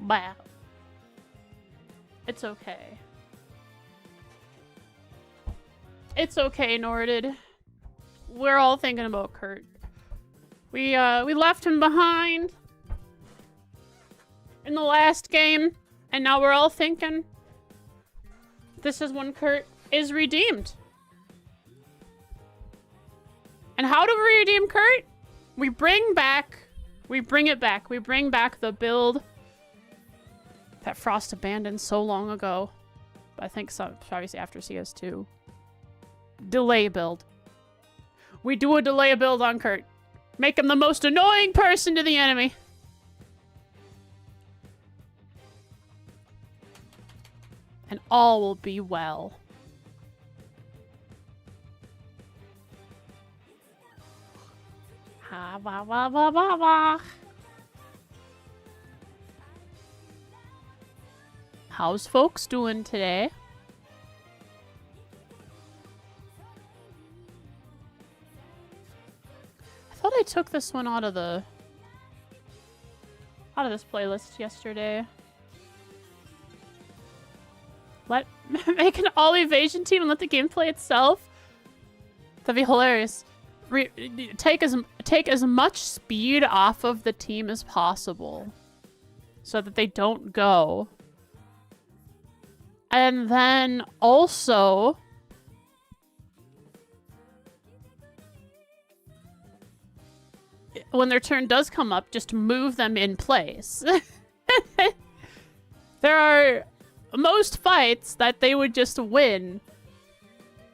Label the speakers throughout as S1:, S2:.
S1: Bah. It's okay. It's okay, Norded. We're all thinking about Kurt. We left him behind in the last game, and now we're all thinking this is when Kurt is redeemed. And how do we redeem Kurt? We bring it back. We bring back the build that Frost abandoned so long ago. I think so, obviously after CS2. Delay build. We do a delay build on Kurt. Make him the most annoying person to the enemy. And all will be well. Ha ba ba ba ba ba. How's folks doing today? I thought I took this one out of this playlist yesterday. Make an all evasion team and let the game play itself. That'd be hilarious. Take as much speed off of the team as possible, so that they don't go. And then also, when their turn does come up, just move them in place. There are most fights that they would just win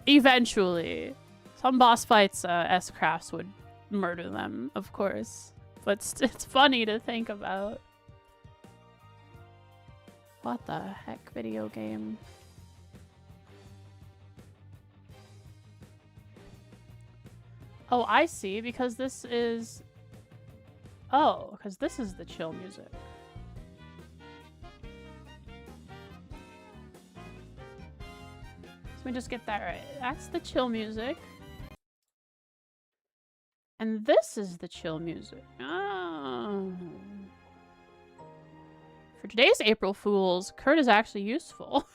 S1: eventually. Some boss fights, S-Crafts would murder them, of course. But it's funny to think about. What the heck, video game? Oh, I see, because this is... Oh, because this is the chill music. Let me just get that right. That's the chill music. And this is the chill music. Oh. For today's April Fools, Kurt is actually useful.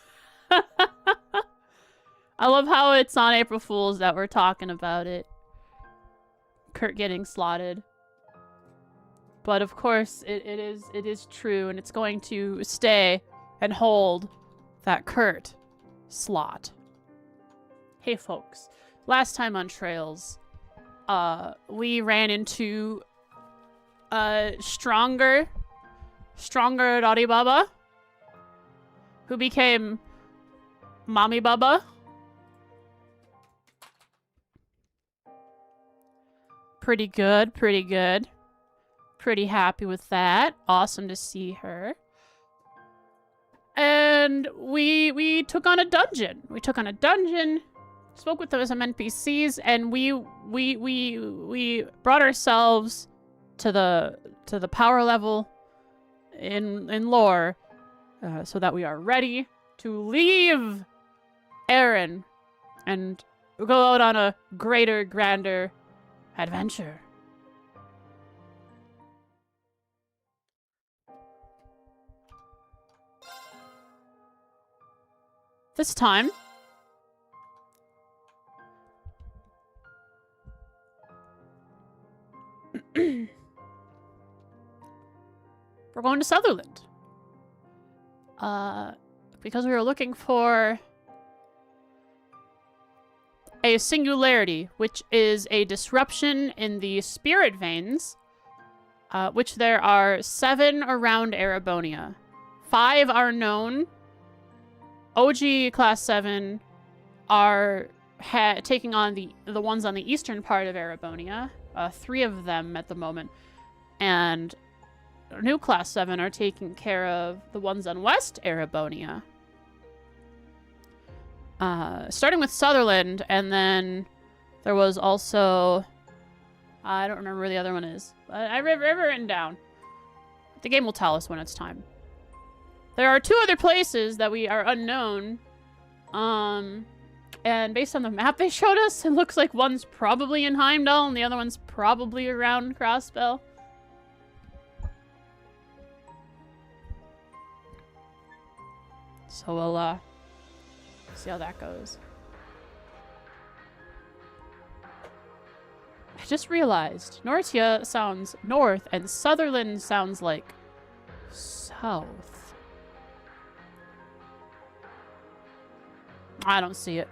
S1: I love how it's on April Fools that we're talking about it. Kurt getting slotted. But of course, it is true, and it's going to stay and hold that Kurt slot. Hey folks, last time on Trails, we ran into stronger Daddy Baba, who became Mommy Baba. Pretty good, pretty good. Pretty happy with that. Awesome to see her. And we took on a dungeon. Spoke with them as some NPCs, and we brought ourselves to the power level in lore, so that we are ready to leave Eryn and go out on a greater, grander adventure. This time, we're going to Sutherland. Because we were looking for a singularity, which is a disruption in the spirit veins, which there are 7 around Erebonia. 5 are known. OG Class 7 are taking on the ones on the eastern part of Erebonia. 3 of them at the moment. And new Class 7 are taking care of the ones on West Erebonia. Starting with Sutherland, and then there was also... I don't remember where the other one is. But I have it written down. The game will tell us when it's time. There are 2 other places that we are unknown. And based on the map they showed us, it looks like one's probably in Heimdall and the other one's probably around Crossbell. So we'll see how that goes. I just realized Nortia sounds north and Sutherland sounds like south. I don't see it.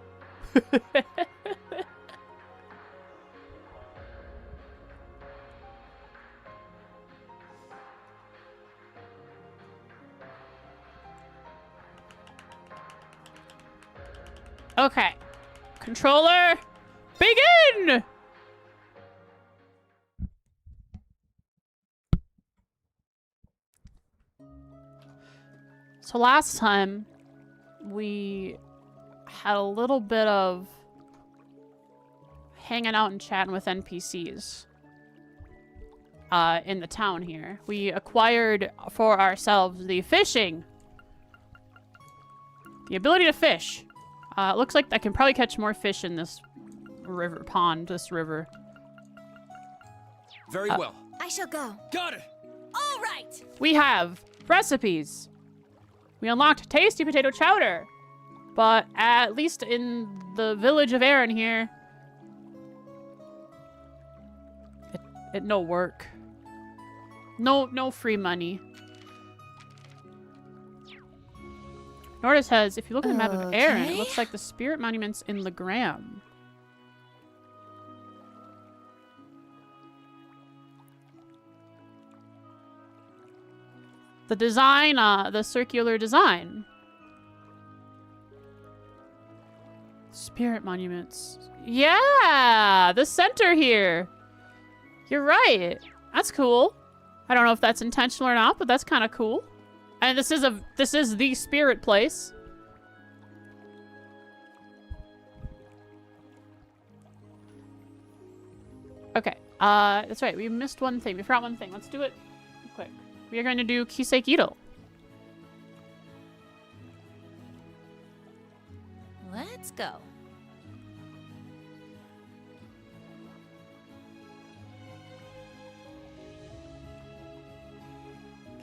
S1: Okay. Controller, begin! So last time, we had a little bit of hanging out and chatting with NPCs in the town here. We acquired for ourselves the fishing. The ability to fish. It looks like I can probably catch more fish in this this river.
S2: Very well.
S3: I shall go.
S2: Got it.
S3: All right.
S1: We have recipes. We unlocked tasty potato chowder. But at least in the village of Eryn here, it no work. No free money. Nordis says, if you look at the map of Eryn, it looks like the spirit monument's in Legram. The design, the circular design. Spirit monuments. Yeah, the center here. You're right. That's cool. I don't know if that's intentional or not, but that's kind of cool. And this is the spirit place. Okay. That's right. We missed one thing. We forgot one thing. Let's do it quick. We are going to do Kiseikido.
S3: Let's go.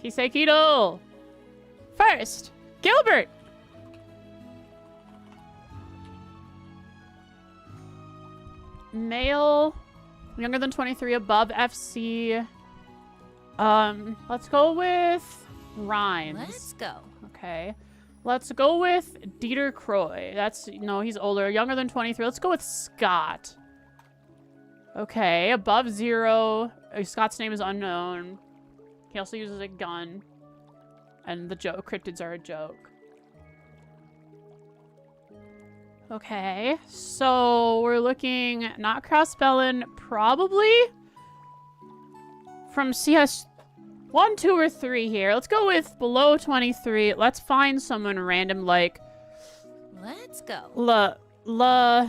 S1: Kiseikido. First, Gilbert. Male, younger than 23, above FC. Let's go with Rhymes.
S3: Let's go.
S1: Okay. Let's go with Dieter Croy. No, he's older. Younger than 23. Let's go with Scott. Okay, above 0. Scott's name is unknown. He also uses a gun. And the cryptids are a joke. Okay, so we're looking not cross-spelling, probably from CS 1, 2, or 3 here. Let's go with below 23. Let's find someone random like
S3: Let's go.
S1: Lumen?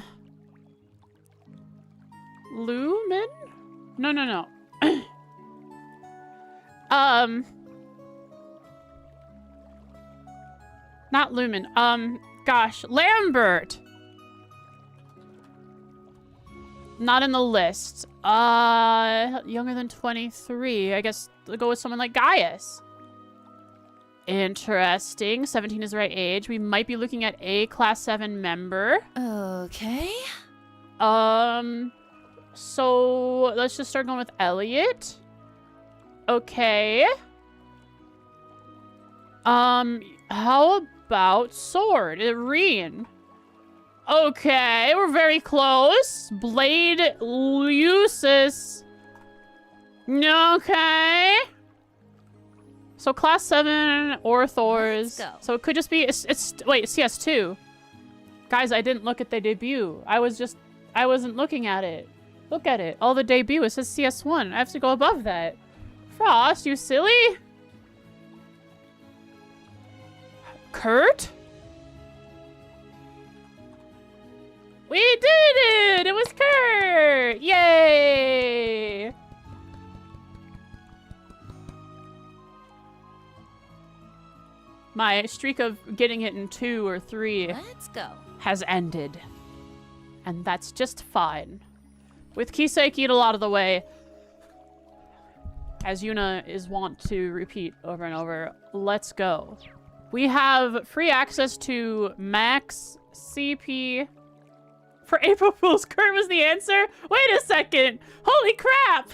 S1: No. Not Lumen. Gosh, Lambert. Not in the list. Younger than 23. I guess we'll go with someone like Gaius. Interesting. 17 is the right age. We might be looking at a class 7 member.
S3: Okay.
S1: So let's just start going with Elliot. Okay. How about Sword? Eryn. Okay, we're very close. Blade Lucis. Okay. So class 7 or Thors.
S3: Let's go.
S1: So it could just be wait, CS2. Guys, I didn't look at the debut. I wasn't looking at it. Look at it. All the debut, it says CS1. I have to go above that. Frost, you silly? Kurt? We did it! It was Kurt! Yay! My streak of getting it in 2 or 3
S3: Let's go.
S1: has ended. And that's just fine. With Kiseikido out of the way, as Yuna is wont to repeat over and over, let's go. We have free access to max CP for April Fool's. Kurt was the answer? Wait a second. Holy crap.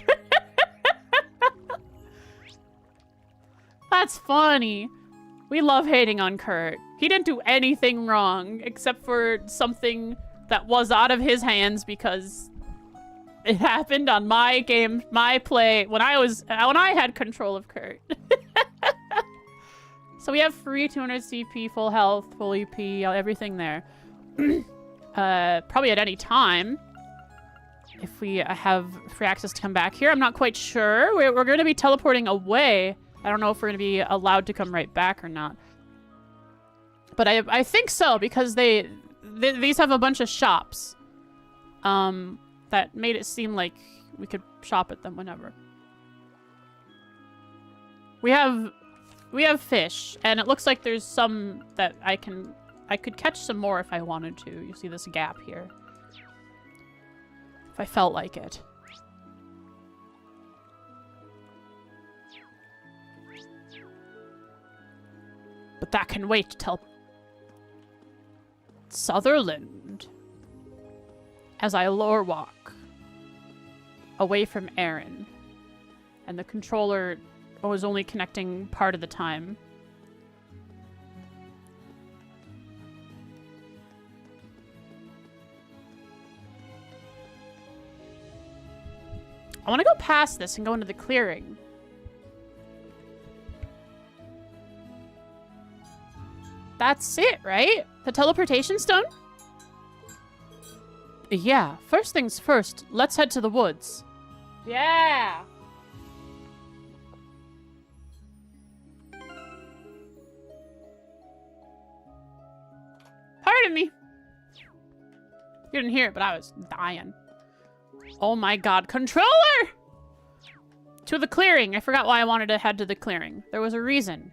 S1: That's funny. We love hating on Kurt. He didn't do anything wrong except for something that was out of his hands because it happened on my game, my play, when I had control of Kurt. So we have free 200 CP, full health, full EP, everything there. Probably at any time. If we have free access to come back here, I'm not quite sure. We're going to be teleporting away. I don't know if we're going to be allowed to come right back or not. But I think so, because these have a bunch of shops. That made it seem like we could shop at them whenever. We have fish, and it looks like there's some that I could catch some more if I wanted to. You see this gap here. If I felt like it. But that can wait till Sutherland. As I lore walk away from Eryn. And the controller was only connecting part of the time. I want to go past this and go into the clearing. That's it, right? The teleportation stone? Yeah, first things first, let's head to the woods. Yeah! Pardon me. You didn't hear it, but I was dying. Oh my god, controller! To the clearing. I forgot why I wanted to head to the clearing. There was a reason.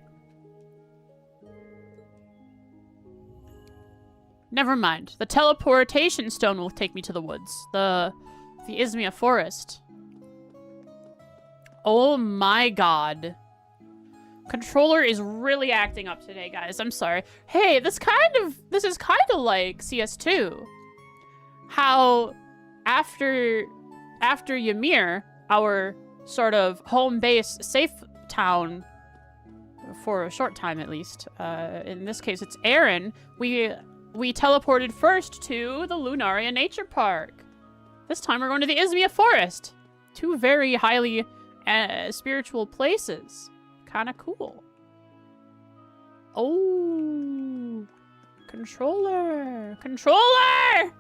S1: Never mind. The teleportation stone will take me to the woods. The Ismia forest. Oh my god. Controller is really acting up today, guys. I'm sorry. Hey, this is kind of like CS2. How after Ymir, our sort of home base safe town for a short time at least. In this case it's Eryn. We teleported first to the Lunaria Nature Park. This time we're going to the Ismia Forest. Two very highly spiritual places. Kind of cool. Oh. Controller. Controller!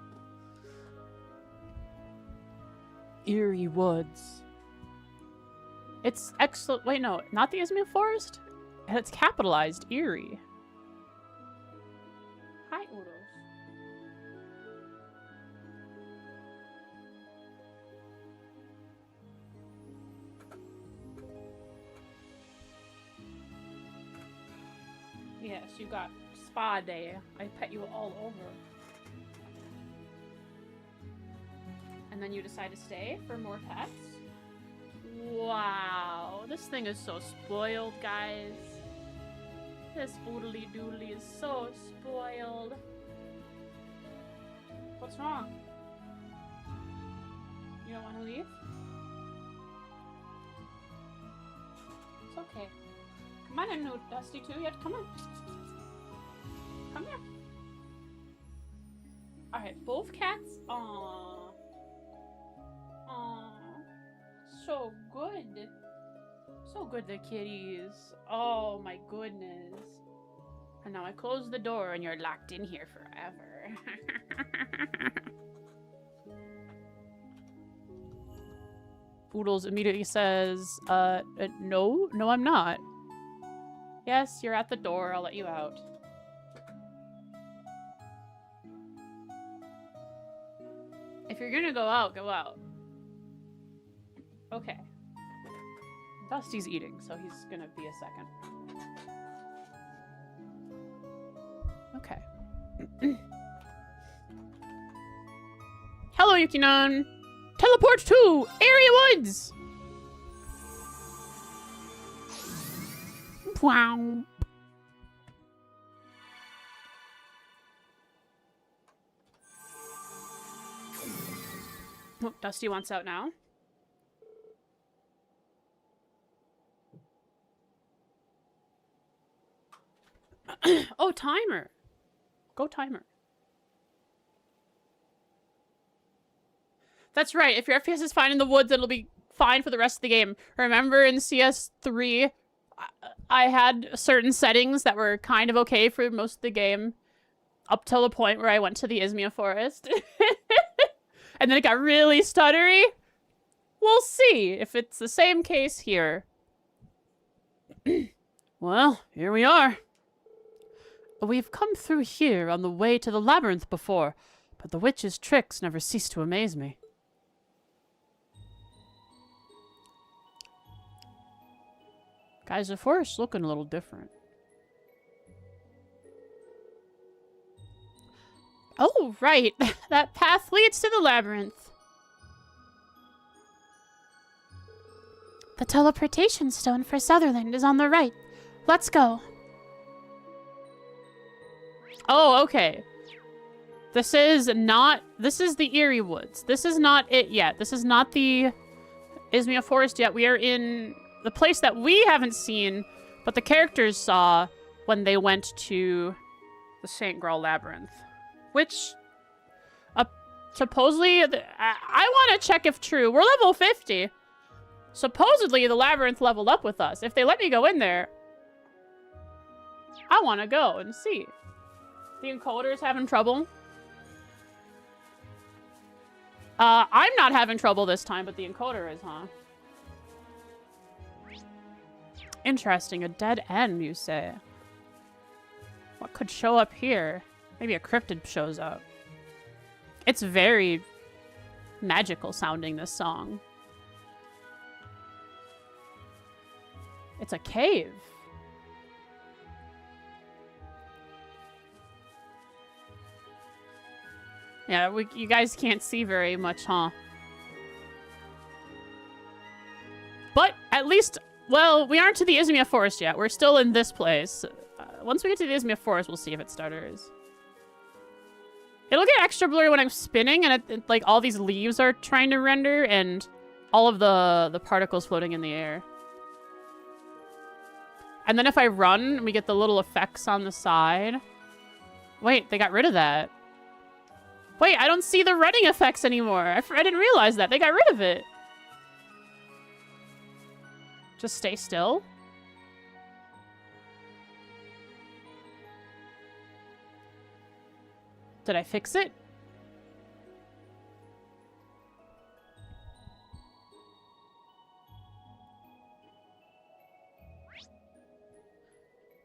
S1: Eerie Woods. It's excellent. Wait, no. Not the Ismia Forest? It's capitalized. Eerie. Hi, Oodles. Yes, you got spa day. I pet you all over. And then you decide to stay for more pets? Wow. This thing is so spoiled, guys. This oodly doodly is so spoiled. What's wrong? You don't want to leave? It's okay. Come on in, Dusty too yet. Come on. Come here. Alright, both cats. Aww. Aww. So good. So good, the kitties. Oh my goodness. And now I close the door and you're locked in here forever. Oodles immediately says, no, I'm not. Yes, you're at the door. I'll let you out. If you're gonna go out, go out. Okay. Dusty's eating, so he's gonna be a second. Okay. Hello, Yukinon! Teleport to Area Woods! Wow. Oh, Dusty wants out now. Oh, timer. Go timer. That's right. If your FPS is fine in the woods, it'll be fine for the rest of the game. Remember in CS3, I had certain settings that were kind of okay for most of the game. Up till the point where I went to the Izmia forest. And then it got really stuttery. We'll see if it's the same case here. Well, here we are. We've come through here on the way to the labyrinth before, but the witch's tricks never cease to amaze me. Guys, the forest's looking a little different. Oh, right. That path leads to the labyrinth. The teleportation stone for Sutherland is on the right. Let's go. Oh, okay. This is the Eerie Woods. This is not it yet. This is not the Izmia Forest yet. We are in the place that we haven't seen, but the characters saw when they went to the St. Graal Labyrinth. Which, supposedly, I want to check if true. We're level 50. Supposedly, the labyrinth leveled up with us. If they let me go in there, I want to go and see. The encoder's having trouble. I'm not having trouble this time, but the encoder is, huh? Interesting. A dead end, you say? What could show up here? Maybe a cryptid shows up. It's very magical sounding, this song. It's a cave. Yeah, you guys can't see very much, huh? But at least, well, we aren't to the Izmia Forest yet. We're still in this place. Once we get to the Izmia Forest, we'll see if it stutters. It'll get extra blurry when I'm spinning and like all these leaves are trying to render and all of the particles floating in the air. And then if I run, we get the little effects on the side. Wait, they got rid of that. Wait, I don't see the running effects anymore. I didn't realize that. They got rid of it. Just stay still. Did I fix it?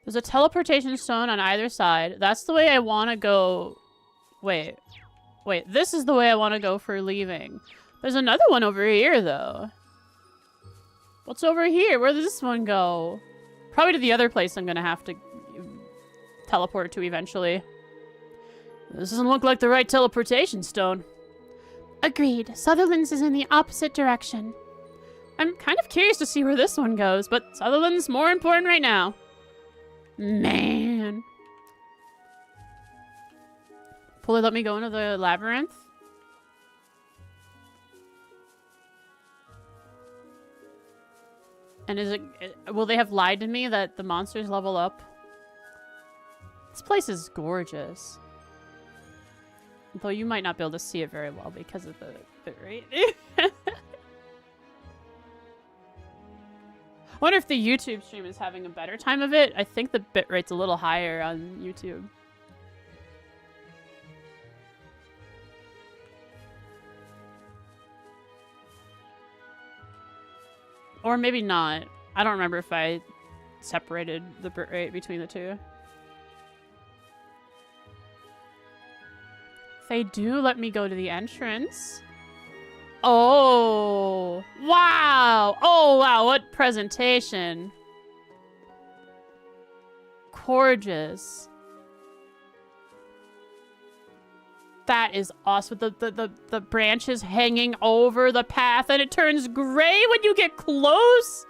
S1: There's a teleportation stone on either side. That's the way I want to go. Wait, this is the way I want to go for leaving. There's another one over here, though. What's over here? Where does this one go? Probably to the other place I'm going to have to teleport to eventually. This doesn't look like the right teleportation stone. Agreed. Sutherland's is in the opposite direction. I'm kind of curious to see where this one goes, but Sutherland's more important right now. Man. Will it let me go into the labyrinth? And will they have lied to me that the monsters level up? This place is gorgeous. Though you might not be able to see it very well because of the bitrate. I wonder if the YouTube stream is having a better time of it. I think the bitrate's a little higher on YouTube. Or maybe not. I don't remember if I separated the bitrate between the two. They do let me go to the entrance. Oh, wow. Oh, wow. What presentation. Gorgeous. That is awesome. The branches hanging over the path and it turns gray when you get close.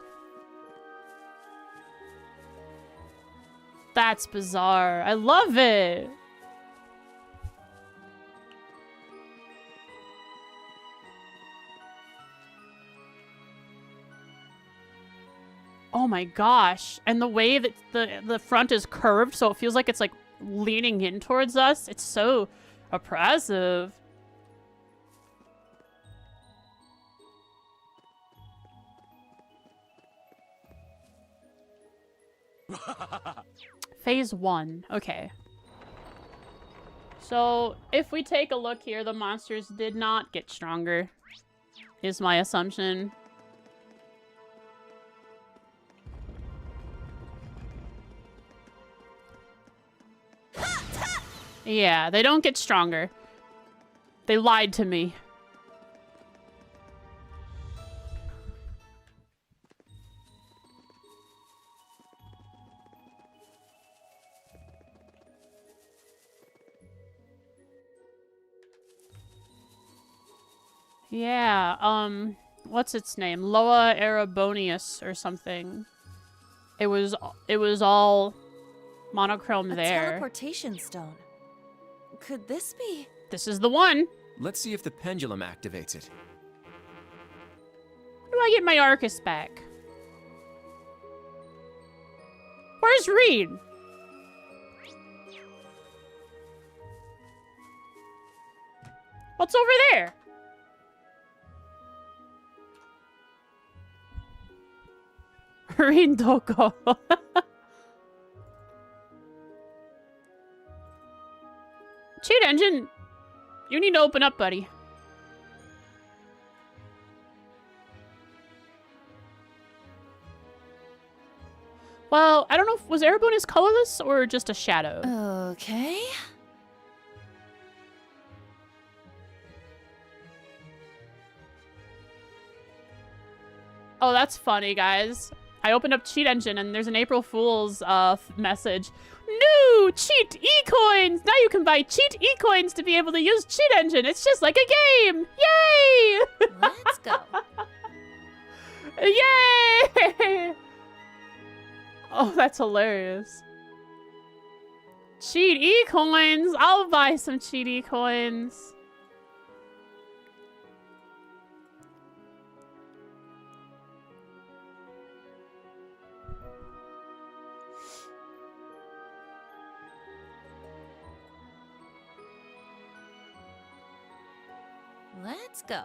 S1: That's bizarre. I love it. Oh my gosh. And the way that the front is curved, so it feels like it's like leaning in towards us. It's so oppressive. Phase 1. Okay. So, if we take a look here, the monsters did not get stronger, is my assumption. Yeah, they don't get stronger. They lied to me. Yeah, what's its name? Loa Erebonius or something. It was all monochrome there.
S3: A teleportation stone. Could this be?
S1: This is the one.
S2: Let's see if the pendulum activates it.
S1: How do I get my Arcus back? Where's Reed? What's over there? Reed Doko. Cheat engine, you need to open up, buddy. Well, I don't know if was Erebonus colorless or just a shadow.
S3: Okay.
S1: Oh, that's funny, guys. I opened up Cheat Engine and there's an April Fool's message. New cheat e-coins! Now you can buy cheat e-coins to be able to use Cheat Engine. It's just like a game! Yay!
S3: Let's go.
S1: Yay! Oh, that's hilarious. Cheat e-coins! I'll buy some cheat e-coins.
S3: Let's go.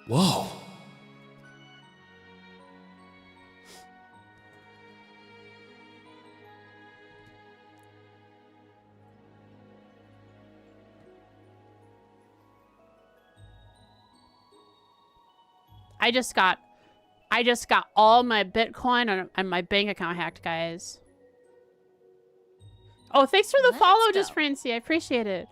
S2: Whoa.
S1: I just got all my Bitcoin and my bank account hacked, guys. Oh, thanks for the
S3: Let's
S1: follow,
S3: go.
S1: just Francie. I appreciate it.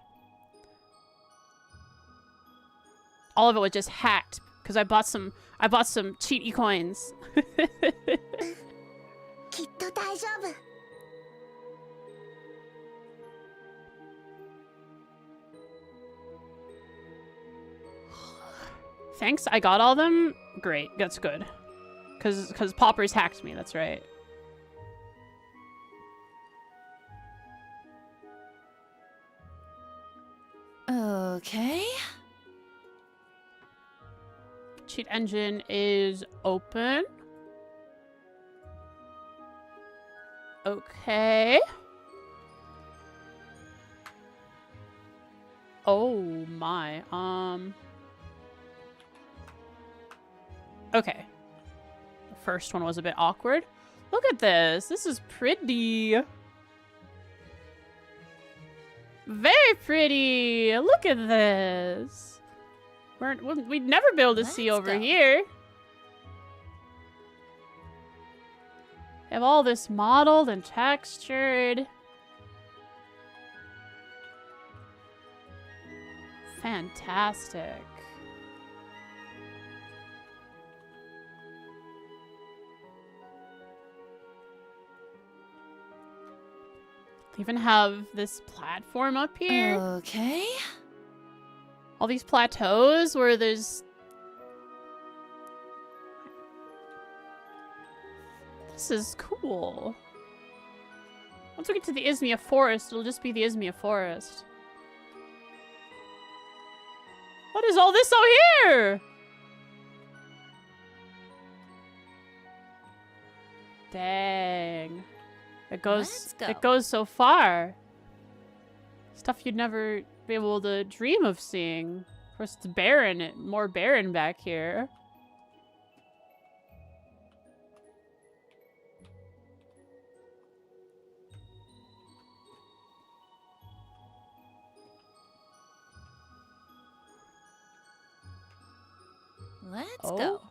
S1: All of it was just hacked because I bought some cheat e-coins. Thanks, I got all them. Great, that's good. Cause Poppers hacked me. That's right.
S3: Okay.
S1: Cheat engine is open. Okay. Oh my. Okay. The first one was a bit awkward. Look at this. This is pretty. Very pretty. Look at this. We'd never be able to see
S3: Let's
S1: over
S3: go.
S1: here. Have all this modeled and textured. Fantastic. They even have this platform up here.
S3: Okay.
S1: All these plateaus where there's... This is cool. Once we get to the Izmia Forest, it'll just be the Izmia Forest. What is all this out here? Dang.
S3: Let's go.
S1: It goes so far. Stuff you'd never be able to dream of seeing. Of course, it's barren. More barren back here.
S3: Let's go.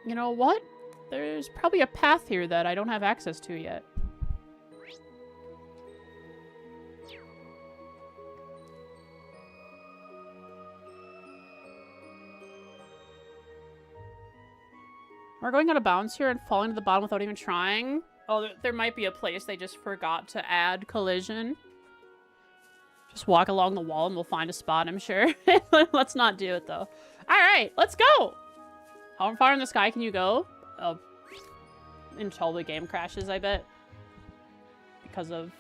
S1: You know what? There's probably a path here that I don't have access to yet. We're going out of bounds here and falling to the bottom without even trying. Oh, there might be a place they just forgot to add collision. Just walk along the wall and we'll find a spot, I'm sure. Let's not do it, though. All right, let's go. How far in the sky can you go? Oh, until the game crashes, I bet. Because of,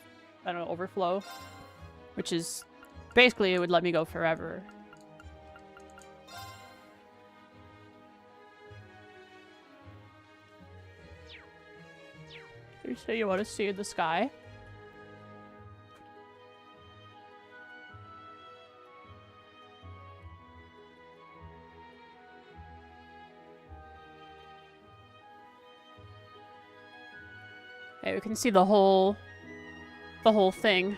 S1: I don't know, overflow. Which is, basically, it would let me go forever. You say you want to see the sky? Okay, we can see the whole thing.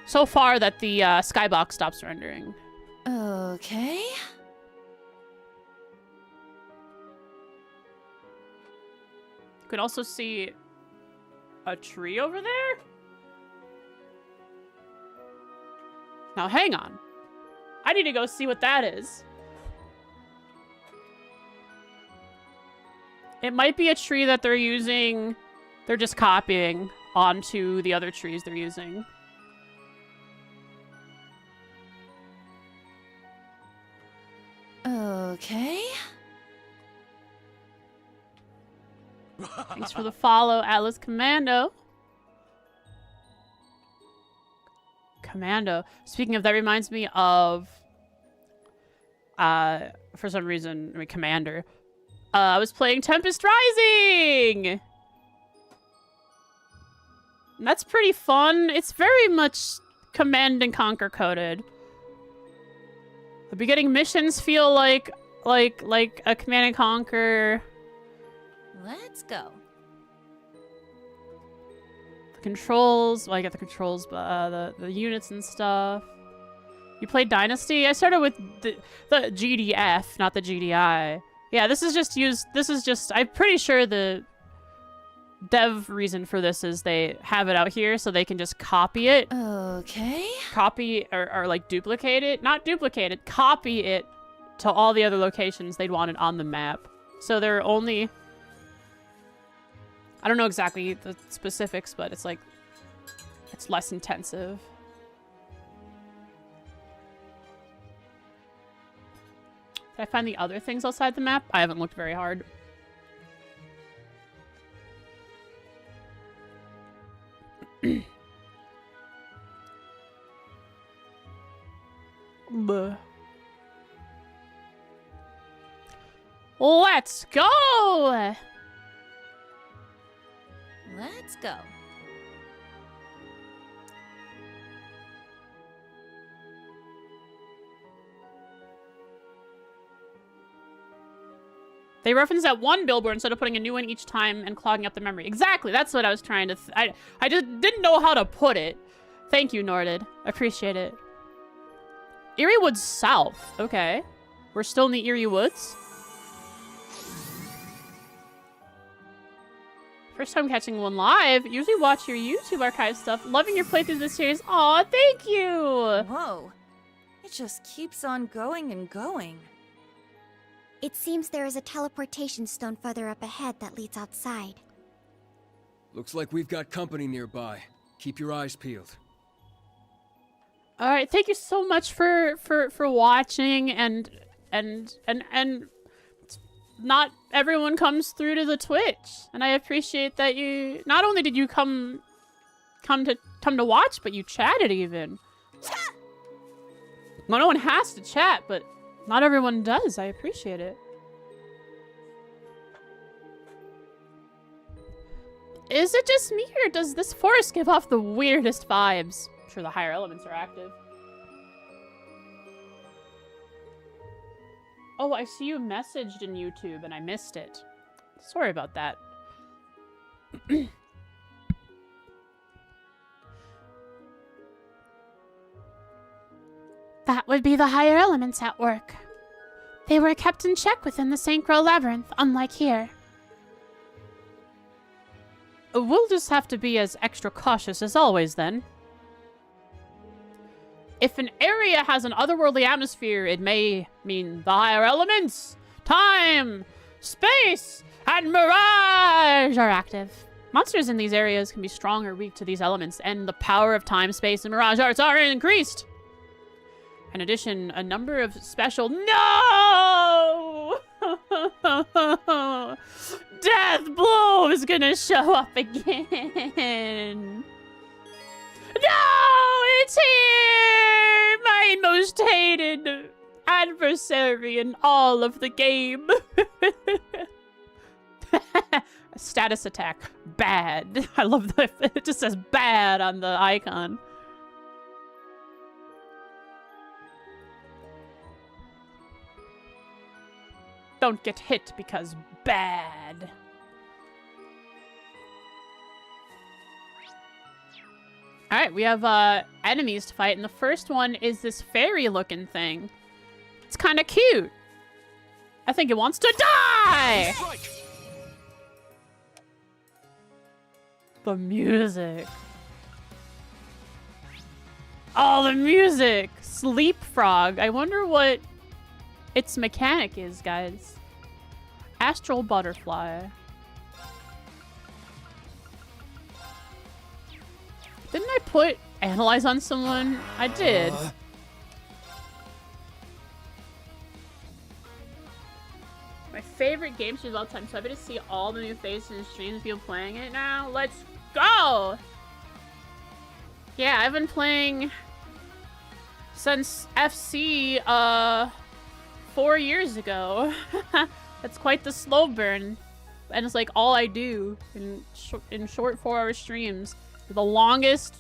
S1: So far that the skybox stops rendering.
S3: Okay.
S1: You can also see a tree over there. Now, hang on. I need to go see what that is. It might be a tree that they're using. They're just copying onto the other trees they're using.
S3: Okay.
S1: Thanks for the follow, Atlas Commando. Commando. Speaking of, that reminds me of, for some reason, I mean, Commander. I was playing Tempest Rising! And that's pretty fun. It's very much Command and Conquer coded. The beginning missions feel like a Command and Conquer.
S3: Let's go.
S1: The controls, well, I get the controls, but the units and stuff. You played Dynasty? I started with the GDF, not the GDI. Yeah, this is just, I'm pretty sure the dev reason for this is they have it out here so they can just copy it.
S3: Okay.
S1: Copy or like duplicate it. Not duplicate it, copy it to all the other locations they'd wanted on the map. So they're only, I don't know exactly the specifics, but it's like, it's less intensive. Did I find the other things outside the map? I haven't looked very hard. Bleh. Let's go!
S3: Let's go.
S1: They reference that one billboard instead of putting a new one each time and clogging up the memory. Exactly, that's what I was trying to... I just didn't know how to put it. Thank you, Norded. Appreciate it. Erie Woods South. Okay. We're still in the Erie Woods. First time catching one live. Usually watch your YouTube archive stuff. Loving your playthrough of this series. Aw, thank you!
S3: Whoa. It just keeps on going and going.
S4: It seems there is a teleportation stone further up ahead that leads outside.
S2: Looks like we've got company nearby. Keep your eyes peeled.
S1: All right, thank you so much for watching and not everyone comes through to the Twitch, and I appreciate that you not only did you come to watch, but you chatted even. Well, no one has to chat, but Not everyone does. I appreciate it. Is it just me, or does this forest give off the weirdest vibes? I'm sure the higher elements are active. Oh, I see you messaged in YouTube and I missed it. Sorry about that. That would be the higher elements at work. They were kept in check within the Synchro Labyrinth, unlike here. We'll just have to be as extra cautious as always, then. If an area has an otherworldly atmosphere, it may mean the higher elements, time, space, and mirage are active. Monsters in these areas can be strong or weak to these elements, and the power of time, space, and mirage arts are increased. In addition, a number of special— No! Death Blow is gonna show up again. No! It's here! My most hated adversary in all of the game. Status attack. Bad. I love that. It just says bad on the icon. Don't get hit because bad. Alright, we have enemies to fight, and the first one is this fairy-looking thing. It's kind of cute. I think it wants to die! The music. Oh, the music! Sleep Frog. I wonder what its mechanic is, guys. Astral Butterfly. Didn't I put Analyze on someone? I did. My favorite game series of all time, so I'm going to see all the new faces and streams of people playing it now. Let's go! Yeah, I've been playing since FC, 4 years ago. That's quite the slow burn. And it's like all I do in short 4-hour streams. The longest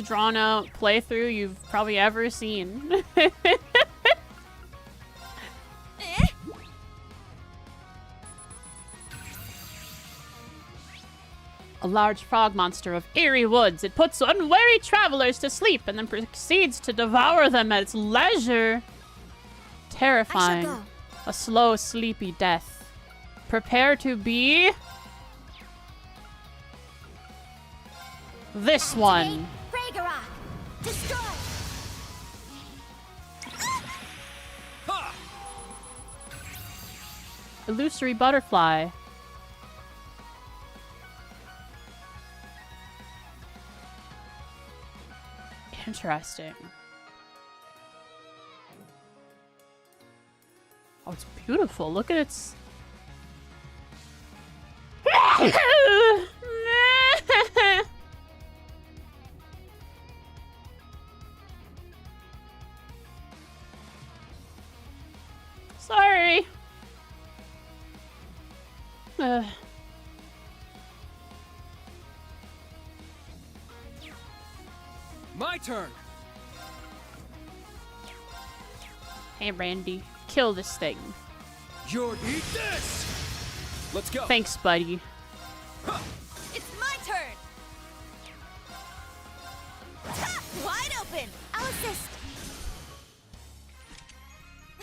S1: drawn out playthrough you've probably ever seen. A large frog monster of eerie woods. It puts unwary travelers to sleep and then proceeds to devour them at its leisure. Terrifying. A slow, sleepy death. Prepare to be this one.
S4: Destroy.
S1: Illusory butterfly. Interesting. Oh, it's beautiful. Look at its... Sorry.
S2: My turn.
S1: Hey, Randy. Kill this thing.
S2: You're eat this. Let's go.
S1: Thanks, buddy.
S3: It's my turn! Ha! Wide open!
S4: I'll assist.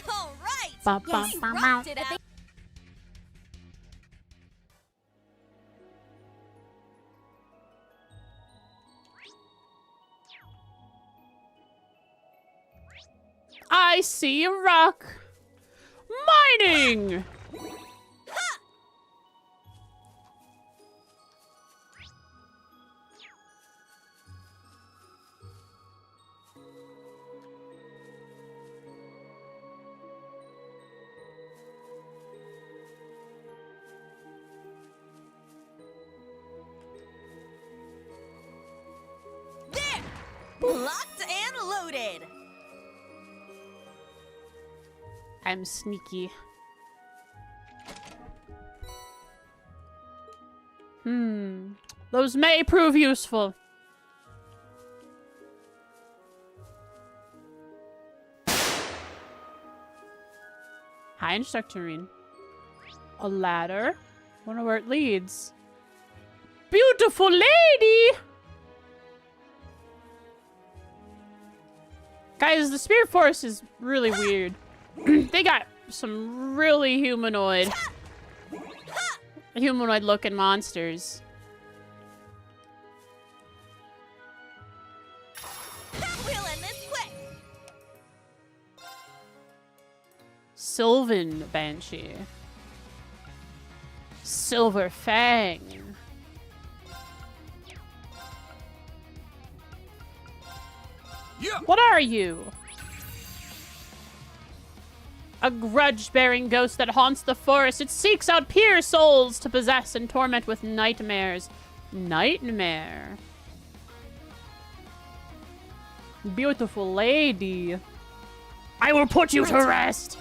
S3: All right!
S1: Ba, ba,
S4: Yes.
S1: ba,
S3: Rocked
S1: ba.
S3: it out.
S1: I see a rock. Mining!
S3: There! Locked and loaded!
S1: I'm sneaky. Those may prove useful. Hi, Instructor Eryn. A ladder? Wonder where it leads. Beautiful lady! Guys, the Spirit Forest is really weird. They got some really humanoid looking monsters.
S3: We'll end this quick.
S1: Sylvan Banshee. Silver Fang.
S2: Yeah.
S1: What are you? A grudge-bearing ghost that haunts the forest. It seeks out pure souls to possess and torment with nightmares. Nightmare. Beautiful lady. I will put you to rest.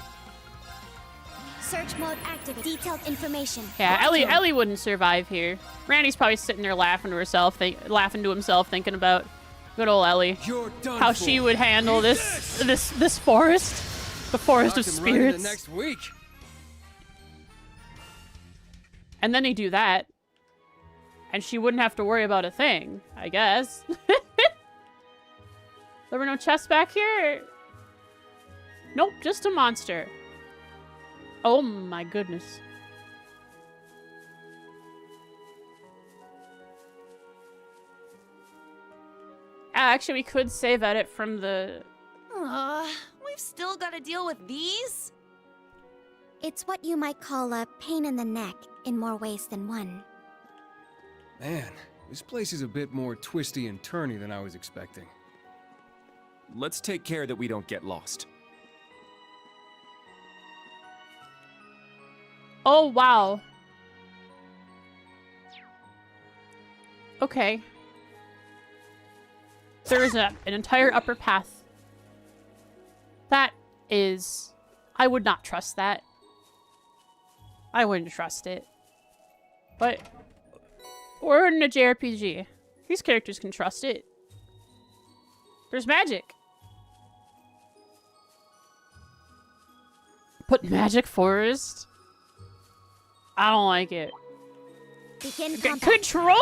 S4: Search mode active. Detailed information.
S1: Yeah, Ellie wouldn't survive here. Randy's probably sitting there laughing to herself, laughing to himself, thinking about good old Ellie.
S2: You're done
S1: How
S2: for.
S1: she would handle this forest. The forest of
S2: Locked him right into
S1: spirits.
S2: next week.
S1: And then he'd do that. And she wouldn't have to worry about a thing, I guess. There were no chests back here? Nope, just a monster. Oh my goodness. Actually, we could save edit from the...
S3: We've still got to deal with these?
S4: It's what you might call a pain in the neck in more ways than one.
S2: Man, this place is a bit more twisty and turny than I was expecting.
S5: Let's take care that we don't get lost.
S1: Oh, wow. Okay. There is an entire upper path. That is... I would not trust that. I wouldn't trust it. But... we're in a JRPG. These characters can trust it. There's magic. Put magic forest? I don't like it.
S4: Begin combat.
S1: Controller?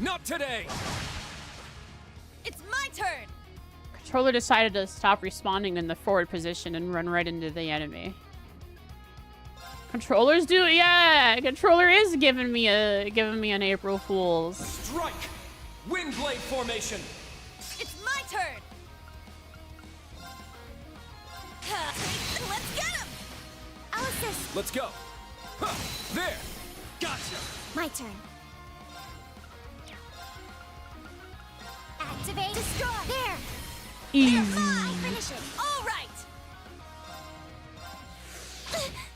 S2: Not today!
S3: It's my turn!
S1: Controller decided to stop responding in the forward position and run right into the enemy. Controllers do, yeah. Controller is giving me an April Fool's.
S5: Strike! Windblade formation!
S3: It's my turn! Let's get him!
S4: I'll assist.
S5: Let's go! Huh, there! Gotcha!
S4: My turn. Activate. Destroy. There.
S1: Easy.
S4: Finish it.
S3: All right!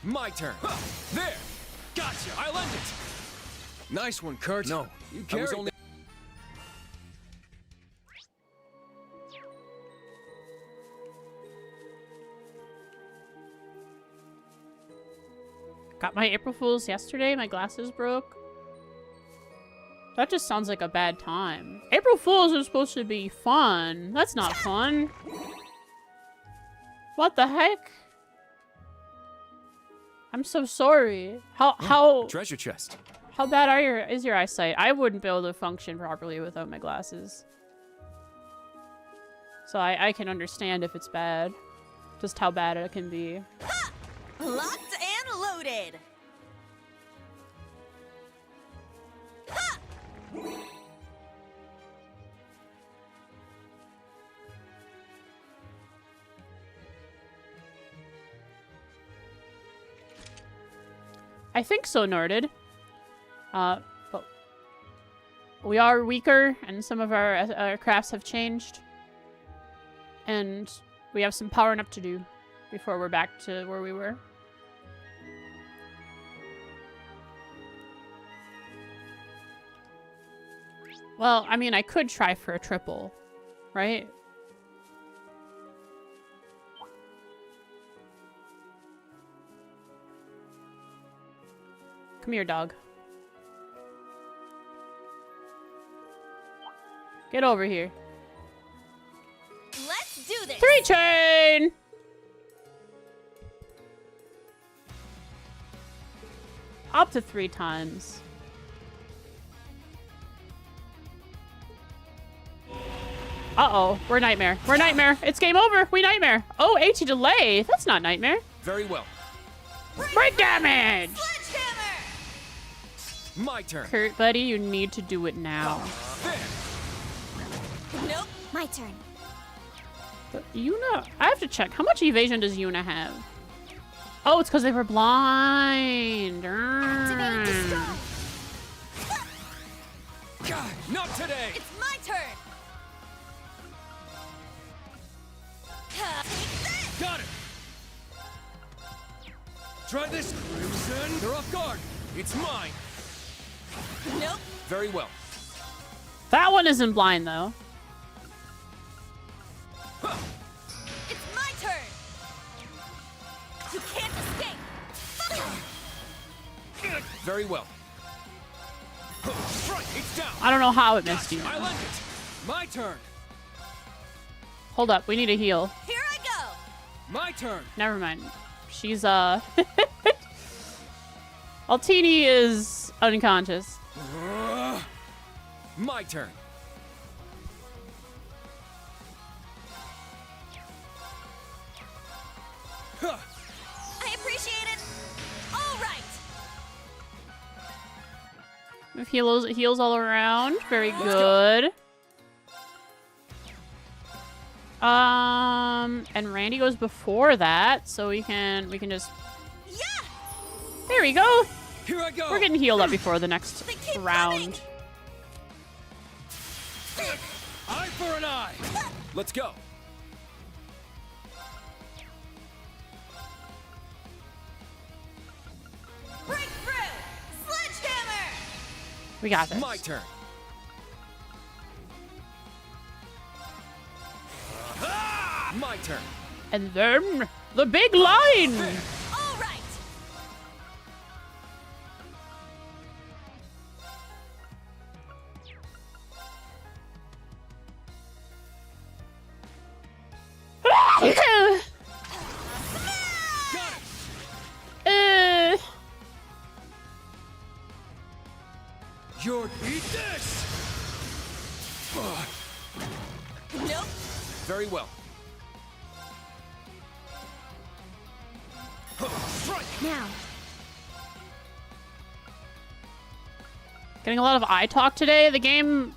S5: My turn! Huh, there! Gotcha! I'll end it!
S2: Nice one, Kurt.
S5: No,
S2: You
S5: I was
S2: carried
S5: only...
S1: Got my April Fool's yesterday. My glasses broke. That just sounds like a bad time. April Fool's are supposed to be fun. That's not fun. What the heck? I'm so sorry. How
S5: Treasure chest.
S1: how bad is your eyesight? I wouldn't be able to function properly without my glasses. So I can understand if it's bad. Just how bad it can be.
S3: Locked and loaded!
S1: I think so, Norded. But we are weaker, and some of our crafts have changed. And we have some powering up to do before we're back to where we were. Well, I mean, I could try for a triple. right? Come here, dog. Get over here.
S3: Let's do this.
S1: 3 chain! Up to 3 times. Uh-oh. We're Nightmare. We're Nightmare. It's game over. We Nightmare. Oh, HE delay. That's not Nightmare.
S5: Very well.
S1: Break damage!
S3: Sledgehammer.
S5: My turn.
S1: Kurt, buddy, you need to do it now.
S5: There.
S3: Nope.
S4: My turn.
S1: But Yuna, I have to check. How much evasion does Yuna have? Oh, it's because they were blind.
S4: Activate destroy.
S5: God, not today.
S3: It's my turn. Take this.
S5: Got it. Try this, Crimson. They're off guard. It's mine.
S3: Nope.
S5: Very well.
S1: That one isn't blind, though.
S5: Huh.
S3: It's my turn. You can't escape.
S5: Very well. Strike. It's down.
S1: I don't know how it missed you.
S5: I'll end it. My turn.
S1: Hold up. We need a heal.
S3: Here I go.
S5: My turn.
S1: Never mind. She's, Altini is unconscious.
S5: My turn. Huh.
S3: I appreciate it. All right.
S1: If heals all around. Very good. And Randy goes before that, so we can just.
S3: Yeah.
S1: There we go.
S5: Here I go.
S1: We're getting healed up before the next
S3: They keep
S1: round.
S5: Eye for an eye. Let's go.
S3: Breakthrough. Sledgehammer.
S1: We got this.
S5: My turn. My turn.
S1: And then the big line.
S3: All right.
S5: Got it. You're eat this.
S3: Nope.
S5: Very well. Strike.
S4: Now.
S1: Getting a lot of eye talk today. The game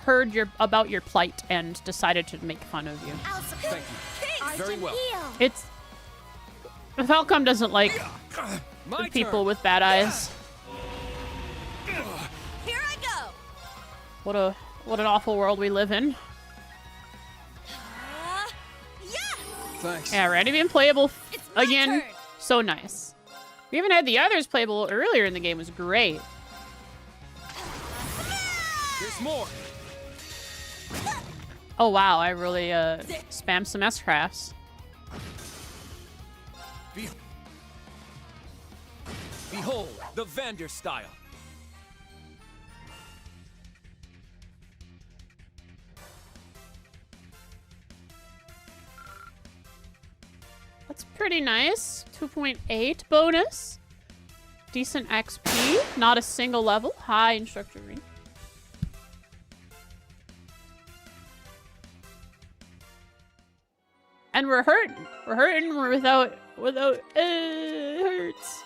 S1: heard about your plight and decided to make fun of you.
S4: I'll support.
S5: Thank you.
S3: Thanks.
S5: Very well.
S4: Heal.
S1: It's Falcom doesn't like
S5: My
S1: people
S5: turn.
S1: with bad eyes.
S3: Here I go.
S1: What an awful world we live in.
S3: Yeah.
S2: Thanks.
S1: Yeah, Randy being playable
S3: It's my
S1: again.
S3: turn.
S1: So nice. We even had the others playable earlier in the game. It was great.
S5: There's more.
S1: Oh wow, I really spammed some S-crafts.
S5: Behold the Vander style.
S1: That's pretty nice. 2.8 bonus. Decent XP. Not a single level. High instructor ring. And we're hurting. We're hurting. We're without hurts.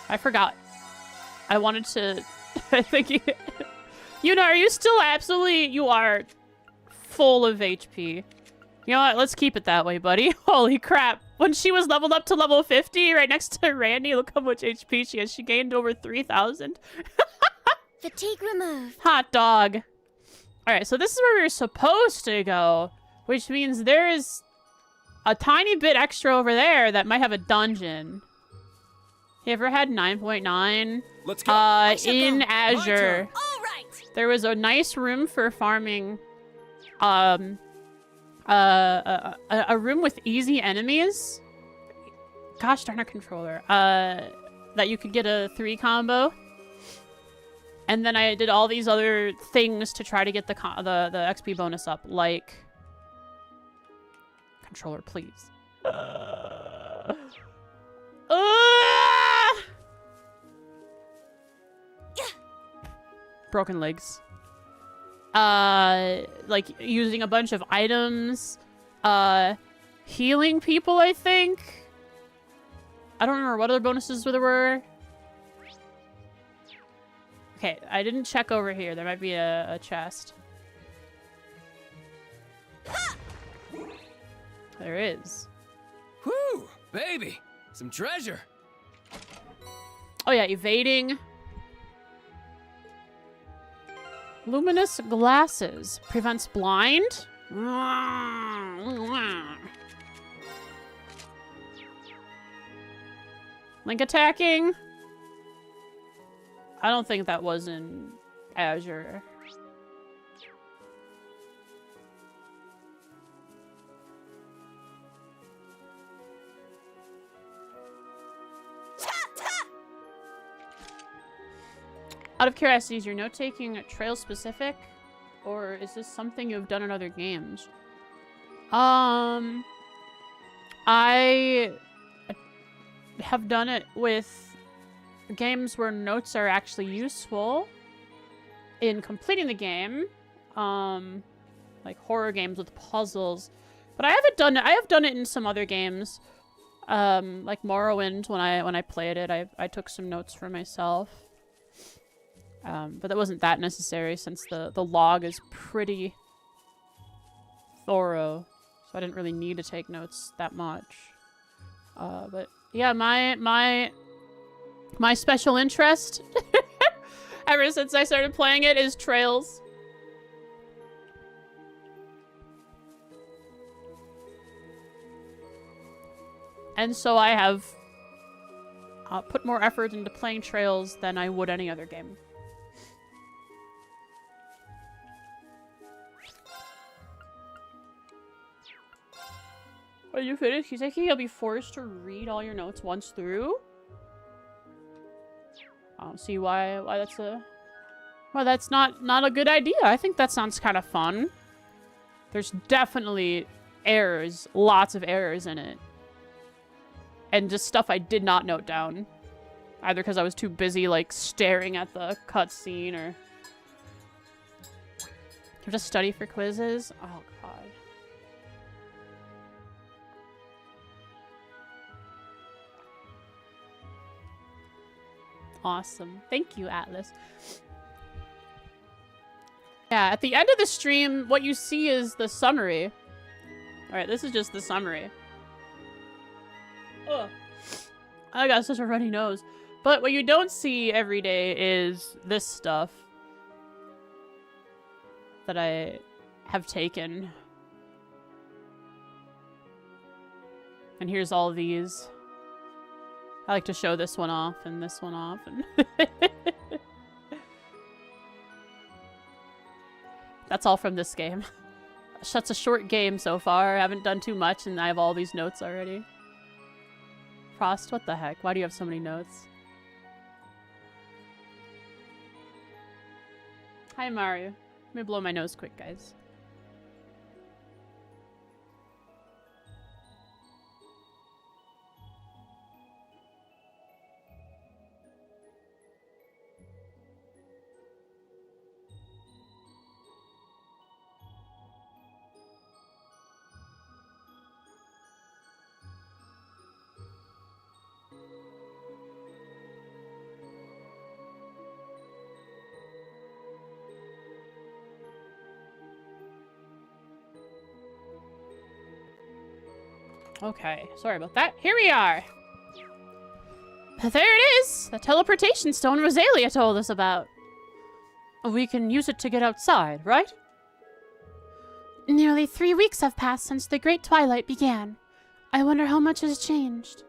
S1: I forgot. I wanted to. I think you know. Are you still absolutely? You are full of HP. You know what? Let's keep it that way, buddy. Holy crap! When she was leveled up to level 50, right next to Randy, look how much HP she has. She gained over 3,000.
S4: Fatigue removed.
S1: Hot dog. All right, so this is where we were supposed to go, which means there is a tiny bit extra over there that might have a dungeon. You ever had 9.9?
S5: Let's go.
S1: In
S5: My
S1: Azure.
S5: turn.
S3: All right.
S1: There was a nice room for farming, a room with easy enemies. Gosh darn a controller. That you could get a 3 combo. And then I did all these other things to try to get the XP bonus up, like... Controller, please. Broken legs. Like, using a bunch of items. Healing people, I think. I don't remember what other bonuses there were. Okay, I didn't check over here. There might be a chest. There is.
S5: Whew, baby, some treasure.
S1: Oh yeah, evading. Luminous glasses prevents blind. Link attacking. I don't think that was in Azure. Out of curiosity, is your note-taking trail specific? Or is this something you've done in other games? I have done it with games where notes are actually useful in completing the game. Like horror games with puzzles. But I haven't done it. I have done it in some other games. Like Morrowind, when I played it, I took some notes for myself. But that wasn't that necessary since the log is pretty thorough. So I didn't really need to take notes that much. But yeah, my special interest ever since I started playing it is trails. And so I have put more effort into playing trails than I would any other game. Are you finished? He's thinking you'll be forced to read all your notes once through? I don't see why that's a... Well, that's not a good idea. I think that sounds kind of fun. There's definitely errors. Lots of errors in it. And just stuff I did not note down. Either because I was too busy, like, staring at the cutscene, or... You have to study for quizzes? Oh, God. Awesome. Thank you, Atlas. Yeah, at the end of the stream, what you see is the summary. Alright, this is just the summary. Ugh. I got such a runny nose. But what you don't see every day is this stuff that I have taken. And here's all these. I like to show this one off and this one off. And that's all from this game. That's a short game so far. I haven't done too much and I have all these notes already. Frost, what the heck? Why do you have so many notes? Hi, Mario. Let me blow my nose quick, guys. Okay, sorry about that. Here we are! There it is! The teleportation stone Rosalia told us about. We can use it to get outside, right? Nearly 3 weeks have passed since the Great Twilight began. I wonder how much has changed.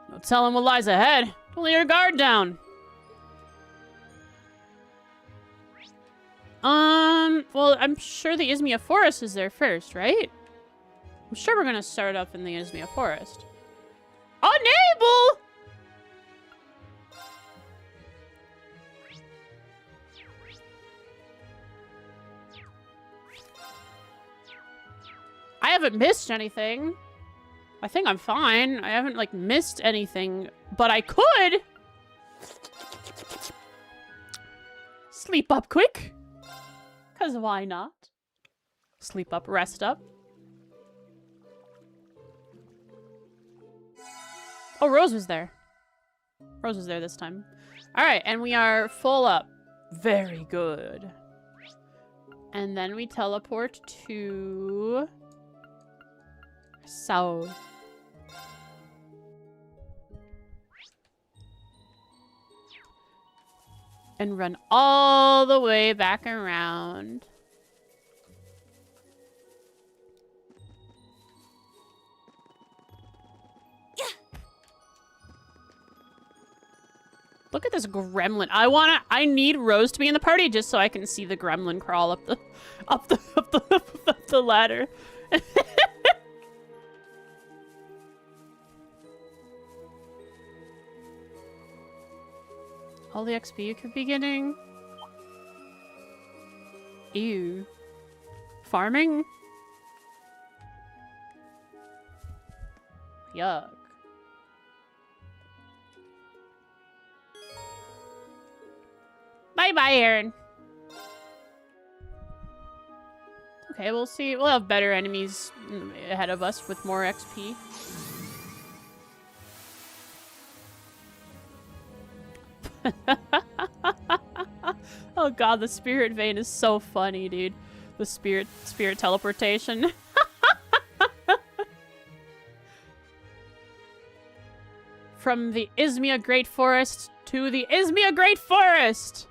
S1: Don't tell him what lies ahead. Don't let your guard down. Well, I'm sure the Izmia Forest is there first, right? I'm sure we're gonna start up in the Izmia Forest. Unable! I haven't missed anything. I think I'm fine. I haven't, like, missed anything, but I could sleep up quick. 'Cause why not? Sleep up, rest up. Oh, Rose was there. Rose was there this time. Alright, and we are full up. Very good. And then we teleport to... south. And run all the way back around. Look at this gremlin. I need Rose to be in the party just so I can see the gremlin crawl up the ladder. All the XP you could be getting? Ew. Farming? Yuck. Bye-bye, Eryn. Okay, we'll see. We'll have better enemies ahead of us with more XP. Oh god, the spirit vein is so funny, dude. The spirit teleportation. From the Izmia Great Forest to the Izmia Great Forest!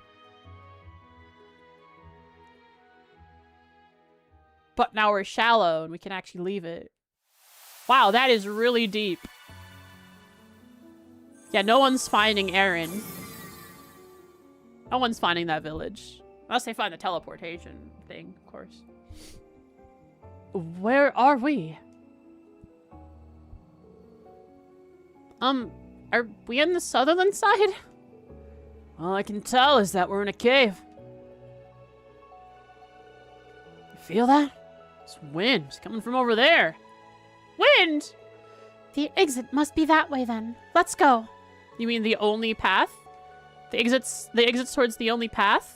S1: But now we're shallow and we can actually leave it. Wow, that is really deep. Yeah, no one's finding Eryn. No one's finding that village. Unless they find the teleportation thing, of course. Where are we? Are we on the Sutherland side? All I can tell is that we're in a cave. You feel that? It's wind. It's coming from over there. Wind!
S4: The exit must be that way then. Let's go.
S1: You mean the only path? The exits towards the only path?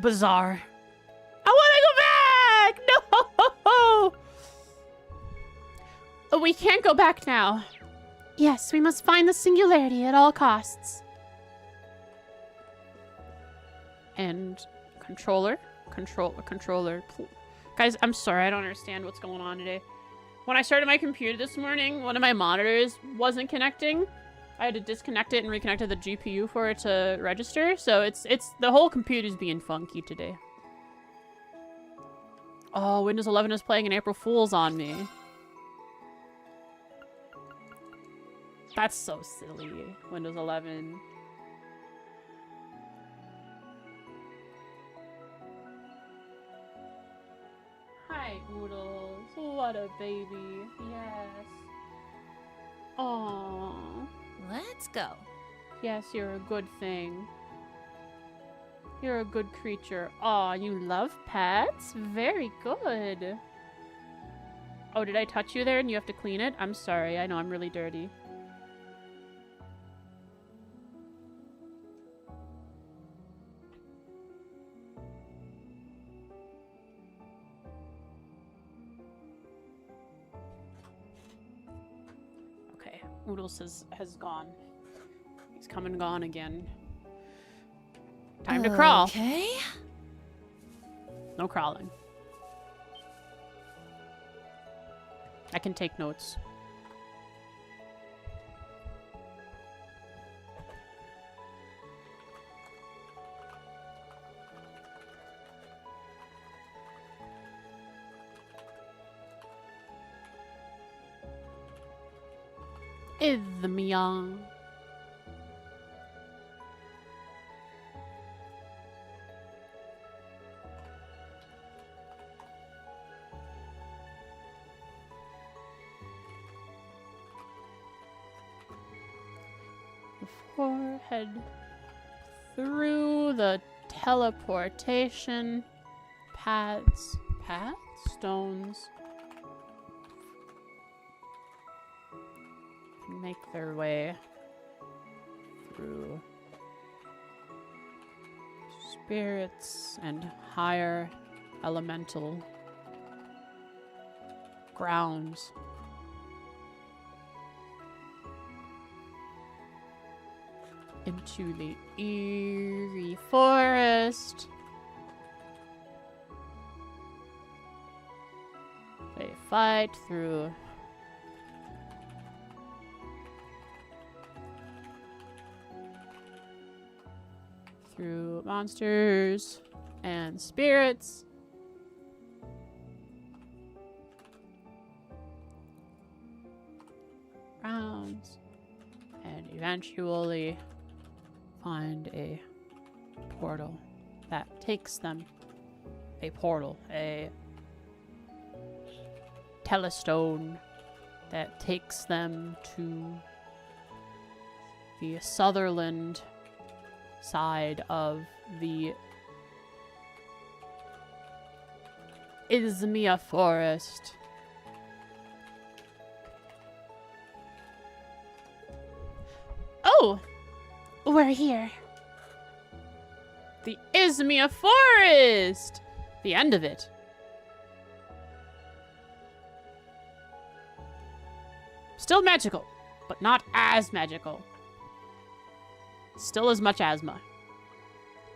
S1: Bizarre. I want to go back! No! Oh, we can't go back now.
S4: Yes, we must find the singularity at all costs.
S1: And controller. Guys, I'm sorry, I don't understand what's going on today. When I started my computer this morning, one of my monitors wasn't connecting. I had to disconnect it and reconnect the GPU for it to register. So it's the whole computer's being funky today. Oh, Windows 11 is playing an April Fool's on me. That's so silly. Windows 11. Hi, Oodles. What a baby. Yes. Aww.
S3: Let's go.
S1: Yes, you're a good thing. You're a good creature. Aw, you love pets? Very good. Oh, did I touch you there and you have to clean it? I'm sorry. I know I'm really dirty. Okay, Oodles has gone. He's come and gone again. Time to crawl.
S3: Okay.
S1: No crawling. I can take notes. Izmia. Head through the teleportation paths. Stones. Make their way through spirits and higher elemental grounds. Into the eerie forest. They fight through monsters and spirits. Rounds. And eventually find a portal that takes them. A telestone that takes them to the Sutherland side of the Izmia Forest.
S4: Oh! We're here.
S1: The Izmia Forest! The end of it. Still magical, but not as magical. Still as much asthma.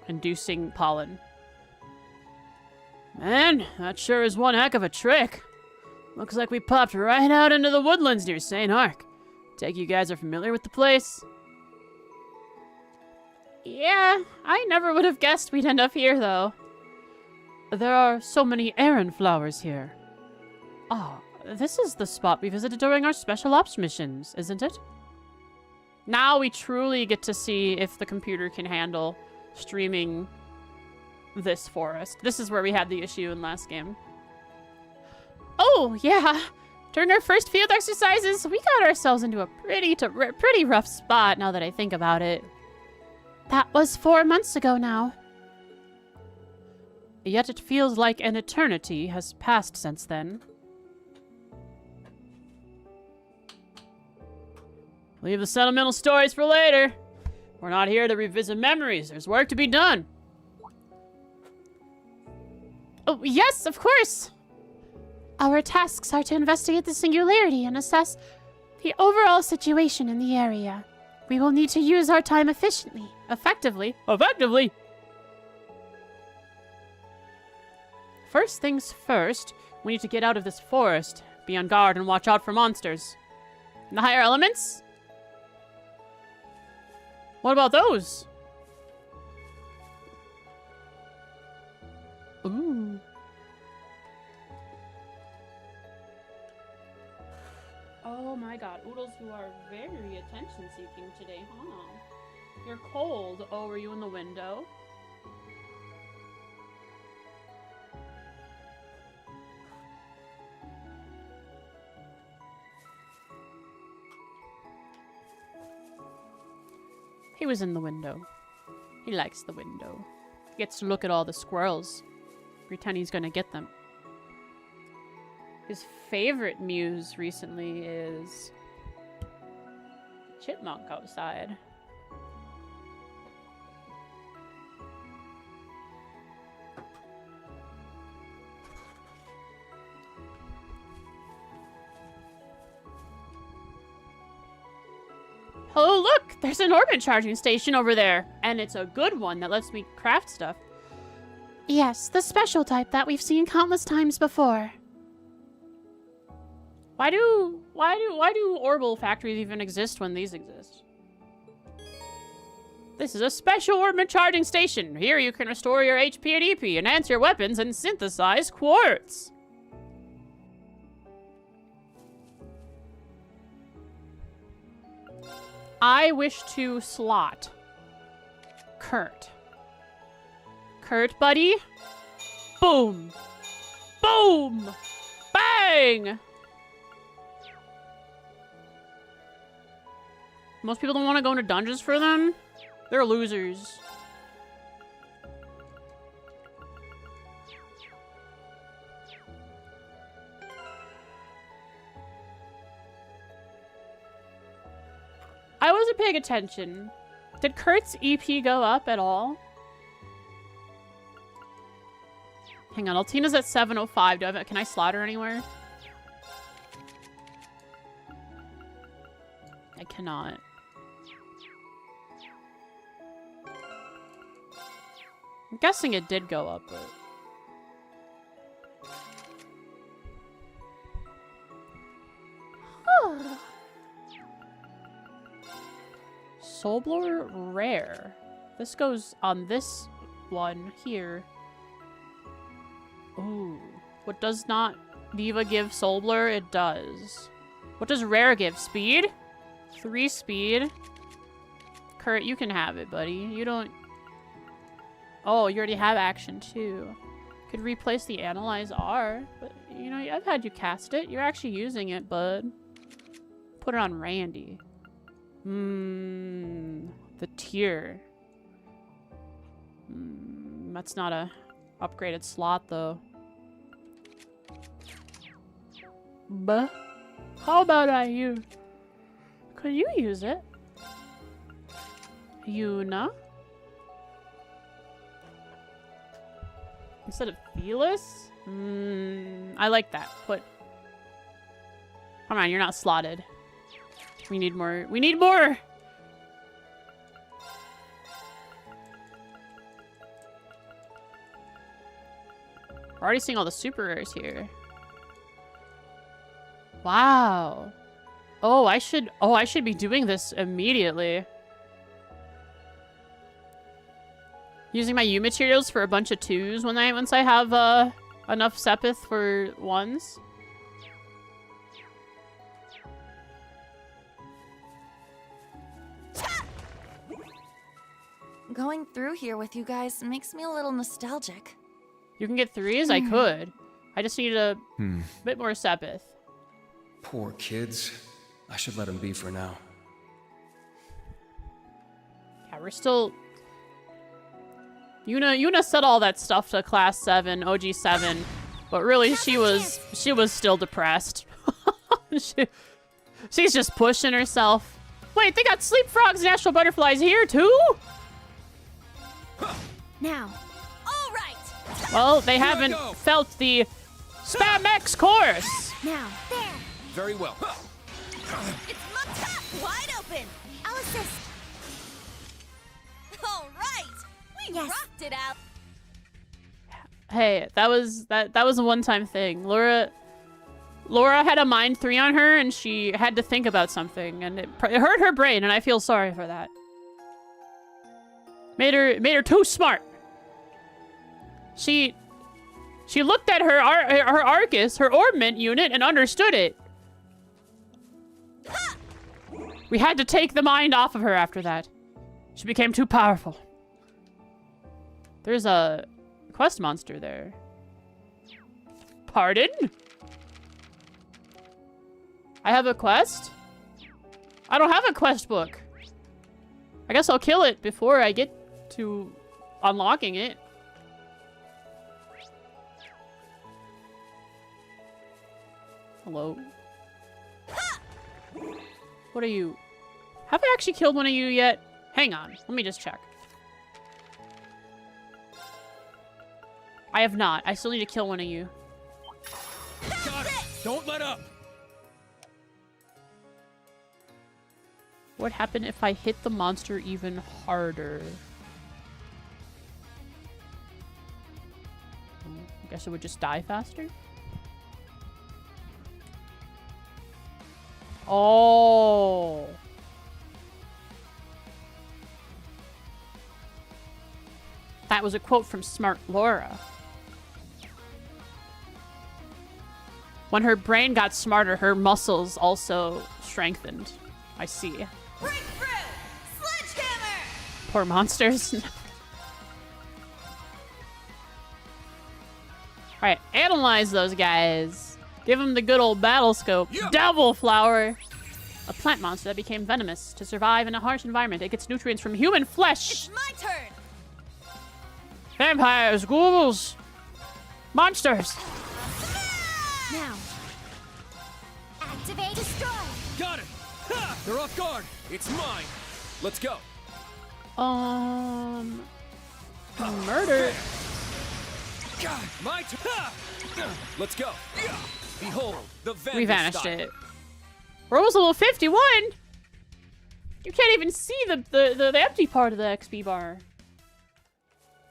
S1: Inducing pollen. Man, that sure is one heck of a trick. Looks like we popped right out into the woodlands near St. Ark. Take you guys are familiar with the place? Yeah, I never would have guessed we'd end up here, though. There are so many Eryn flowers here. Ah, this is the spot we visited during our special ops missions, isn't it? Now we truly get to see if the computer can handle streaming this forest. This is where we had the issue in last game. Oh, yeah. During our first field exercises, we got ourselves into a pretty rough spot now that I think about it.
S4: That was 4 months ago now.
S1: Yet it feels like an eternity has passed since then. Leave the sentimental stories for later. We're not here to revisit memories. There's work to be done.
S4: Oh, yes, of course. Our tasks are to investigate the singularity and assess the overall situation in the area. We will need to use our time efficiently.
S1: Effectively. Effectively! First things first, we need to get out of this forest, be on guard, and watch out for monsters. And the higher elements? What about those? Ooh. Oh my god, Oodles, you are very attention-seeking today, huh? You're cold. Oh, were you in the window? He was in the window. He likes the window. He gets to look at all the squirrels. Pretend he's gonna get them. His favorite muse recently is chipmunk outside. Oh, look! There's an orbit charging station over there. And it's a good one that lets me craft stuff.
S4: Yes, the special type that we've seen countless times before.
S1: Why do orbital factories even exist when these exist? This is a special orbit charging station. Here you can restore your HP and EP, enhance your weapons, and synthesize quartz. I wish to slot Kurt. Kurt, buddy. Boom. Boom. Bang. Most people don't want to go into dungeons for them. They're losers. I wasn't paying attention. Did Kurt's EP go up at all? Hang on, Altina's at 705. Can I slot her anywhere? I cannot. I'm guessing it did go up, but... Soulblore rare. This goes on this one here. Ooh. What does not Diva give Soulblore? It does. What does rare give? Speed? 3 speed. Kurt, you can have it, buddy. You don't... Oh, you already have action, too. Could replace the Analyze R. But, you know, I've had you cast it. You're actually using it, bud. Put it on Randy. The tier. That's not a upgraded slot, though. But how about you? Could you use it? Yuna? Instead of Felis? I like that. Come on, you're not slotted. We need more. We need more! We're already seeing all the super rares here. Wow. Oh, I should be doing this immediately. Using my U materials for a bunch of 2s once I have enough Sepith for 1s.
S3: Going through here with you guys makes me a little nostalgic.
S1: You can get 3s? I could. I just need a bit more Sepith.
S2: Poor kids. I should let them be for now.
S1: Yeah, we're still... Yuna said all that stuff to Class 7, OG 7, but really she was still depressed. She's just pushing herself. Wait, they got sleep frogs and astral butterflies here too?
S3: Now. All right.
S1: Well, they haven't felt the Spam X course.
S3: Now. There.
S5: Very well.
S3: It's looked up. Wide open. I'll assist. All right. We rocked it out.
S1: Hey, that was a one-time thing. Laura had a mind 3 on her, and she had to think about something, and it hurt her brain, and I feel sorry for that. Made her too smart. She looked at her Arcus, her orbment unit, and understood it. We had to take the mind off of her after that. She became too powerful. There's a quest monster there. Pardon? I have a quest? I don't have a quest book. I guess I'll kill it before I get to unlocking it. Hello? What are you? Have I actually killed one of you yet? Hang on. Let me just check. I have not. I still need to kill one of you.
S5: Got it. Don't let up.
S1: What would happen if I hit the monster even harder? I guess it would just die faster? Oh. That was a quote from Smart Laura. When her brain got smarter, her muscles also strengthened. I see.
S3: Breakthrough! Sledgehammer!
S1: Poor monsters. Alright, analyze those guys. Give them the good old battle scope.
S5: Yeah.
S1: Devil flower. A plant monster that became venomous. To survive in a harsh environment, it gets nutrients from human flesh.
S3: It's my turn.
S1: Vampires, ghouls, monsters.
S3: Now. Activate destroy.
S5: Got it! Ha! They're off guard! It's mine! Let's go!
S1: Murder.
S5: God, my turn! Ha! Let's go! Behold, the Vandal
S1: We vanished
S5: style.
S1: it. We're almost level 51. You can't even see the empty part of the XP bar.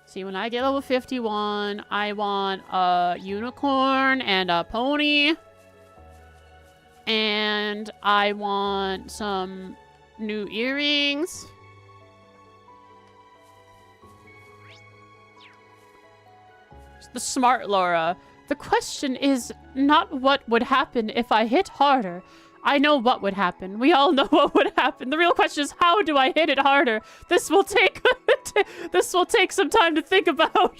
S1: See, when I get level 51, I want a unicorn and a pony. And I want some new earrings. The smart Laura. The question is not what would happen if I hit harder. I know what would happen. We all know what would happen. The real question is, how do I hit it harder? This will take this will take some time to think about.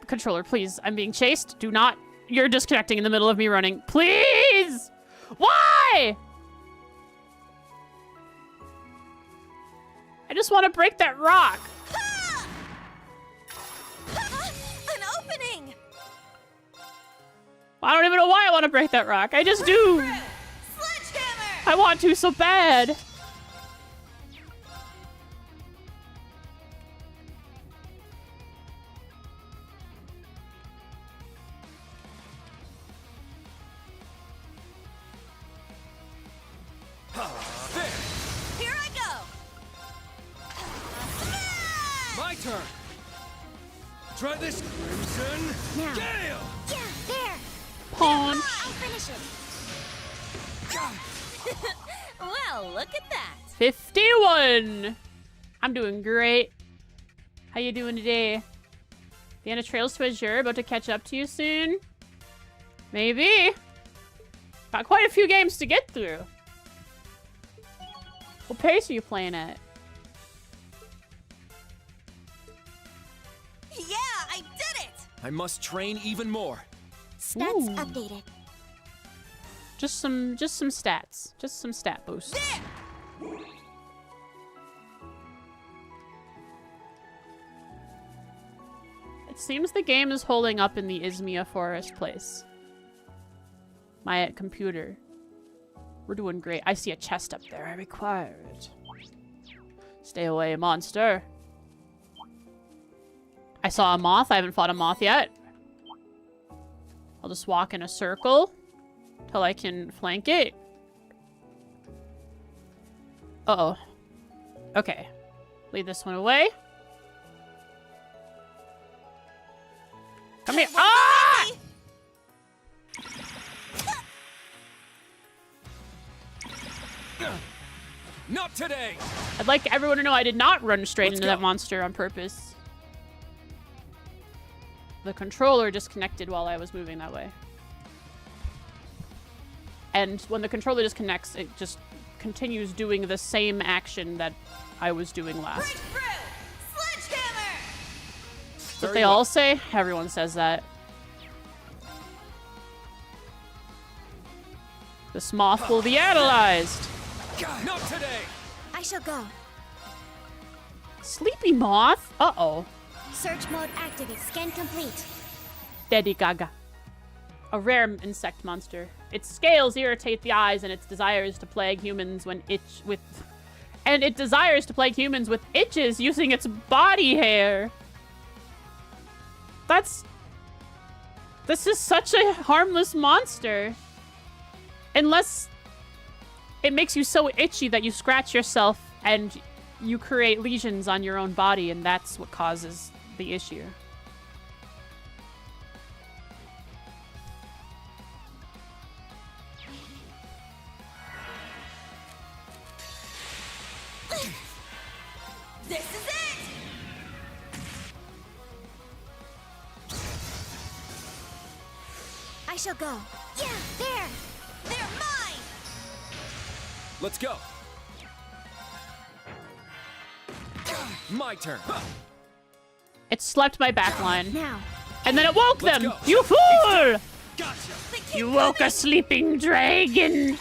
S1: Controller, please. I'm being chased. Do not. You're disconnecting in the middle of me running. Please! Why? I just want to break that rock.
S3: An opening.
S1: I don't even know why I want to break that rock. I just do.
S3: Sledgehammer.
S1: I want to so bad.
S5: There!
S3: Here I go.
S5: My turn! Try this, Crimson
S3: Now.
S5: Gale!
S3: Yeah, there.
S1: Punch.
S3: I'll finish it. Well, look at that.
S1: 51. I'm doing great. How you doing today? The end of Trails to Azure about to catch up to you soon? Maybe. Got quite a few games to get through. What pace are you playing at?
S3: Yeah, I did it.
S5: I must train even more.
S3: Stats
S1: Ooh.
S3: updated.
S1: Just some stats. Just some stat boosts.
S3: There.
S1: It seems the game is holding up in the Izmia Forest place. My computer. We're doing great. I see a chest up there. I require it. Stay away, monster. I saw a moth. I haven't fought a moth yet. I'll just walk in a circle till I can flank it. Uh-oh. Okay. Lead this one away. Come here. Ah!
S5: Not today!
S1: I'd like everyone to know I did not run straight
S5: Let's
S1: into
S5: go.
S1: that monster on purpose. The controller disconnected while I was moving that way. And when the controller disconnects, it just continues doing the same action that I was doing last.
S3: Sledgehammer.
S1: What
S5: Very
S1: they
S5: well.
S1: all say? Everyone says that. This moth will be analyzed.
S5: God, not today!
S3: I shall go.
S1: Sleepy moth? Uh-oh.
S3: Search mode activate. Scan complete.
S1: Daddy Gaga. A rare insect monster. Its scales irritate the eyes, and its desires to plague humans with itches using its body hair. This is such a harmless monster. Unless it makes you so itchy that you scratch yourself and you create lesions on your own body, and that's what causes the issue.
S3: This is it. I shall go. Yeah, there. They're mine.
S5: Let's go! My turn! Huh.
S1: It slept my backline.
S3: Now.
S1: And then it woke
S5: Let's
S1: them!
S5: go.
S1: You fool!
S5: Gotcha.
S1: You woke a sleeping dragon.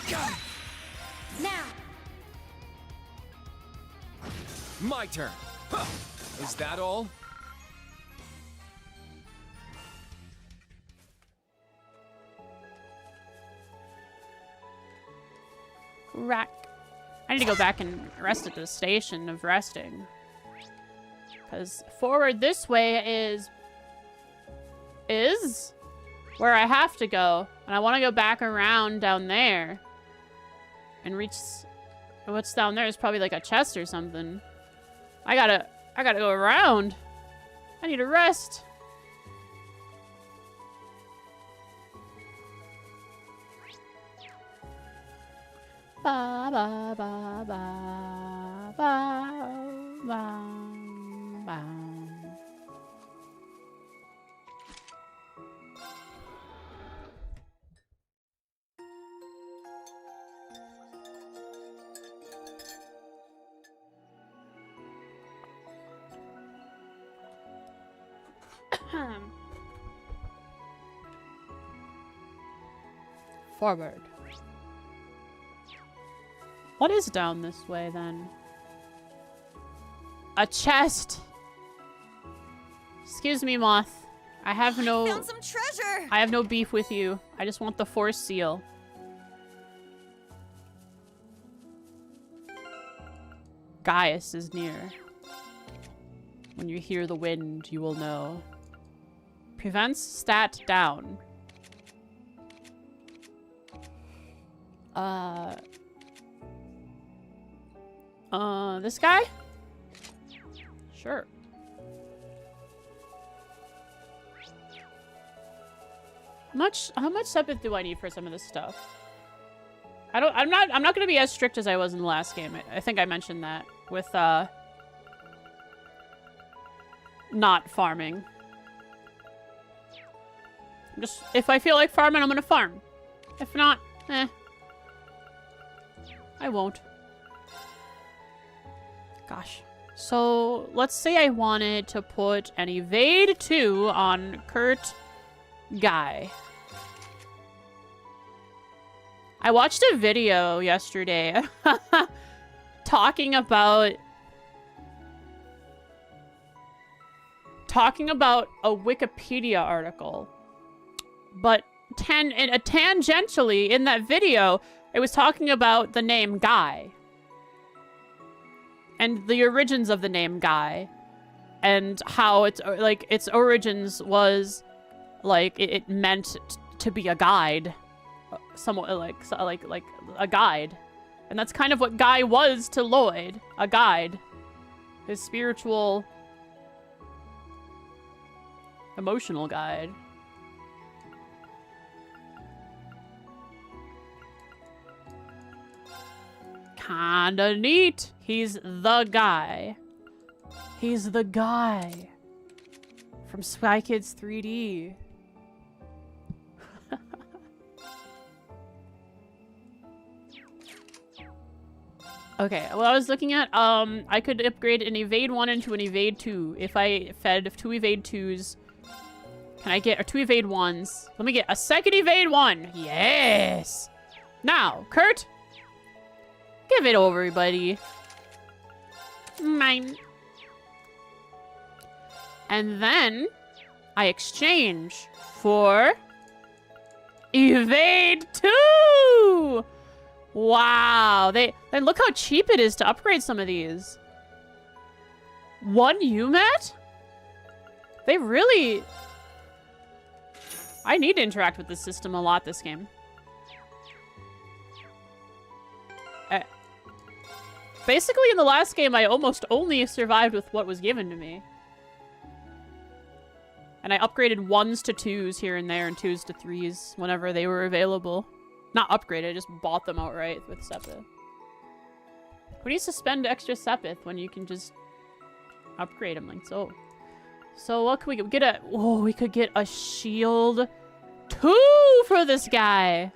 S3: Now.
S5: My turn. Huh. Is that all?
S1: Rack. I need to go back and rest at the station of resting. Because forward this way is where I have to go. And I want to go back around down there. And reach... What's down there is probably like a chest or something. I gotta go around. I need to rest. Ba ba ba ba ba ba ba. Forward. What is down this way, then? A chest! Excuse me, Moth. I have no...
S3: Found some treasure!
S1: I have no beef with you. I just want the Force Seal. Gaius is near. When you hear the wind, you will know. Prevents stat down. This guy? Sure. How much Sepith do I need for some of this stuff? I'm not gonna be as strict as I was in the last game. I think I mentioned that with not farming. Just if I feel like farming, I'm gonna farm. If not, I won't. Gosh. So, let's say I wanted to put an evade 2 on Kurt Guy. I watched a video yesterday talking about a Wikipedia article. But tangentially in that video, it was talking about the name Guy. And the origins of the name Guy. And how its origins was like it meant to be a guide. Somewhat like a guide. And that's kind of what Guy was to Lloyd, a guide. His spiritual emotional guide. Kinda neat. He's the guy. He's the guy from Spy Kids 3D. Okay, well, I was looking at, I could upgrade an Evade 1 into an Evade 2. If I fed 2 Evade 2s, can I get 2 Evade 1s? Let me get a second Evade 1. Yes! Now, Kurt, give it over, buddy. Mine. And then I exchange for Evade 2! Wow, then look how cheap it is to upgrade some of these. 1 UMAT? They really... I need to interact with this system a lot this game. Basically, in the last game, I almost only survived with what was given to me. And I upgraded 1s to 2s here and there and 2s to 3s whenever they were available. Not upgraded, I just bought them outright with Sepith. Who needs to spend extra Sepith when you can just upgrade them like so? So what could we get? We could get a shield 2 for this guy.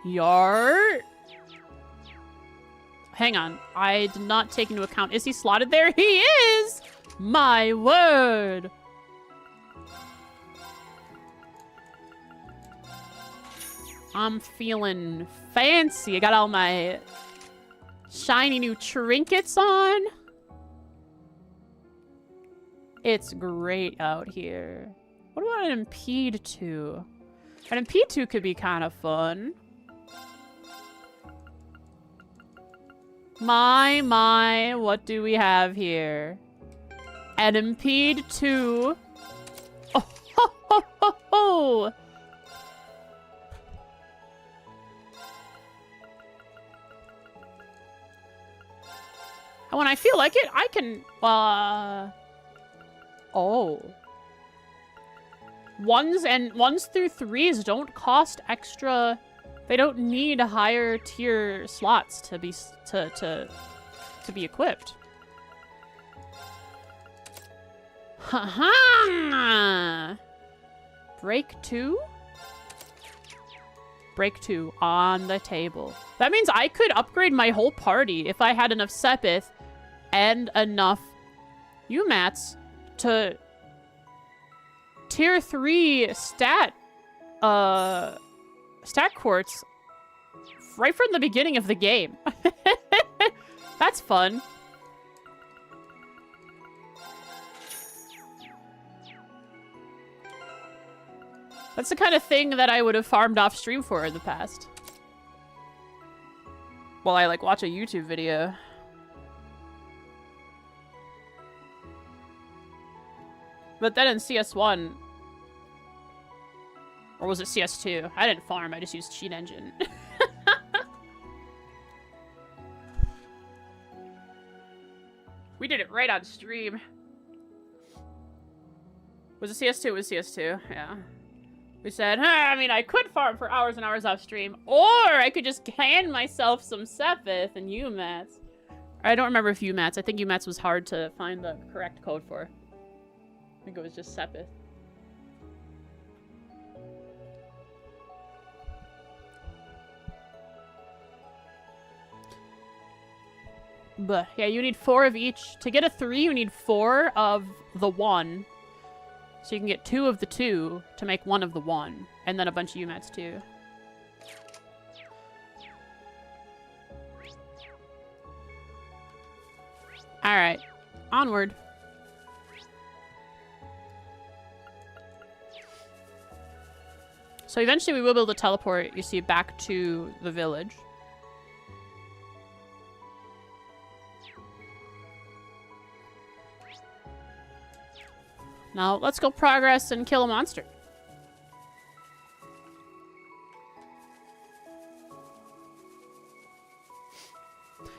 S1: Yart. Hang on, I did not take into account. Is he slotted there? He is! My word! I'm feeling fancy. I got all my shiny new trinkets on. It's great out here. What about an impede 2? An impede 2 could be kind of fun. My, what do we have here? An impede 2. Oh, ho, ho, ho, ho. And when I feel like it, I can, oh. 1s through 3s don't cost extra. They don't need higher tier slots to be equipped. Haha. Break 2? Break 2 on the table. That means I could upgrade my whole party if I had enough Sepith and enough UMATs to tier 3 stat quartz right from the beginning of the game. That's fun. That's the kind of thing that I would have farmed off stream for in the past. While I, like, watch a YouTube video. But then in CS1... Or was it CS2? I didn't farm, I just used cheat engine. We did it right on stream. Was it CS2? It was CS2, yeah. We said, I mean, I could farm for hours and hours off stream, or I could just hand myself some Sepith and UMATs. I don't remember if UMATs. I think UMATs was hard to find the correct code for. I think it was just Sepith. But yeah, you need 4 of each. To get a 3, you need 4 of the 1. So you can get 2 of the 2 to make 1 of the 1. And then a bunch of UMATs too. Alright. Onward. So eventually we will be able to teleport, you see, back to the village. Now, let's go progress and kill a monster.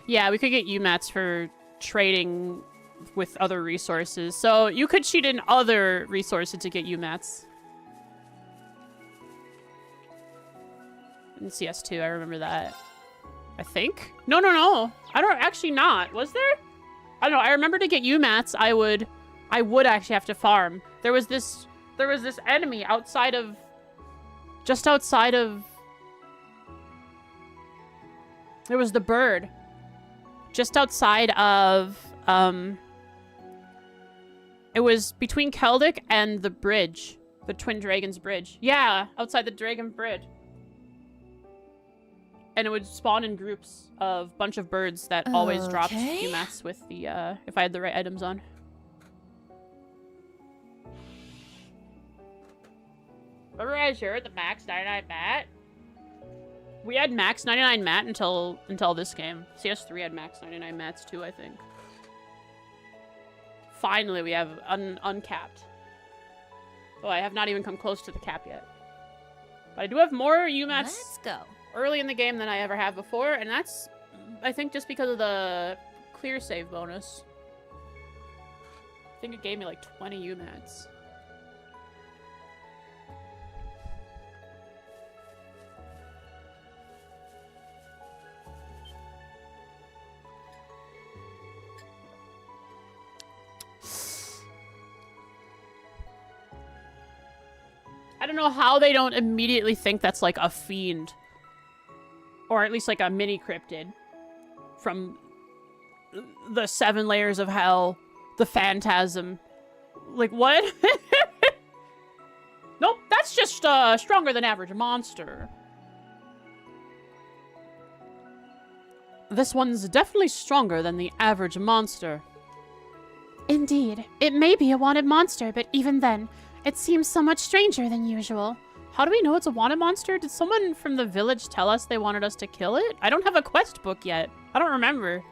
S1: Yeah, we could get UMATs for trading with other resources. So you could cheat in other resources to get UMATs. In CS2, I remember that. I think? No. I don't actually not. Was there? I don't know. I remember to get UMATs, I would actually have to farm. There was this enemy outside of, just outside of, there was the bird. Just outside of, it was between Keldic and the bridge. The Twin Dragons Bridge. Yeah, outside the Dragon Bridge. And it would spawn in groups of bunch of birds that always dropped UMATs with the, if I had the right items on. Remember I shared the max 99 mat? We had max 99 mat until this game. CS3 had max 99 mats too, I think. Finally, we have uncapped. Oh, I have not even come close to the cap yet. But I do have more UMATs.
S3: Let's go.
S1: Early in the game than I ever have before, and that's, I think, just because of the clear save bonus. I think it gave me like 20 UMATs. I don't know how they don't immediately think that's like a fiend. Or at least like a mini cryptid from the 7 layers of hell, the phantasm. Like, what? Nope, that's just stronger than average monster. This one's definitely stronger than the average monster.
S4: Indeed, it may be a wanted monster, but even then, it seems so much stranger than usual.
S1: How do we know it's a wanted monster? Did someone from the village tell us they wanted us to kill it? I don't have a quest book yet. I don't remember.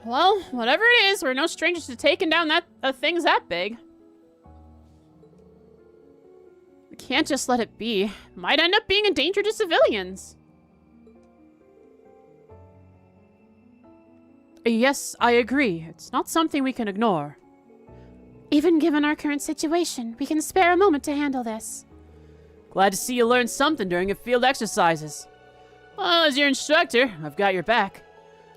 S1: Well, whatever it is, we're no strangers to taking down things that big. We can't just let it be. Might end up being a danger to civilians. Yes, I agree. It's not something we can ignore.
S4: Even given our current situation, we can spare a moment to handle this.
S1: Glad to see you learned something during your field exercises. Well, as your instructor, I've got your back.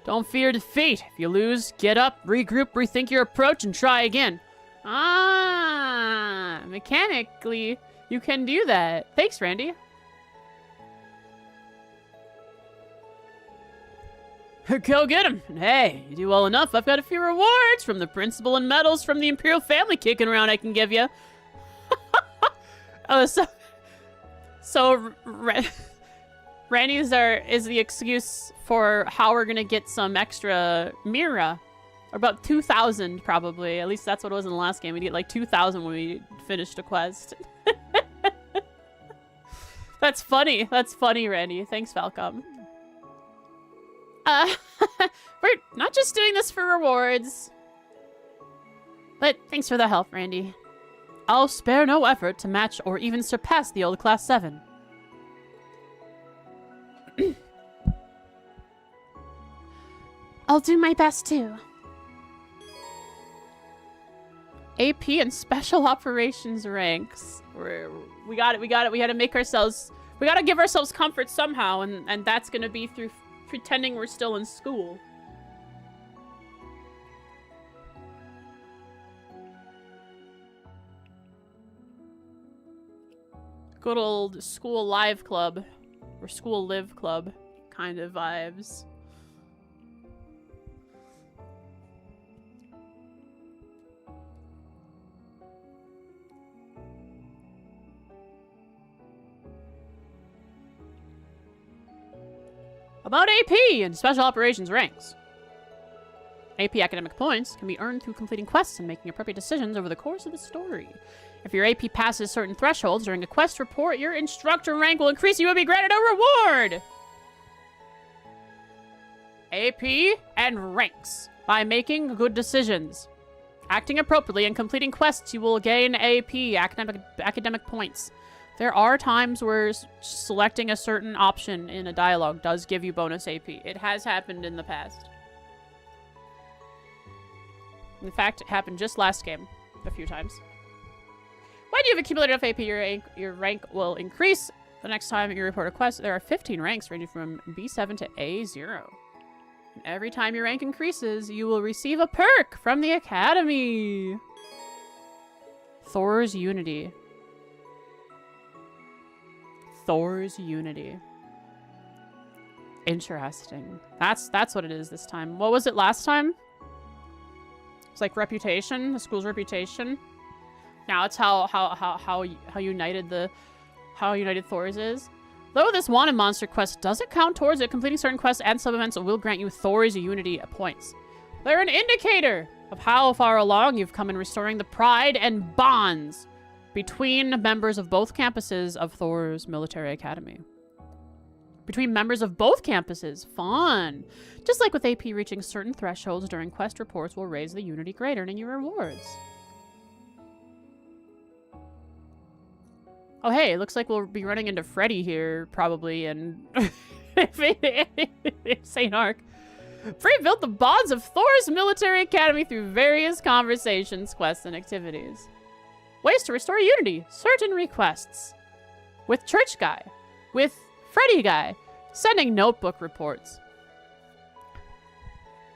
S1: Don't fear defeat. If you lose, get up, regroup, rethink your approach, and try again. Ah, mechanically, you can do that. Thanks, Randy. Go get him. And hey, you do well enough. I've got a few rewards from the principal and medals from the Imperial family kicking around I can give you. Oh, Randy's is the excuse for how we're gonna get some extra Mira. About 2,000, probably. At least that's what it was in the last game. We'd get like 2,000 when we finished a quest. That's funny. That's funny, Randy. Thanks, Falcom. We're not just doing this for rewards. But thanks for the help, Randy. I'll spare no effort to match or even surpass the old Class 7.
S4: I'll do my best too.
S1: AP and Special Operations ranks. We got it. We had to make ourselves... We got to give ourselves comfort somehow, and that's going to be through pretending we're still in school. Good old school live club. Or school live club kind of vibes. About AP and Special Operations ranks. AP academic points can be earned through completing quests and making appropriate decisions over the course of the story. If your AP passes certain thresholds during a quest report, your instructor rank will increase. You will be granted a reward! AP and ranks. By making good decisions, acting appropriately, and completing quests, you will gain AP, academic points. There are times where selecting a certain option in a dialogue does give you bonus AP. It has happened in the past. In fact, it happened just last game a few times. When you have accumulated enough AP, your rank will increase. The next time you report a quest, there are 15 ranks ranging from B7 to A0. And every time your rank increases, you will receive a perk from the Academy. Thor's Unity. Thor's Unity. Interesting. That's what it is this time. What was it last time? It's like reputation, the school's reputation. Now it's how united Thor's is. Though this wanted monster quest doesn't count towards it, completing certain quests and sub-events will grant you Thor's Unity points. They're an indicator of how far along you've come in restoring the pride and bonds between members of both campuses of Thor's Military Academy. Between members of both campuses. Fun! Just like with AP, reaching certain thresholds during quest reports will raise the Unity grade, earning you rewards. Oh hey, it looks like we'll be running into Freddy here, probably, and... St. Ark. Free built the bonds of Thor's Military Academy through various conversations, quests, and activities. Ways to restore unity. Certain requests. With Church Guy. With Freddy Guy. Sending notebook reports.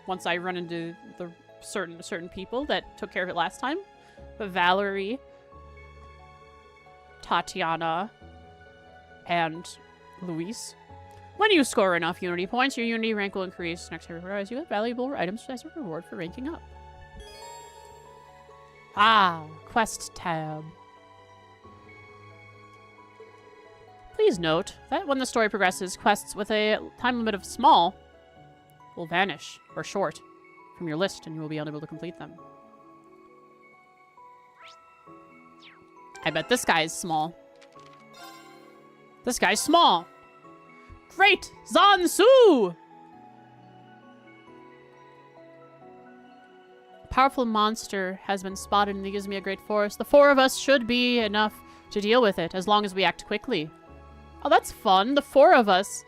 S1: Once I run into the certain people that took care of it last time. But Valerie, Tatiana, and Luis. When you score enough unity points, your unity rank will increase. Next time you have valuable items as a reward for ranking up. Ah, quest tab. Please note that when the story progresses, quests with a time limit of small will vanish, or short, from your list, and you will be unable to complete them. I bet this guy is small. This guy's small. Great! Zansu! A powerful monster has been spotted in the Izmia Great Forest. The 4 of us should be enough to deal with it, as long as we act quickly. Oh, that's fun. The 4 of us.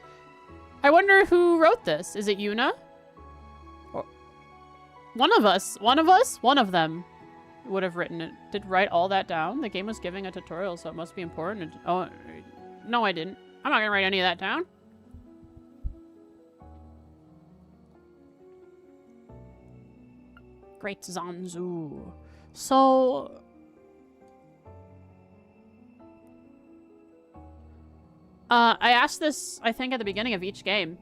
S1: I wonder who wrote this. Is it Yuna? Or one of us. One of us? One of them would have written it. Did write all that down? The game was giving a tutorial, so it must be important. Oh, no, I didn't. I'm not gonna write any of that down. Great Zanzu. So... I asked this, I think, at the beginning of each game.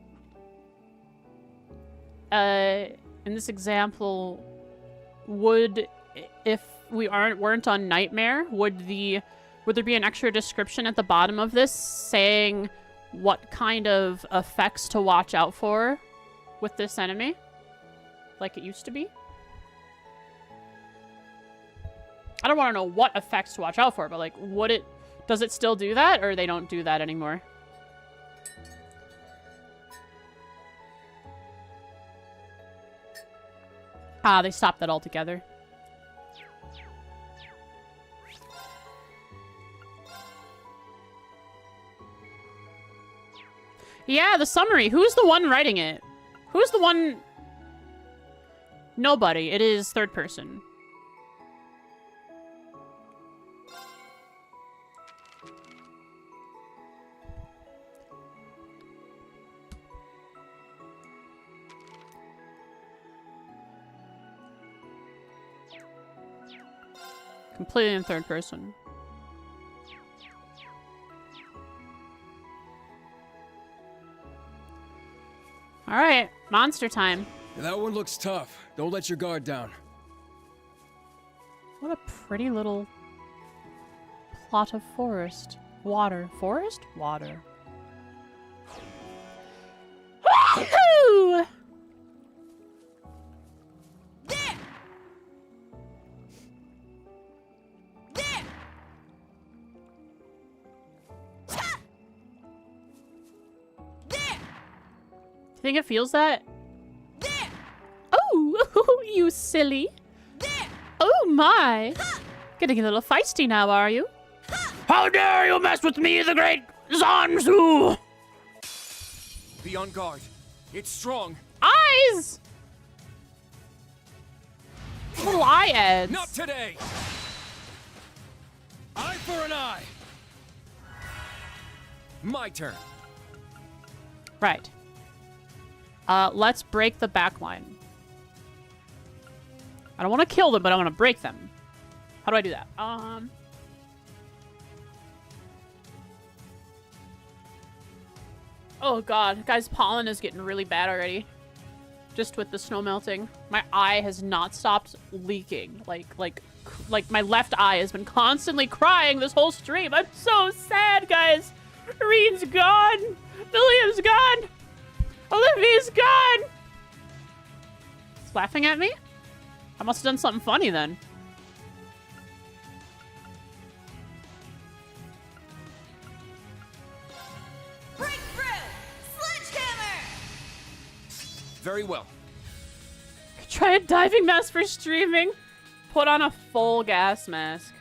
S1: In this example, if we weren't on Nightmare, would there be an extra description at the bottom of this saying what kind of effects to watch out for with this enemy? Like it used to be? I don't want to know what effects to watch out for, but like, does it still do that, or they don't do that anymore? Ah, they stopped that altogether. Yeah, the summary. Who's the one writing it? Who's the one... Nobody. It is third person. Completely in third person. Alright, monster time.
S2: That one looks tough. Don't let your guard down.
S1: What a pretty little plot of forest. Water. Forest? Water. Woohoo! Think it feels that? Oh, you silly. Oh my. Getting a little feisty now, are you? How dare you mess with me, the great Zanzu!
S5: Be on guard. It's strong.
S1: Eyes! Little eye ads.
S5: Not today.
S2: Eye for an eye!
S5: My turn.
S1: Right. Let's break the back line. I don't want to kill them, but I want to break them. How do I do that? Oh god, guys, pollen is getting really bad already. Just with the snow melting. My eye has not stopped leaking. Like my left eye has been constantly crying this whole stream. I'm so sad, guys. Eryn's gone. William's gone. Olivia's gone! He's laughing at me? I must have done something funny then.
S3: Breakthrough! Sledgehammer!
S5: Very well.
S1: Try a diving mask for streaming. Put on a full gas mask.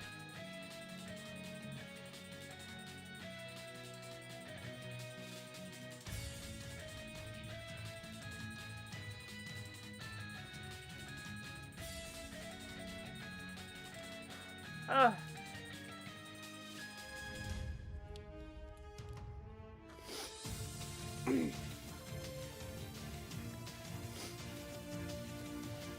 S1: Ugh.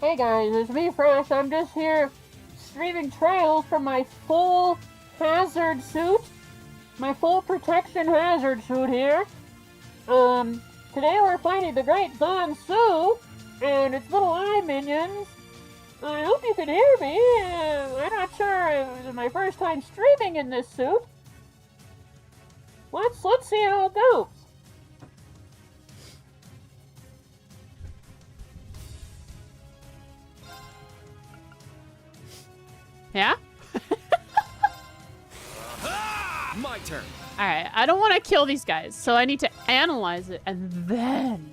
S1: Hey guys, it's me, Fresh. I'm just here streaming trails from my full hazard suit. My full protection hazard suit here. Today we're fighting the Great Zansu and its little eye minions. I hope you can hear me. I'm not sure. It was my first time streaming in this suit. Let's see how it goes. Yeah?
S5: My turn.
S1: Alright, I don't want to kill these guys, so I need to analyze it and then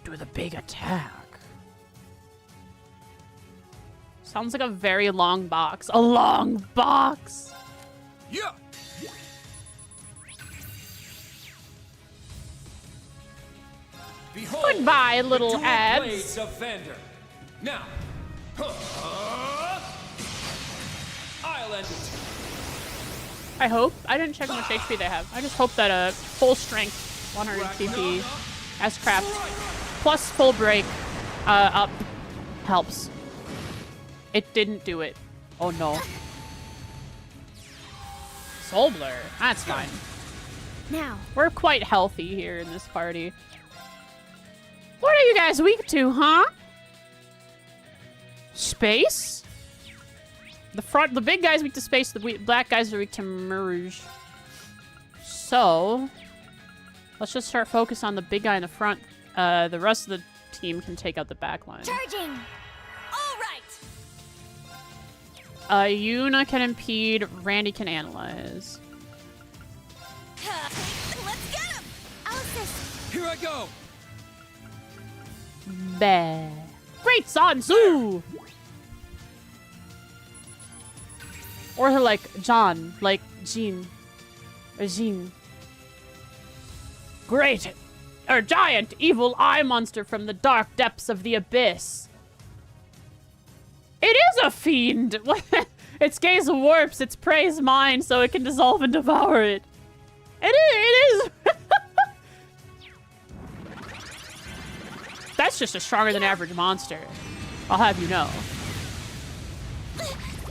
S1: do the big attack. Sounds like a very long box. A long box!
S5: Yeah. Behold,
S1: Goodbye,
S5: the
S1: little
S5: dual
S1: ads.
S5: blades of Vander. Now, I'll end it.
S1: I hope. I didn't check how much HP they have. I just hope that full strength, 100 CP, S-Craft, plus full break up helps. It didn't do it. Oh no. Soul Blur. That's fine.
S3: Now,
S1: We're quite healthy here in this party. What are you guys weak to, huh? Space? The big guy's weak to space, the black guys are weak to merge. So, let's just start focus on the big guy in the front. The rest of the team can take out the back line.
S3: charging! All right!
S1: Yuna can impede, Randy can analyze.
S3: Let's get him! Alice,
S5: Here I go.
S1: Bah. Great Sansu! Or like John, like Jean. Or Jean. Great! A giant evil eye monster from the dark depths of the abyss. It is a fiend! Its gaze warps its prey's mind so it can dissolve and devour it. It is! That's just a stronger than average monster. I'll have you know.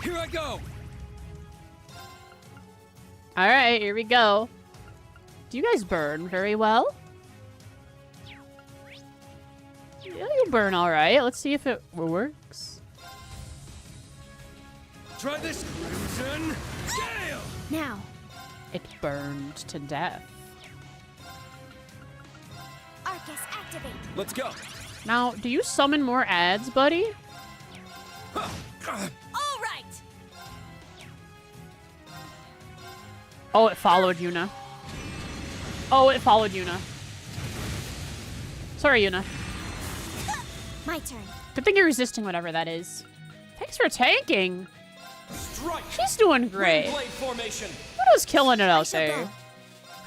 S5: Here I go.
S1: Alright, here we go. Do you guys burn very well? Yeah, you burn alright. Let's see if it works.
S5: Try this, Crimson Gale.
S3: now,
S1: It burned to death.
S3: Arcus, activate!
S5: Let's go.
S1: Now, do you summon more ads, buddy?
S3: All right!
S1: Oh, it followed Yuna. Oh, it followed Yuna. Sorry, Yuna.
S3: My turn.
S1: Good thing you're resisting whatever that is. Thanks for tanking.
S5: Strike.
S1: She's doing great.
S5: Blade formation.
S1: Yuna's killing it out
S3: shall
S1: there.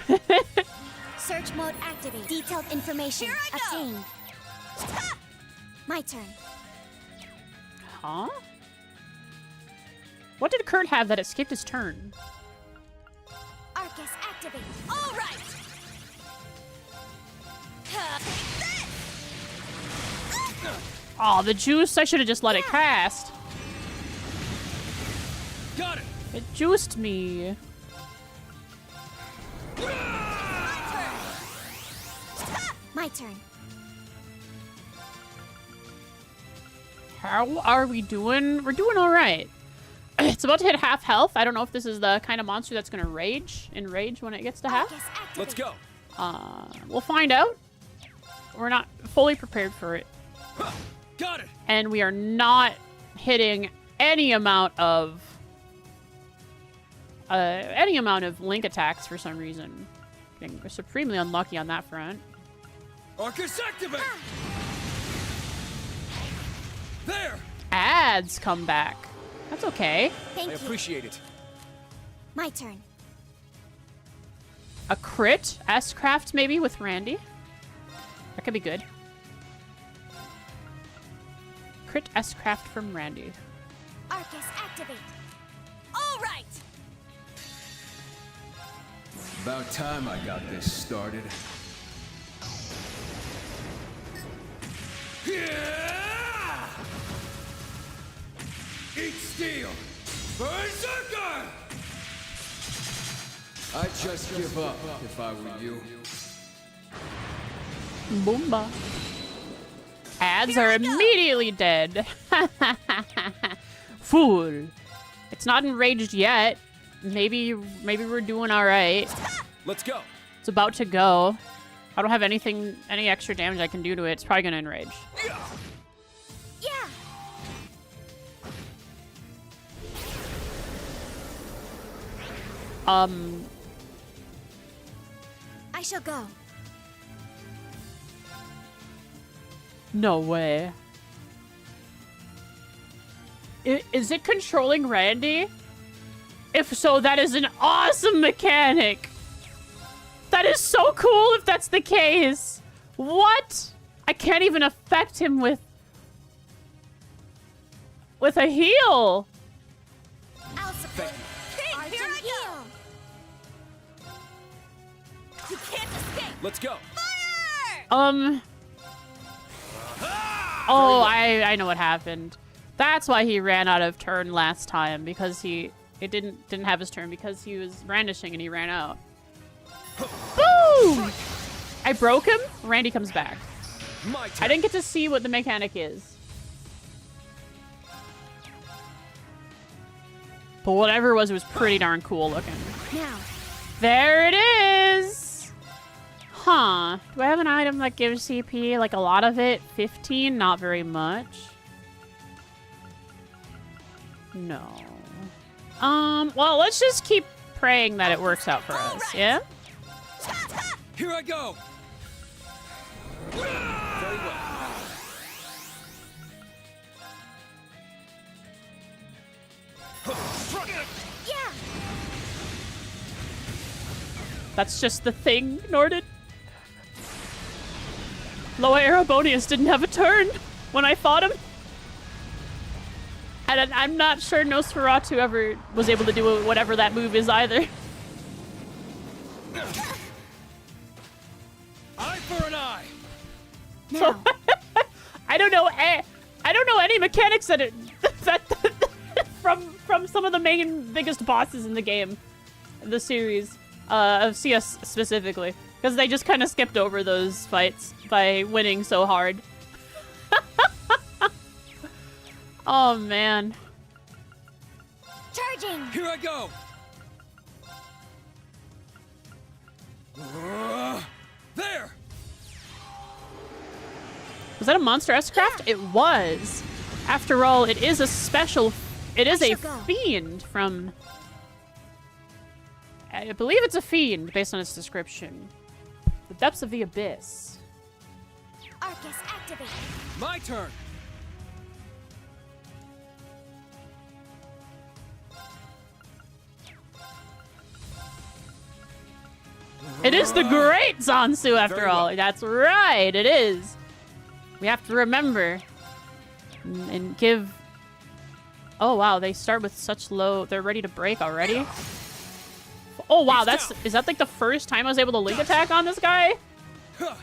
S3: go. Search mode activate. Detailed information obtained. My turn.
S1: Huh? What did Kurt have that it skipped his turn?
S3: Arcus, activate! All right!
S1: Oh, the juice. I should have just let it cast.
S5: Got it.
S1: It juiced me.
S3: My turn.
S1: How are we doing? We're doing all right. It's about to hit half health. I don't know if this is the kind of monster that's going to enrage when it gets to half.
S3: Arcus, activate!
S5: Let's go.
S1: We'll find out. We're not fully prepared for it.
S5: Got it.
S1: And we are not hitting any amount of link attacks for some reason. Getting supremely unlucky on that front.
S5: Arcus, activate. There.
S1: Ads come back. That's okay.
S3: Thank
S5: I
S3: you.
S5: appreciate it.
S3: My turn.
S1: A crit S-Craft maybe with Randy. That could be good. Crit S-Craft from Randy.
S3: Arcus, activate! All right!
S2: About time I got this started.
S5: Yeah! Eat steel. Berserker!
S2: I'd just give up if I were you.
S1: Boomba. Ads are immediately dead. Fool. It's not enraged yet. Maybe we're doing all right.
S5: Let's go.
S1: It's about to go. I don't have any extra damage I can do to it. It's probably gonna enrage.
S3: Yeah. I shall go.
S1: No way. Is it controlling Randy? If so, that is an awesome mechanic. That is so cool if that's the case. What? I can't even affect him with a heal.
S3: I'll support. Hey, here I go. You can't escape.
S5: Let's go.
S3: Fire!
S1: Oh, I know what happened. That's why he ran out of turn last time, because it didn't have his turn because he was brandishing and he ran out. Boom! I broke him. Randy comes back.
S5: My
S1: I
S5: turn.
S1: didn't get to see what the mechanic is. But whatever it was pretty darn cool looking.
S3: Now.
S1: There it is! Huh. Do I have an item that gives CP? Like a lot of it? 15? Not very much. No. Well, let's just keep praying that it works out for us, yeah?
S5: Here I go. Very well.
S3: Yeah.
S1: That's just the thing, Norden. Loa Erebonius didn't have a turn when I fought him. And I'm not sure Nosferatu ever was able to do whatever that move is either.
S5: Eye for an eye.
S1: So I don't know. I don't know any mechanics that from some of the biggest bosses in the game, the series of CS specifically, because they just kind of skipped over those fights by winning so hard. Oh man.
S3: Charging.
S5: Here I go. There.
S1: Was that a Monster S-Craft? It was. After all, it is a special. It is a
S3: shall go.
S1: fiend from. I believe it's a fiend based on its description. The depths of the abyss.
S3: Arcus activate.
S5: My turn.
S1: It is the great Zansu, after
S5: Very
S1: all.
S5: well.
S1: That's right, it is. We have to remember and give. Oh wow, they start with such low. They're ready to break already. Oh wow, is that like the first time I was able to link attack on this guy?
S5: Huh.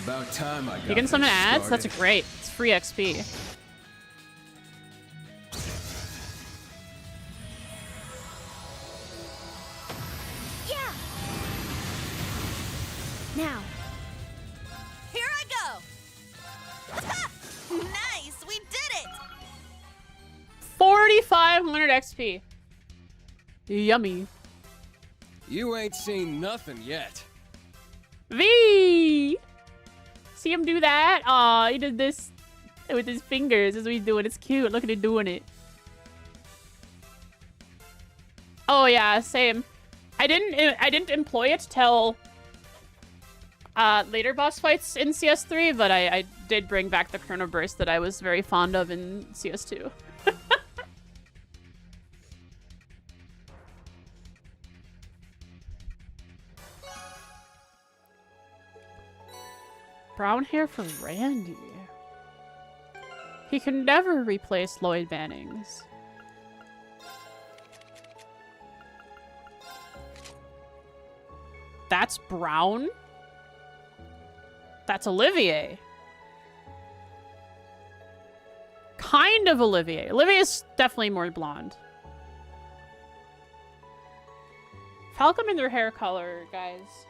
S2: About time I got
S1: You can summon
S2: this
S1: ads? That's
S2: started.
S1: great. It's free XP.
S3: Yeah. Now. Here I go. Nice, we did it.
S1: 4,500 XP. Yummy.
S2: You ain't seen nothing yet.
S1: V! See him do that? Aw, he did this with his fingers. That's what he's doing. It's cute. Look at him doing it. Oh yeah, same. I didn't employ it till later boss fights in CS3, but I did bring back the Chrono Burst that I was very fond of in CS2. Brown hair for Randy. He can never replace Lloyd Bannings. That's brown? That's Olivier. Kind of Olivier. Olivier's definitely more blonde. Falcom in their hair color, guys.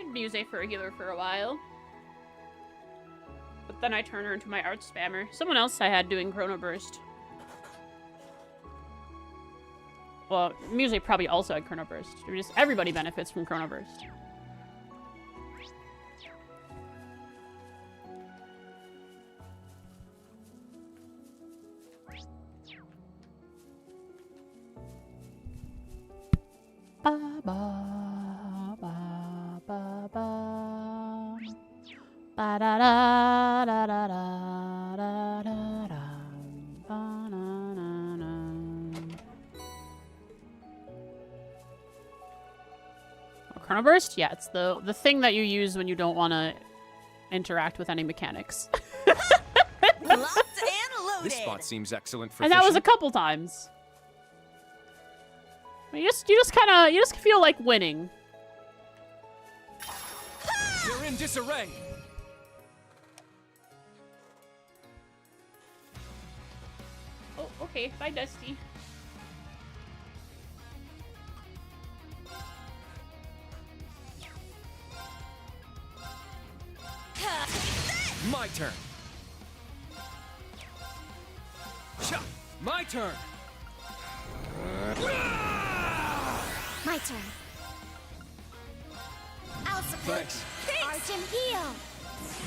S1: had Muse for a healer for a while. But then I turned her into my art spammer. Someone else I had doing Chrono Burst. Well, Muse probably also had Chrono Burst. Just everybody benefits from Chrono Burst. Ba ba ba ba ba. Ba da da da da da da da da. Ba na na na. Chrono Burst? Yeah, it's the thing that you use when you don't want to interact with any mechanics.
S3: Locked and loaded.
S5: This spot seems excellent for
S1: And that was a
S5: fishing.
S1: couple times. You just feel like winning.
S5: You're in disarray.
S1: Oh, okay. Bye, Dusty.
S5: My turn. Cha! My turn.
S6: My turn. I'll support.
S5: Thanks.
S6: Arch and heal.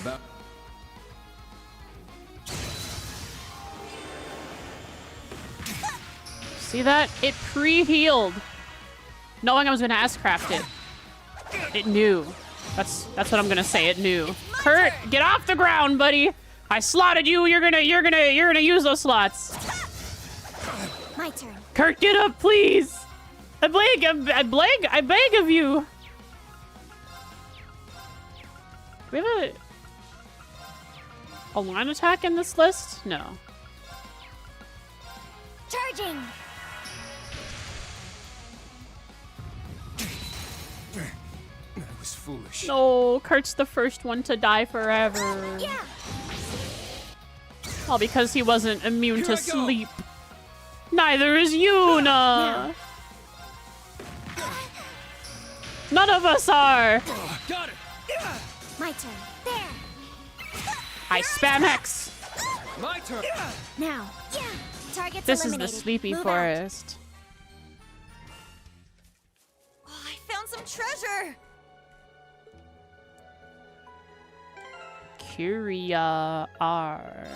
S5: That
S1: See that? It pre-healed. Knowing I was gonna ass-craft it. It knew. That's what I'm gonna say. It knew. Kurt, get off the ground, buddy. I slotted you. You're gonna use those slots.
S6: My turn.
S1: Kurt, get up, please. I beg of you. Do we have a line attack in this list? No.
S6: Charging.
S5: I was foolish.
S1: No, Kurt's the first one to die forever.
S6: Yeah.
S1: All because he wasn't immune
S5: Here
S1: to
S5: I go.
S1: sleep. Neither is Yuna. None of us are.
S5: Got it.
S6: My turn. There.
S1: I spam X.
S5: My turn.
S6: Now. Yeah. Target's
S1: This is the
S6: eliminated.
S1: sleepy
S6: Move out.
S1: forest.
S3: Oh, I found some treasure.
S1: Curia R.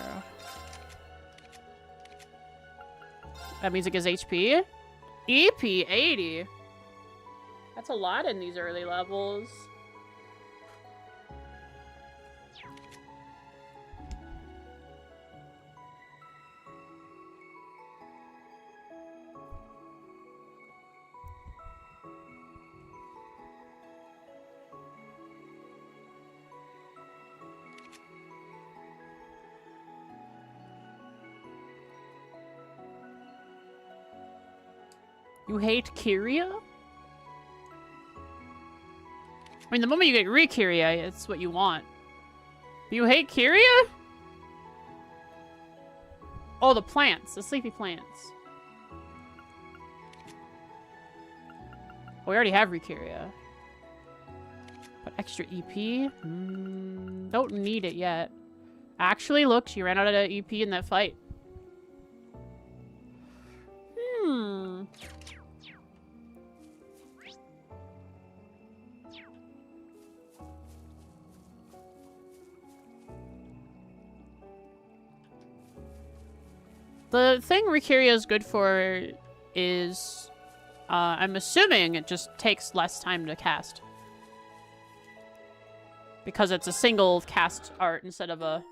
S1: That means it gives HP. EP 80. That's a lot in these early levels. You hate Kyria? I mean, the moment you get Re-Kyria, it's what you want. You hate Kyria? Oh, the plants. The sleepy plants. We already have Re-Kyria. But extra EP? Don't need it yet. Actually, look, she ran out of EP in that fight. The thing Rikiria is good for is, I'm assuming it just takes less time to cast. Because it's a single cast art instead of a...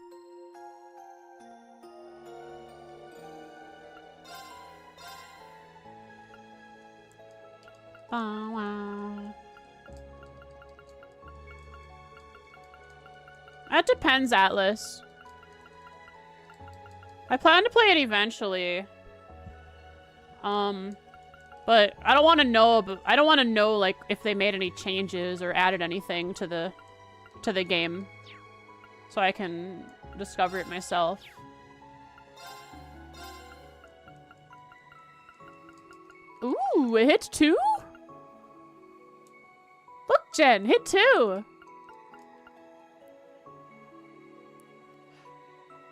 S1: Oh, wow. That depends, Atlas. I plan to play it eventually. But I don't want to know. I don't want to know like if they made any changes or added anything to the game, so I can discover it myself. Ooh, it hit 2? Look, Jen, hit 2.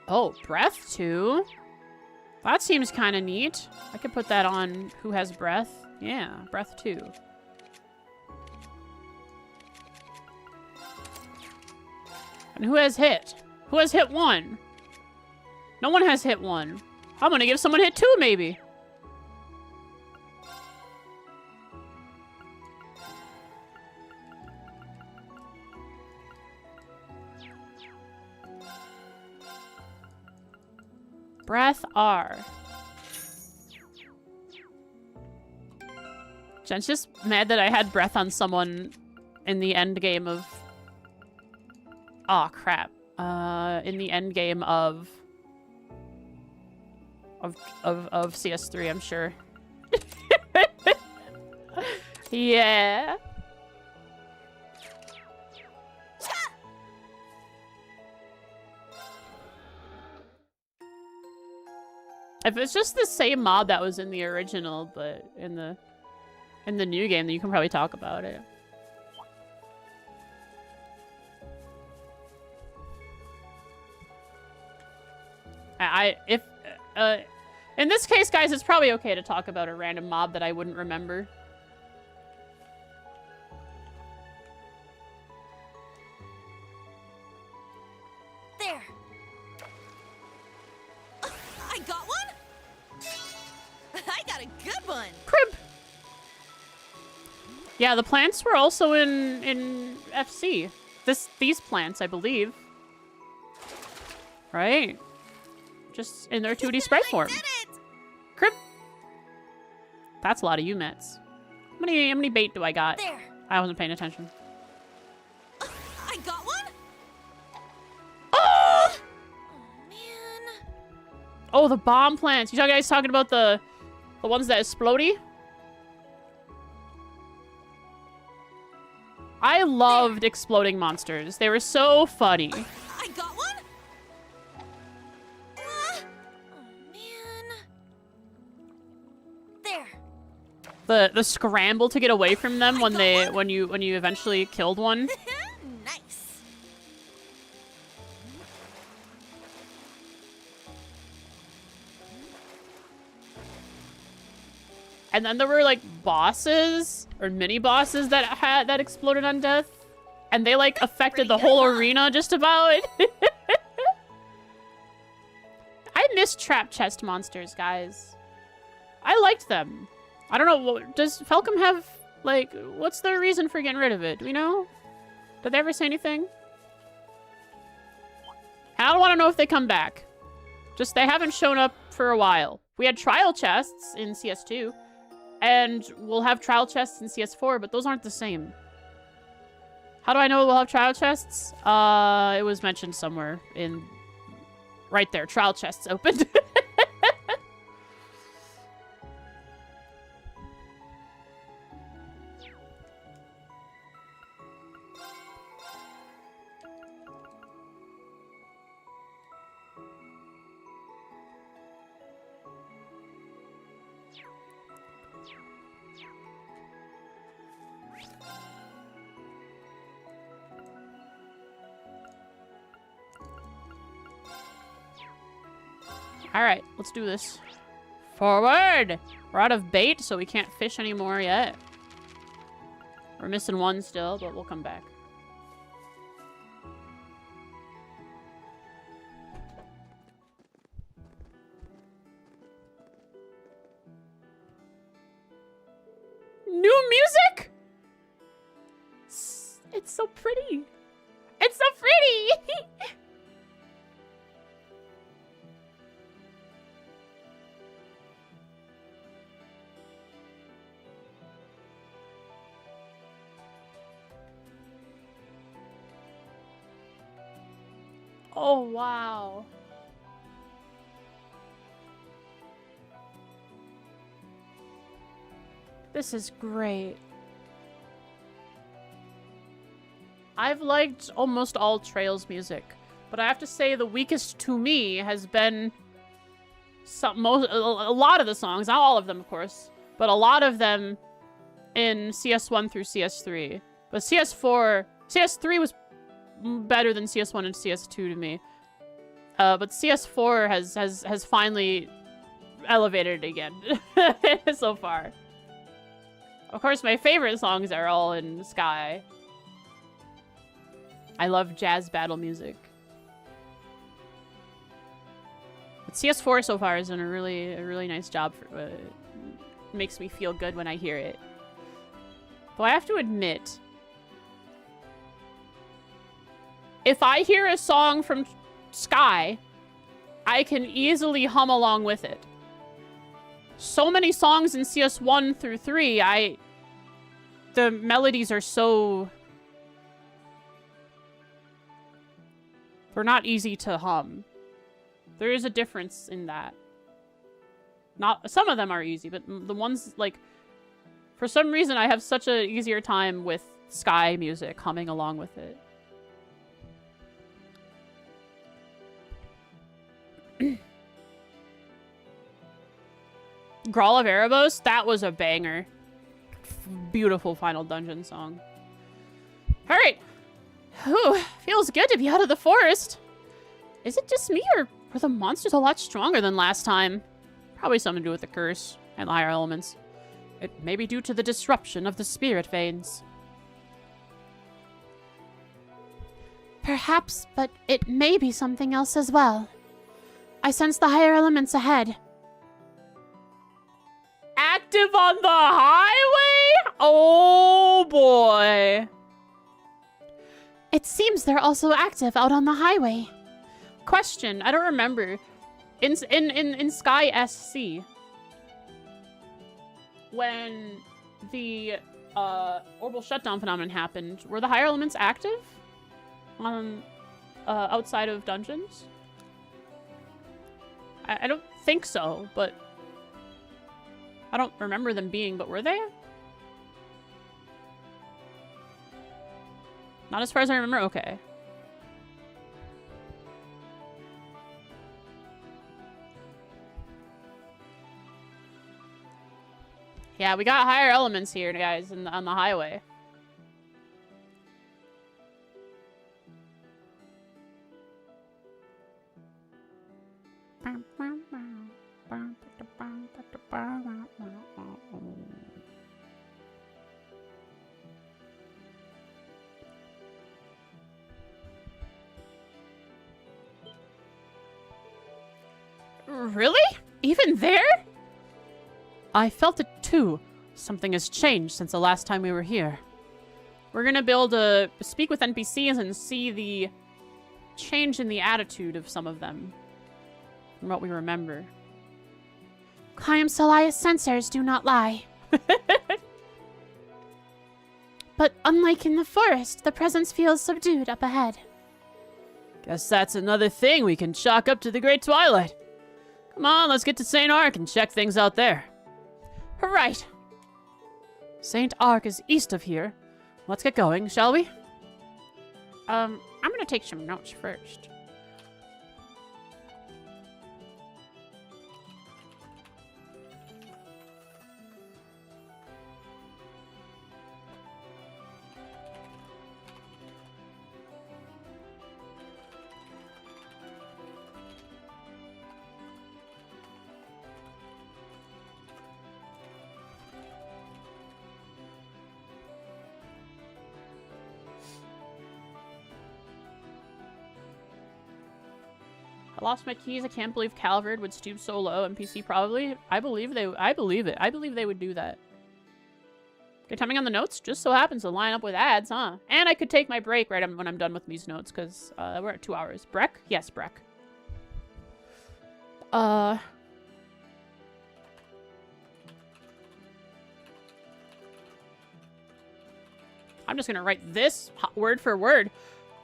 S1: Oh, breath 2. That seems kind of neat. I could put that on who has breath. Yeah, breath 2. And who has hit? Who has hit 1? No one has hit 1. I'm gonna give someone hit 2, maybe. Breath R. Jen's just mad that I had breath on someone in the end game of... Oh, crap. In the end game of CS3, I'm sure. Yeah. If it's just the same mob that was in the original, but in the new game, then you can probably talk about it. In this case, guys, it's probably okay to talk about a random mob that I wouldn't remember.
S3: There. I got one. I got a good one.
S1: Crib. Yeah, the plants were also in FC. These plants, I believe. Right? Just in their 2D sprite form.
S3: I did it.
S1: Crib. That's a lot of UMets. How many bait do I got?
S3: There.
S1: I wasn't paying attention.
S3: I got one.
S1: Oh!
S3: Oh man.
S1: Oh, the bomb plants. You guys talking about the ones that explodey? I loved exploding monsters. They were so funny.
S3: I got one. Oh man. There.
S1: The scramble to get away from them when you eventually killed one.
S3: Nice.
S1: And then there were like bosses or mini bosses that exploded on death, and they like affected the whole arena just about. I miss trap chest monsters, guys. I liked them. I don't know, does Falcom have, like, what's their reason for getting rid of it? Do we know? Did they ever say anything? I don't want to know if they come back. Just, they haven't shown up for a while. We had trial chests in CS2, and we'll have trial chests in CS4, but those aren't the same. How do I know we'll have trial chests? It was mentioned somewhere in... Right there, trial chests opened. Alright, let's do this. Forward! We're out of bait, so we can't fish anymore yet. We're missing one still, but we'll come back. New music? It's so pretty. It's so pretty! Oh, wow. This is great. I've liked almost all Trails music, but I have to say the weakest to me has been a lot of the songs, not all of them, of course, but a lot of them in CS1 through CS3. But CS3 was better than CS1 and CS2 to me. But CS4 has finally elevated it again so far. Of course, my favorite songs are all in Sky. I love jazz battle music. But CS4 so far has done a really nice job. For makes me feel good when I hear it. Though I have to admit, if I hear a song from Sky, I can easily hum along with it. So many songs in CS1 through 3, the melodies are so... they're not easy to hum. There is a difference in that. Some of them are easy, but the ones, like... for some reason, I have such an easier time with Sky music, humming along with it. Grawl of Erebos, that was a banger. Beautiful final dungeon song. Alright. Whew, feels good to be out of the forest. Is it just me, or were the monsters a lot stronger than last time? Probably something to do with the curse and the higher elements. It may be due to the disruption of the spirit veins.
S4: Perhaps, but it may be something else as well. I sense the higher elements ahead.
S1: Active on the highway? Oh boy.
S4: It seems they're also active out on the highway.
S1: Question, I don't remember. In Sky SC, when the orbital shutdown phenomenon happened, were the higher elements active on outside of dungeons? I don't think so, but I don't remember them being, but were they? Not as far as I remember? Okay. Yeah, we got higher elements here, guys, on the highway. Really? Even there? I felt it too. Something has changed since the last time we were here. We're gonna be able to speak with NPCs and see the change in the attitude of some of them. From what we remember.
S4: Kayam Salaya's sensors do not lie. But unlike in the forest, the presence feels subdued up ahead.
S1: Guess that's another thing we can chalk up to the Great Twilight. Come on, let's get to St. Ark and check things out there.
S4: Right.
S1: St. Ark is east of here. Let's get going, shall we?
S4: I'm gonna take some notes first.
S1: I lost my keys. I can't believe Calvard would stoop so low. NPC probably. I believe it. I believe they would do that. Okay, timing on the notes just so happens to line up with ads, huh? And I could take my break right when I'm done with these notes, because we're at 2 hours. Breck? Yes, Breck. I'm just gonna write this word for word.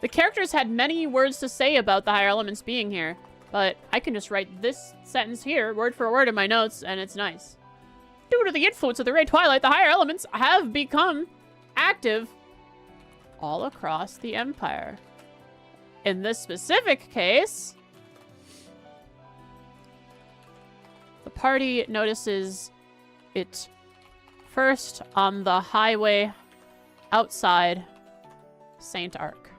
S1: The characters had many words to say about the higher elements being here, but I can just write this sentence here, word for word in my notes, and it's nice. Due to the influence of the Great Twilight, the higher elements have become active all across the Empire. In this specific case, the party notices it first on the highway outside Saint Arc.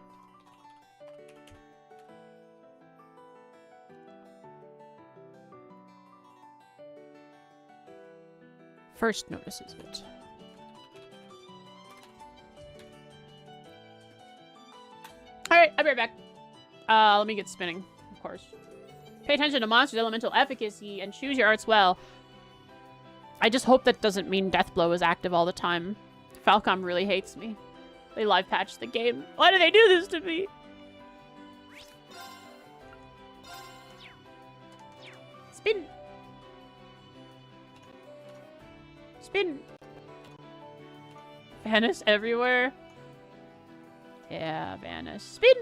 S1: First notices it. Alright, I'll be right back. Let me get spinning, of course. Pay attention to monsters' elemental efficacy and choose your arts well. I just hope that doesn't mean Deathblow is active all the time. Falcom really hates me. They live patched the game. Why do they do this to me? Spin. Spin. Vanish everywhere. Yeah, vanish. Spin.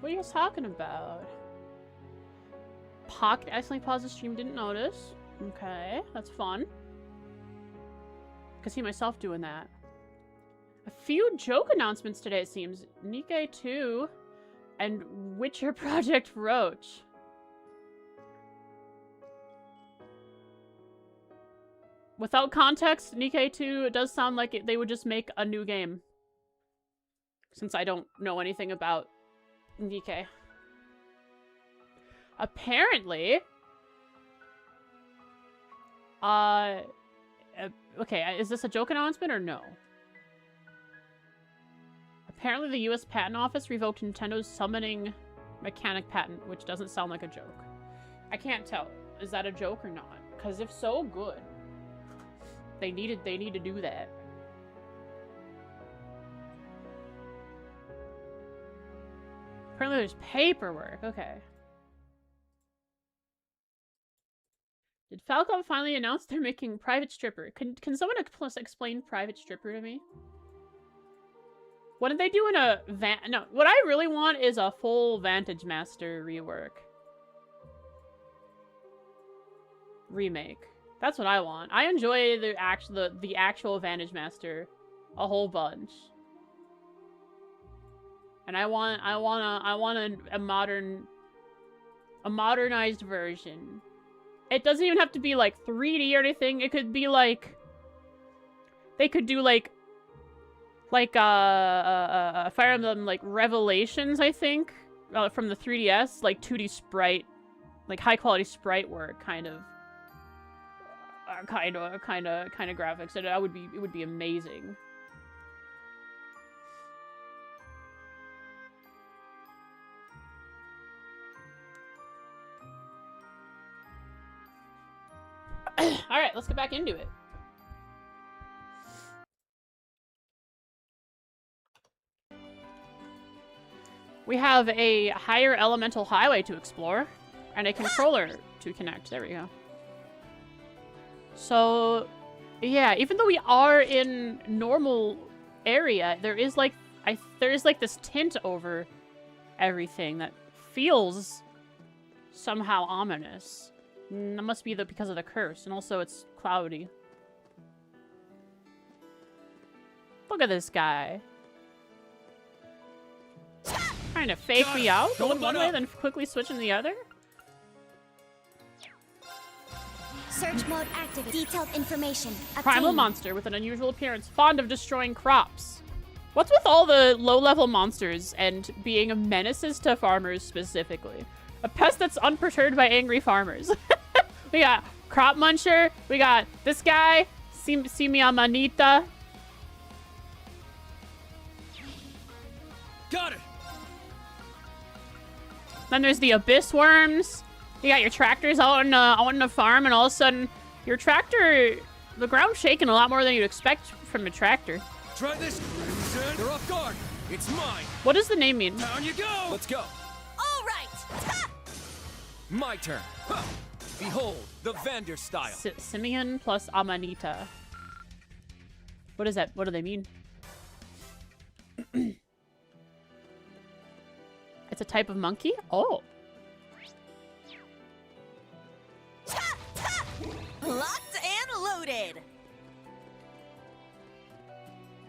S1: What are you guys talking about? Pocket accidentally paused the stream, didn't notice. Okay, that's fun. I can see myself doing that. A few joke announcements today, it seems. Nikkei 2 and Witcher Project Roach. Without context, Nikkei 2, it does sound like they would just make a new game. Since I don't know anything about Nikkei. Apparently... okay, is this a joke announcement or no? Apparently the US Patent Office revoked Nintendo's summoning mechanic patent, which doesn't sound like a joke. I can't tell. Is that a joke or not? Because if so, good. They need to do that. Apparently there's paperwork. Okay. Did Falcom finally announce they're making Private Stripper? Can someone explain Private Stripper to me? What did they do in a no, what I really want is a full Vantage Master rework. Remake. That's what I want. I enjoy the actual Vantage Master a whole bunch. And I want a modernized version. It doesn't even have to be like 3D or anything. It could be like they could do like Fire Emblem like Revelations, I think, from the 3DS, like 2D sprite, like high quality sprite work, kind of graphics. And it would be amazing. Alright, let's get back into it. We have a higher elemental highway to explore, and a controller to connect. There we go. So, yeah, even though we are in normal area, there is like this tint over everything that feels somehow ominous. That must be because of the curse, and also it's cloudy. Look at this guy. Trying to fake me out, going one way, then quickly switching the other?
S6: Search mode active. Detailed information.
S1: Primal monster with an unusual appearance, fond of destroying crops. What's with all the low-level monsters and being menaces to farmers specifically? A pest that's unperturbed by angry farmers. We got Crop Muncher. We got this guy, Simia Manita.
S5: Got it.
S1: Then there's the Abyss Worms. You got your tractors out in a farm, and all of a sudden, your tractor, the ground's shaking a lot more than you'd expect from a tractor.
S5: Try this. They're off guard. It's mine.
S1: What does the name mean?
S5: Down you go. Let's go.
S3: All right.
S5: My turn. Huh. Behold, the Vander style.
S1: Simeon plus Amanita. What is that? What do they mean? It's a type of monkey? Oh.
S3: Locked and loaded.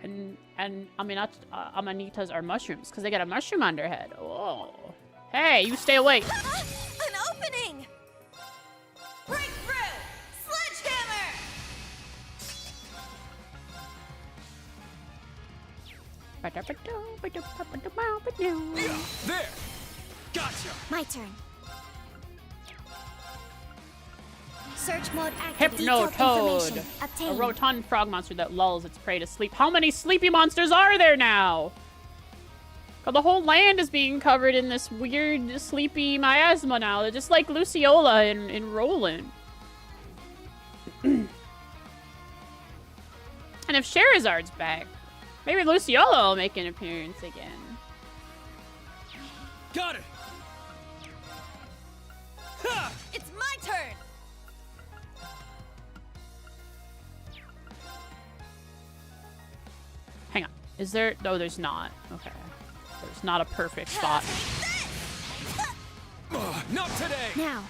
S1: And Amanitas are mushrooms because they got a mushroom on their head. Oh. Hey, you stay away.
S3: An opening. Breakthrough. Sledgehammer.
S5: There. Gotcha.
S6: My turn. Search mode active.
S1: Hypnotoad. A
S6: Obtain.
S1: rotund frog monster that lulls its prey to sleep. How many sleepy monsters are there now? God, the whole land is being covered in this weird sleepy miasma now. They're just like Luciola in Roland. And if Charizard's back, maybe Luciola will make an appearance again.
S5: Got it. Ha!
S3: It's my turn.
S1: Hang on. Is there? No, there's not. Okay. There's not a perfect spot.
S5: Not today!
S6: Now.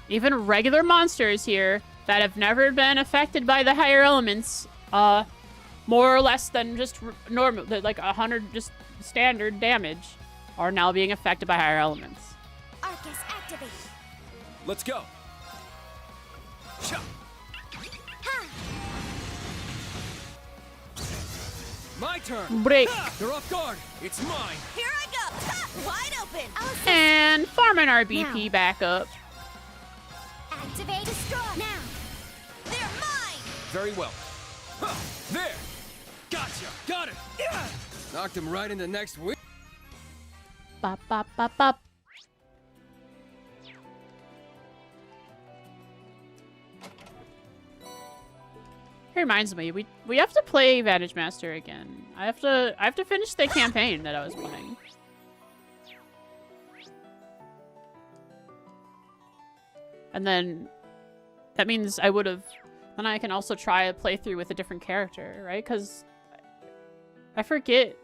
S1: Even regular monsters here that have never been affected by the higher elements, more or less than just normal, like 100 just standard damage, are now being affected by higher elements.
S6: Arcus activate.
S5: Let's go! Cha!
S6: Ha!
S5: My turn!
S1: Break.
S5: Ha! They're off guard! It's mine!
S3: Here I go. Ha! Wide open.
S6: Allison.
S1: And farming our BP
S6: Now.
S1: back up.
S6: Activate. Destroy. Now.
S3: They're mine.
S5: Very well. Ha! There! Gotcha! Got it! Yeah!
S2: Knocked him right into next week.
S1: Bop, bop, bop, bop. It reminds me, we have to play Vantage Master again. I have to finish the campaign that I was playing. And then that means then I can also try a playthrough with a different character, right? Because I forget.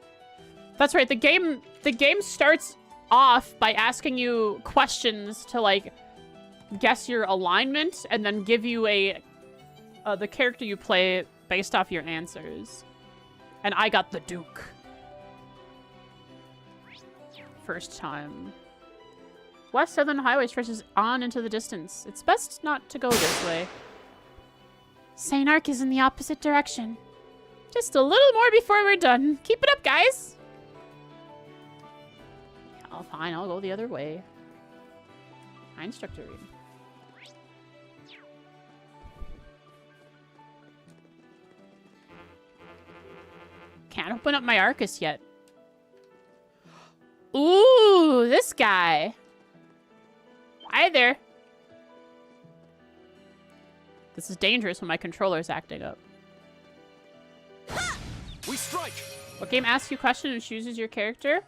S1: That's right, the game starts off by asking you questions to like guess your alignment and then give you the character you play based off your answers. And I got the Duke. First time. West Sutherland Highway stretches on into the distance. It's best not to go this way.
S4: St. Arc is in the opposite direction.
S1: Just a little more before we're done. Keep it up, guys. Oh, fine. I'll go the other way. High instructor read. Can't open up my Arcus yet. Ooh, this guy. Hi there. This is dangerous when my controller's acting up.
S5: We strike!
S1: What game asks you a question and chooses your character?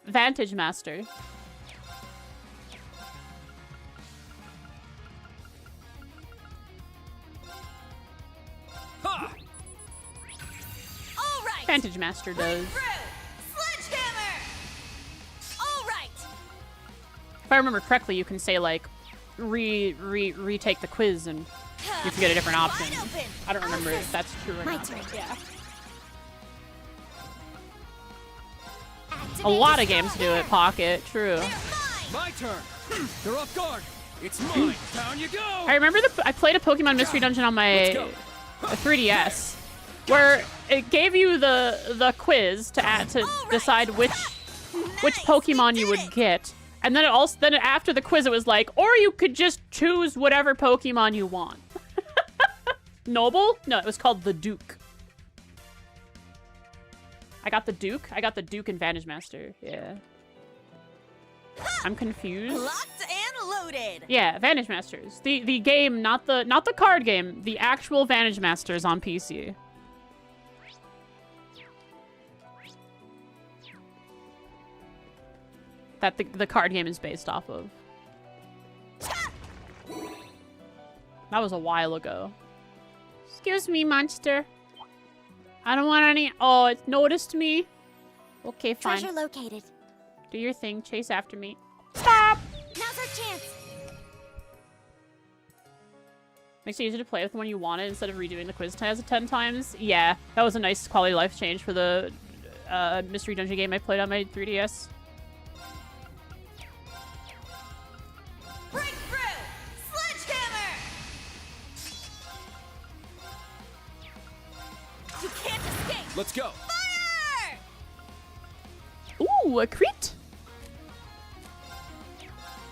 S1: Vantage Master.
S5: Ha!
S3: All right.
S1: Vantage Master does.
S3: Sledgehammer. All right.
S1: If I remember correctly, you can say like retake the quiz and you can get a different option.
S3: Wide open.
S1: I don't remember if that's true or
S6: My
S1: not.
S6: turn.
S1: Yeah.
S6: Activate.
S1: A lot of
S6: Destroy.
S1: games do it, Pocket. True.
S3: They're mine.
S5: My turn! They're off guard! It's mine! Down you go!
S1: I remember I played a Pokemon Mystery Dungeon on
S5: Let's
S1: my
S5: go!
S1: 3DS, where it gave you the quiz to decide which Pokemon you would get, and then after the quiz it was like, or you could just choose whatever Pokemon you want. Noble? No, it was called the Duke. I got the Duke. I got the Duke and Vantage Master. Yeah. I'm confused.
S3: Locked and loaded.
S1: Yeah, Vantage Masters. The game, not the card game. The actual Vantage Masters on PC. That the card game is based off of. That was a while ago. Excuse me, monster. I don't want any. Oh, it noticed me. Okay, fine.
S6: Treasure located.
S1: Do your thing. Chase after me. Stop!
S6: Now's our chance.
S1: Makes it easier to play with the one you wanted instead of redoing the quiz 10 times. Yeah, that was a nice quality of life change for the Mystery Dungeon game I played on my 3DS.
S3: Breakthrough. Sledgehammer. You can't escape.
S5: Let's go!
S3: Fire.
S1: Ooh, a crit!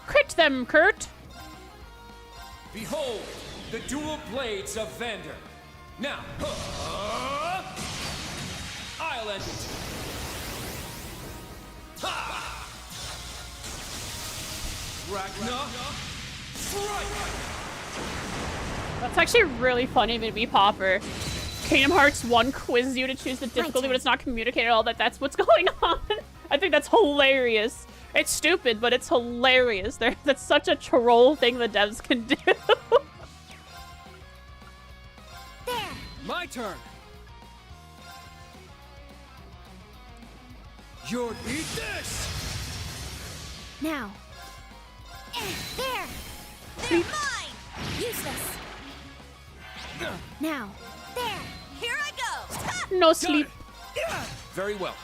S1: Crit them, Kurt!
S5: Behold, the dual blades of Vander. Now, I'll end it. Ha! Ragna, strike!
S1: That's actually really funny to me, Popper. Kingdom Hearts 1 quizzes you to choose the difficulty,
S6: turn.
S1: but it's not communicated at all that that's what's going on. I think that's hilarious. It's stupid, but it's hilarious. That's such a troll thing the devs can do.
S6: There.
S5: My turn.
S2: You're eat this!
S6: Now. There!
S3: They're mine!
S6: Useless. Now. There!
S3: Here I go!
S1: No sleep.
S5: Very well.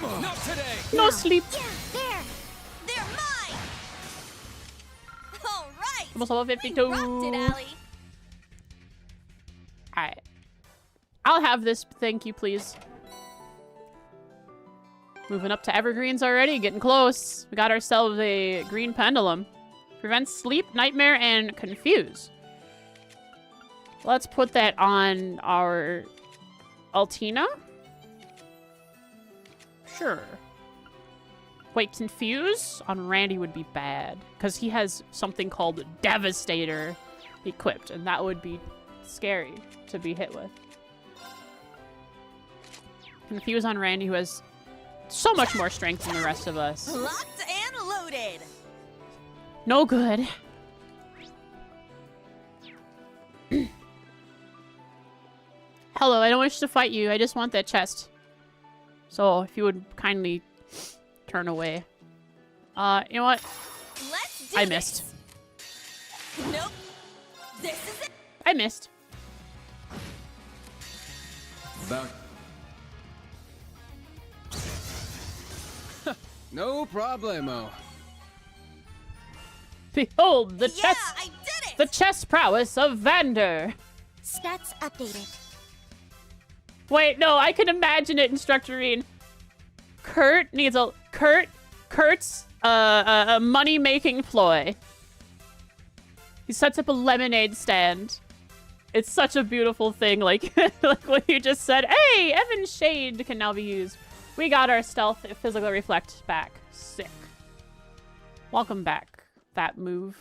S5: Not today.
S1: No sleep.
S6: Yeah, there!
S3: They're mine! All right!
S1: Almost level
S3: We
S1: 52.
S3: rocked it, Allie.
S1: Alright. I'll have this, thank you, please. Moving up to evergreens already, getting close. We got ourselves a green pendulum. Prevents sleep, nightmare, and confuse. Let's put that on our Altina. Sure. Wait, confuse on Randy would be bad. Because he has something called Devastator equipped. And that would be scary to be hit with. Confuse on Randy, who has so much more strength than the rest of us.
S3: Locked and loaded.
S1: No good. Hello, I don't wish to fight you. I just want that chest. So, if you would kindly turn away. You know what?
S3: Let's do
S1: I
S3: this.
S1: missed.
S3: Nope. This is it.
S1: I missed.
S2: About... No problemo.
S1: Behold, the
S3: Yeah,
S1: chest...
S3: I did it.
S1: The chest prowess of Vander.
S6: Stats updated.
S1: Wait, no, I can imagine it, Instructor Reen. Kurt's a money-making ploy. He sets up a lemonade stand. It's such a beautiful thing, like, like what you just said. Hey, Evan's shade can now be used. We got our stealth physical reflect back. Sick. Welcome back, that move.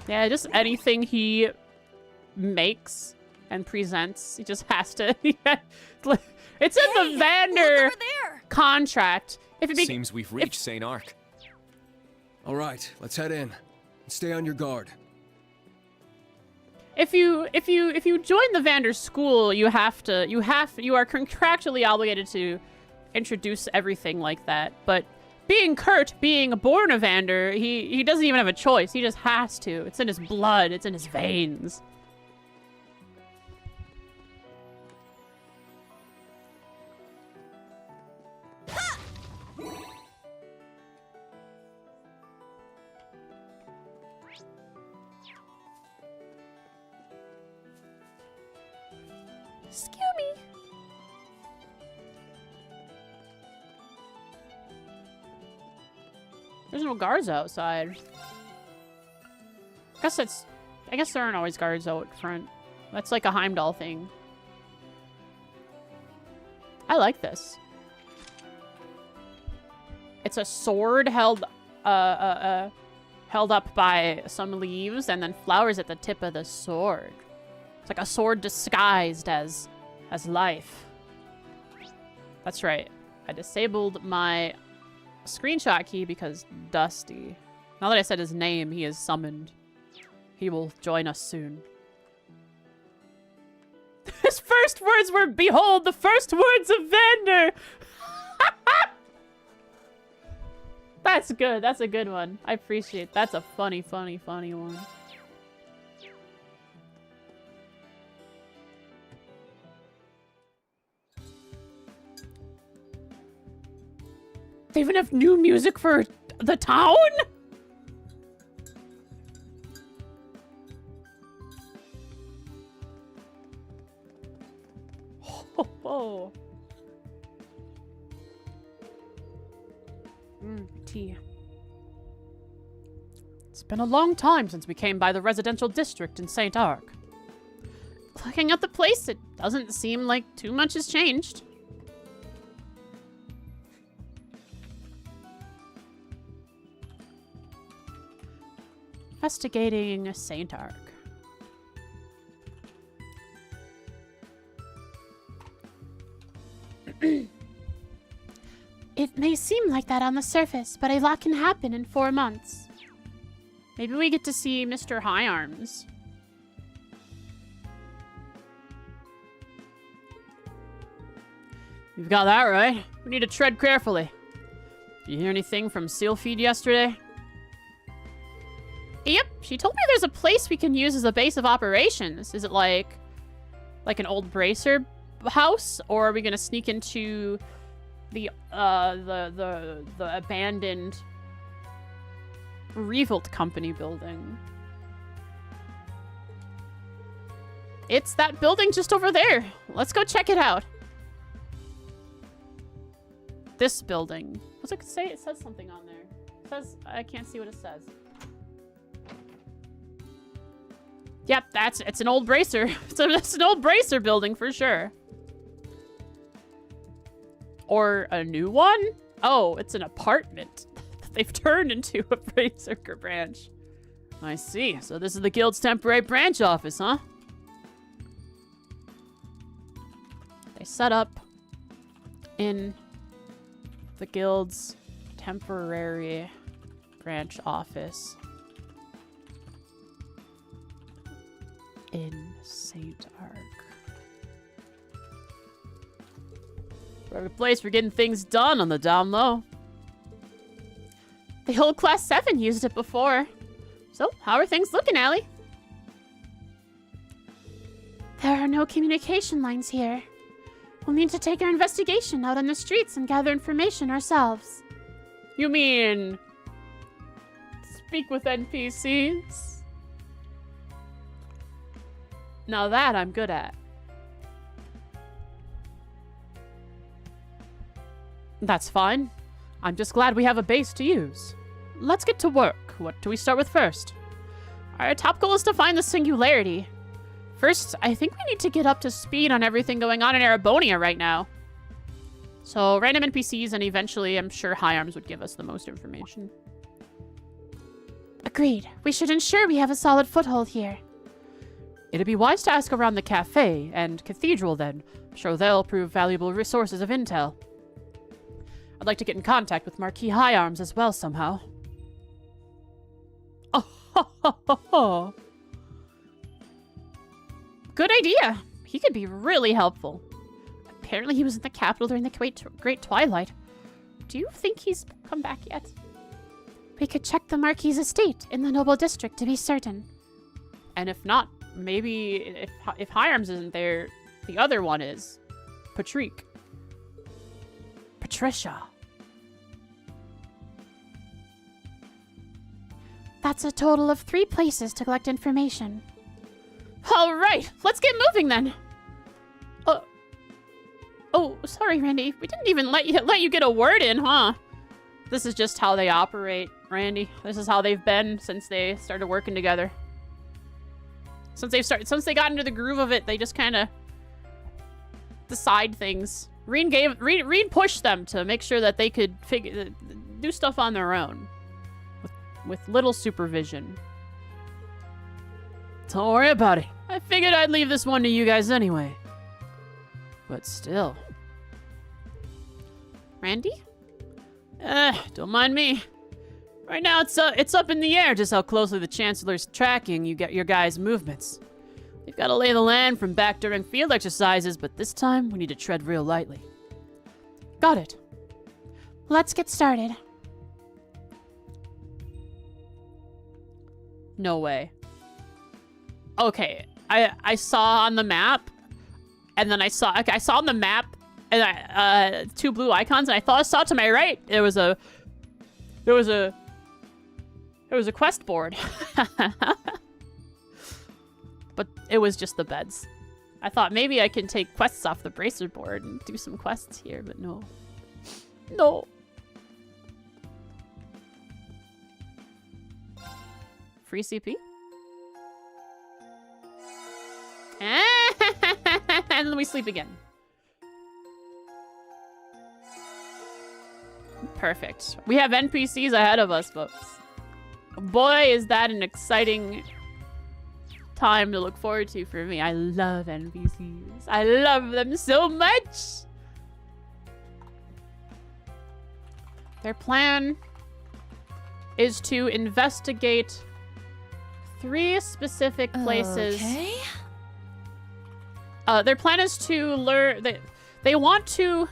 S1: Yeah, just anything he makes and presents, he just has to. It's in the Vander
S3: Look over there.
S1: contract. If it be,
S5: Seems we've reached St. Arc.
S2: All right, let's head in. Stay on your guard.
S1: if you join the Vander school, you are contractually obligated to introduce everything like that. But being Kurt, being born a Vander, he doesn't even have a choice. He just has to. It's in his blood. It's in his veins. Excuse me. There's no guards outside. I guess there aren't always guards out front. That's like a Heimdall thing. I like this. It's a sword held up by some leaves and then flowers at the tip of the sword. It's like a sword disguised as life. That's right. I disabled my screenshot key because Dusty. Now that I said his name, he is summoned. He will join us soon. His first words were, "Behold, the first words of Vander!" That's good. That's a good one. I appreciate. That's a funny one. They even have new music for the town? Oh. Tea. It's been a long time since we came by the residential district in St. Arc. Looking at the place, it doesn't seem like too much has changed. Investigating St. Arc.
S4: It may seem like that on the surface, but a lot can happen in 4 months.
S1: Maybe we get to see Mr. High Arms. You've got that right. We need to tread carefully. Did you hear anything from Seal Feed yesterday?
S4: Yep, she told me there's a place we can use as a base of operations. Is it like an old bracer house, or are we gonna sneak into the abandoned Revolt Company building? It's that building just over there. Let's go check it out. This building. What's it say? It says something on there. It says, I can't see what it says. Yep, it's an old bracer. It's an old bracer building for sure. Or a new one? Oh, it's an apartment that they've turned into a bracer branch. I see. So this is the guild's temporary branch office, huh? They set up in the guild's temporary branch office in St. Ark. Perfect place for getting things done on the down low. The whole Class 7 used it before. So, how are things looking, Allie?
S6: There are no communication lines here. We'll need to take our investigation out on the streets and gather information ourselves.
S1: You mean speak with NPCs? Now that I'm good at. That's fine. I'm just glad we have a base to use. Let's get to work. What do we start with first?
S4: Our top goal is to find the singularity. First, I think we need to get up to speed on everything going on in Erebonia right now. So, random NPCs, and eventually I'm sure High Arms would give us the most information.
S6: Agreed. We should ensure we have a solid foothold here.
S1: It'd be wise to ask around the cafe and cathedral then. I'm sure they'll prove valuable resources of intel. I'd like to get in contact with Marquis High Arms as well somehow. Oh, ho, ho, ho, ho.
S4: Good idea. He could be really helpful. Apparently he was in the capital during the Great Twilight. Do you think he's come back yet?
S6: We could check the Marquis' estate in the Noble District to be certain.
S1: And if not, maybe if High Arms isn't there, the other one is. Patrick. Patricia.
S6: That's a total of 3 places to collect information.
S4: All right, let's get moving then. Oh, sorry, Randy. We didn't even let you get a word in, huh?
S1: This is just how they operate, Randy. This is how they've been since they started working together. Since they got into the groove of it, they just kind of decide things. Reed pushed them to make sure that they could do stuff on their own, with little supervision. Don't worry about it. I figured I'd leave this one to you guys anyway. But still.
S4: Randy?
S1: Don't mind me. Right now, it's up in the air just how closely the Chancellor's tracking your guys' movements. We've got to lay the land from back during field exercises, but this time we need to tread real lightly. Got it.
S6: Let's get started.
S1: No way. Okay, I saw on the map, and then I saw on the map, and 2 blue icons, and I saw to my right there was a quest board, but it was just the beds. I thought maybe I can take quests off the bracer board and do some quests here, but no. Free CP. And then we sleep again. Perfect. We have NPCs ahead of us, folks. Boy, is that an exciting time to look forward to for me. I love NPCs. I love them so much. Their plan is to investigate 3 specific places.
S3: Okay.
S1: Their plan is to learn. They want to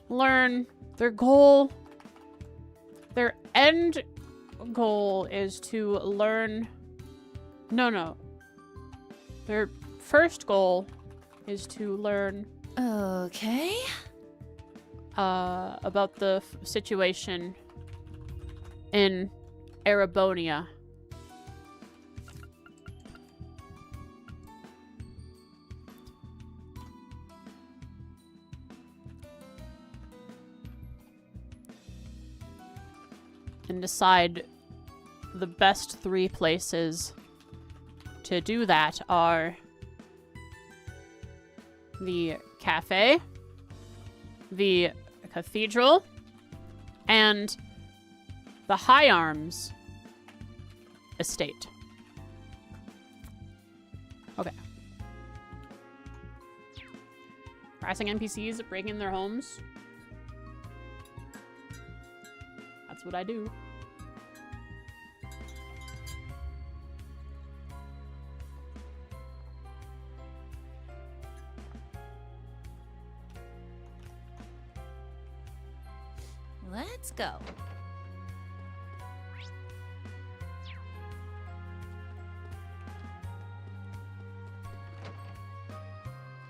S1: learn their end goal is to learn. No. Their first goal is to learn
S3: Okay.
S1: about the situation in Erebonia. And decide the best 3 places to do that are the cafe, the cathedral, and the High Arms estate. Okay. Harassing NPCs, breaking their homes. That's what I do.
S3: Let's go.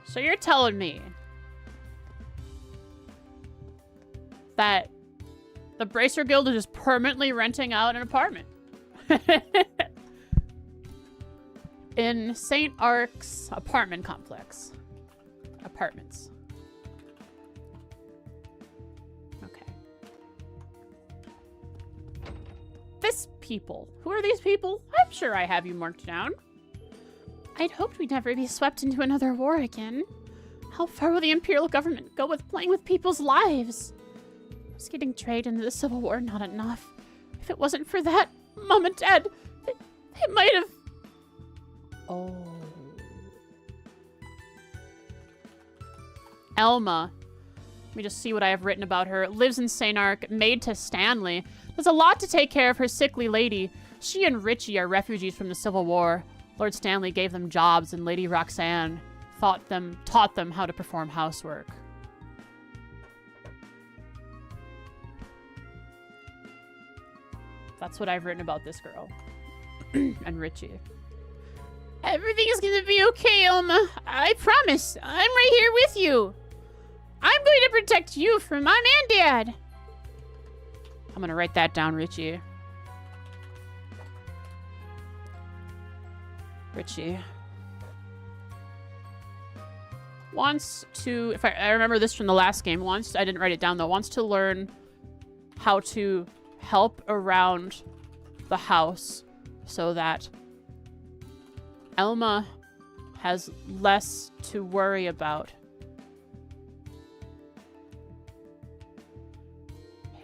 S1: So you're telling me that the Bracer Guild is just permanently renting out an apartment in St. Ark's apartment complex. Apartments. Okay. This people. Who are these people? I'm sure I have you marked down.
S4: I'd hoped we'd never be swept into another war again. How far will the Imperial government go with playing with people's lives? Was getting dragged into the Civil War not enough? If it wasn't for that, Mom and Dad, they might have...
S1: Oh. Elma. Let me just see what I have written about her. Lives in St. Ark, maid to Stanley. Does a lot to take care of her sickly lady. She and Richie are refugees from the Civil War. Lord Stanley gave them jobs, and Lady Roxanne taught them how to perform housework. That's what I've written about this girl. And Richie.
S4: Everything is gonna be okay, Elma. I promise. I'm right here with you. I'm going to protect you from Mom and Dad.
S1: I'm gonna write that down, Richie. Richie wants to, if I remember this from the last game, I didn't write it down though, wants to learn how to help around the house so that Elma has less to worry about.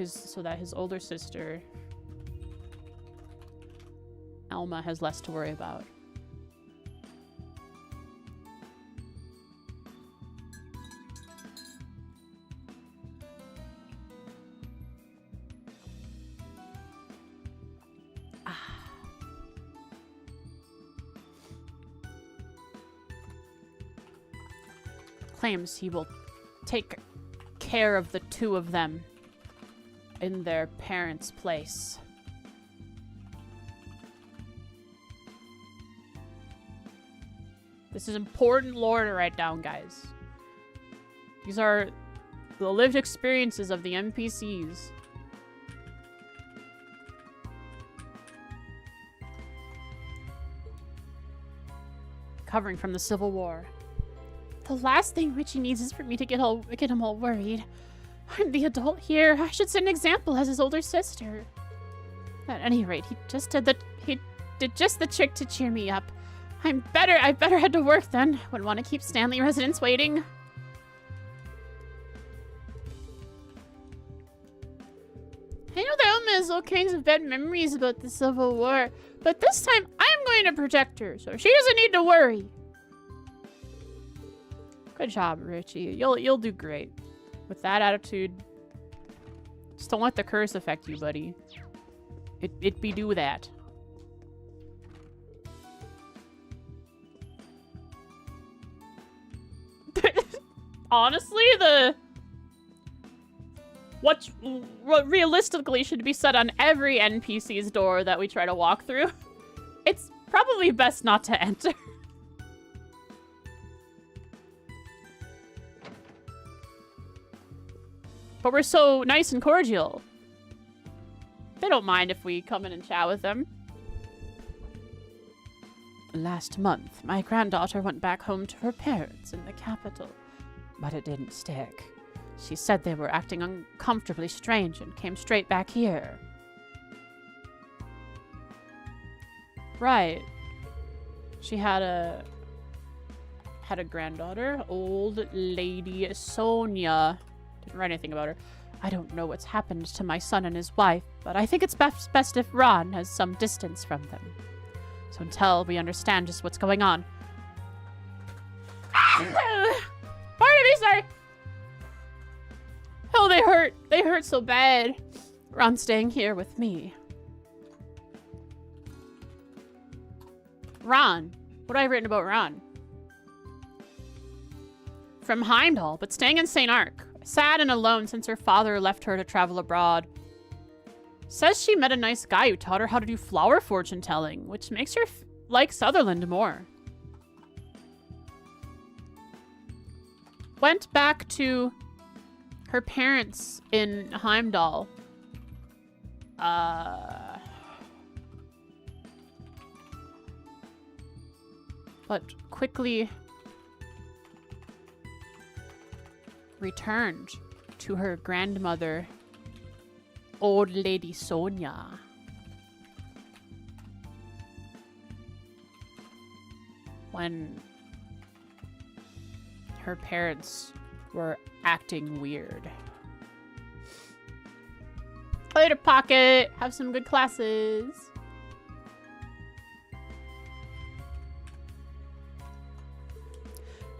S1: So that his older sister, Elma, has less to worry about. Claims he will take care of the 2 of them in their parents' place. This is important lore to write down, guys. These are the lived experiences of the NPCs. Covering from the Civil War.
S4: The last thing Richie needs is for me to get him all worried. I'm the adult here. I should set an example as his older sister. At any rate, he did just the trick to cheer me up. I better head to work then. Wouldn't want to keep Stanley residents waiting. I know that Elma has all kinds of bad memories about the Civil War, but this time I'm going to protect her, so she doesn't need to worry.
S1: Good job, Richie. You'll do great. With that attitude, just don't let the curse affect you, buddy. It be do that. Honestly, what realistically should be said on every NPC's door that we try to walk through. It's probably best not to enter. But we're so nice and cordial. They don't mind if we come in and chat with them.
S6: Last month, my granddaughter went back home to her parents in the capital, but it didn't stick. She said they were acting uncomfortably strange and came straight back here.
S1: Right. She had a granddaughter, old lady Sonia. Didn't write anything about her.
S6: I don't know what's happened to my son and his wife, but I think it's best if Ron has some distance from them. So until we understand just what's going on.
S1: Pardon me, sorry. Oh, they hurt. They hurt so bad.
S6: Ron's staying here with me.
S1: Ron. What have I written about Ron? From Heimdall, but staying in St. Ark. Sad and alone since her father left her to travel abroad. Says she met a nice guy who taught her how to do flower fortune telling, which makes her like Sutherland more. Went back to her parents in Heimdall. But quickly returned to her grandmother, old lady Sonia. When her parents were acting weird. Later, Pocket. Have some good classes.